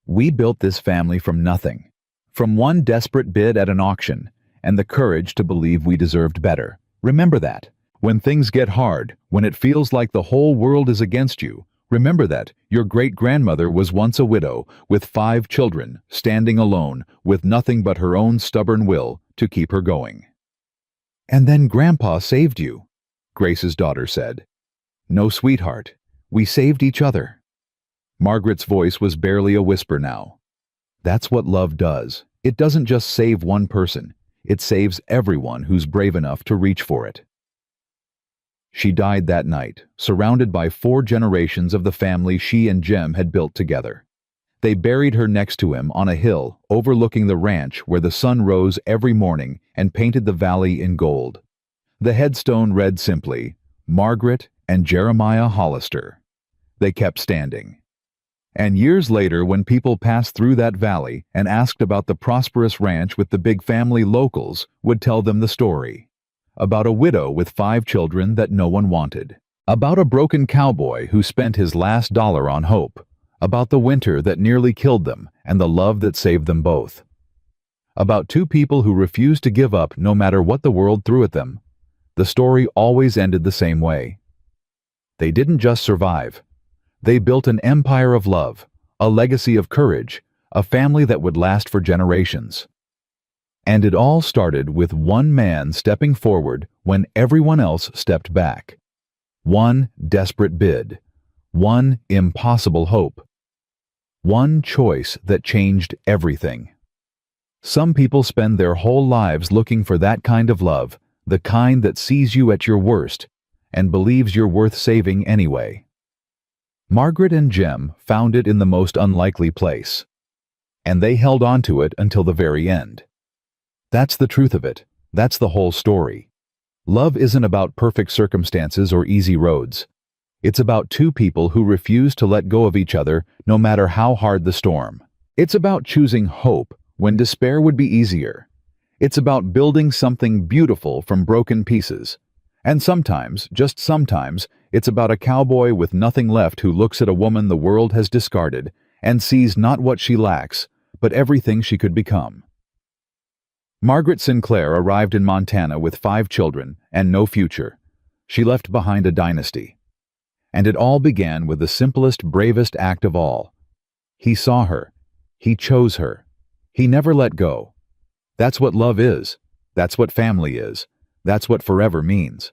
"We built this family from nothing, from one desperate bid at an auction, and the courage to believe we deserved better. Remember that. When things get hard, when it feels like the whole world is against you, remember that your great-grandmother was once a widow, with 5 children, standing alone, with nothing but her own stubborn will to keep her going." "And then Grandpa saved you," Grace's daughter said. "No, sweetheart, we saved each other." Margaret's voice was barely a whisper now. "That's what love does. It doesn't just save one person. It saves everyone who's brave enough to reach for it." She died that night, surrounded by 4 generations of the family she and Jem had built together. They buried her next to him on a hill overlooking the ranch where the sun rose every morning and painted the valley in gold. The headstone read simply, "Margaret and Jeremiah Hollister." They kept standing. And years later, when people passed through that valley and asked about the prosperous ranch with the big family, locals would tell them the story. About a widow with 5 children that no one wanted. About a broken cowboy who spent his last dollar on hope. About the winter that nearly killed them and the love that saved them both. About 2 people who refused to give up no matter what the world threw at them. The story always ended the same way. They didn't just survive. They built an empire of love, a legacy of courage, a family that would last for generations. And it all started with one man stepping forward when everyone else stepped back. One desperate bid. One impossible hope. One choice that changed everything. Some people spend their whole lives looking for that kind of love, the kind that sees you at your worst and believes you're worth saving anyway. Margaret and Jem found it in the most unlikely place, and they held on to it until the very end. That's the truth of it. That's the whole story. Love isn't about perfect circumstances or easy roads. It's about two people who refuse to let go of each other no matter how hard the storm. It's about choosing hope when despair would be easier. It's about building something beautiful from broken pieces. And sometimes, just sometimes, it's about a cowboy with nothing left who looks at a woman the world has discarded and sees not what she lacks, but everything she could become. Margaret Sinclair arrived in Montana with 5 children and no future. She left behind a dynasty. And it all began with the simplest, bravest act of all. He saw her. He chose her. He never let go. That's what love is. That's what family is. That's what forever means.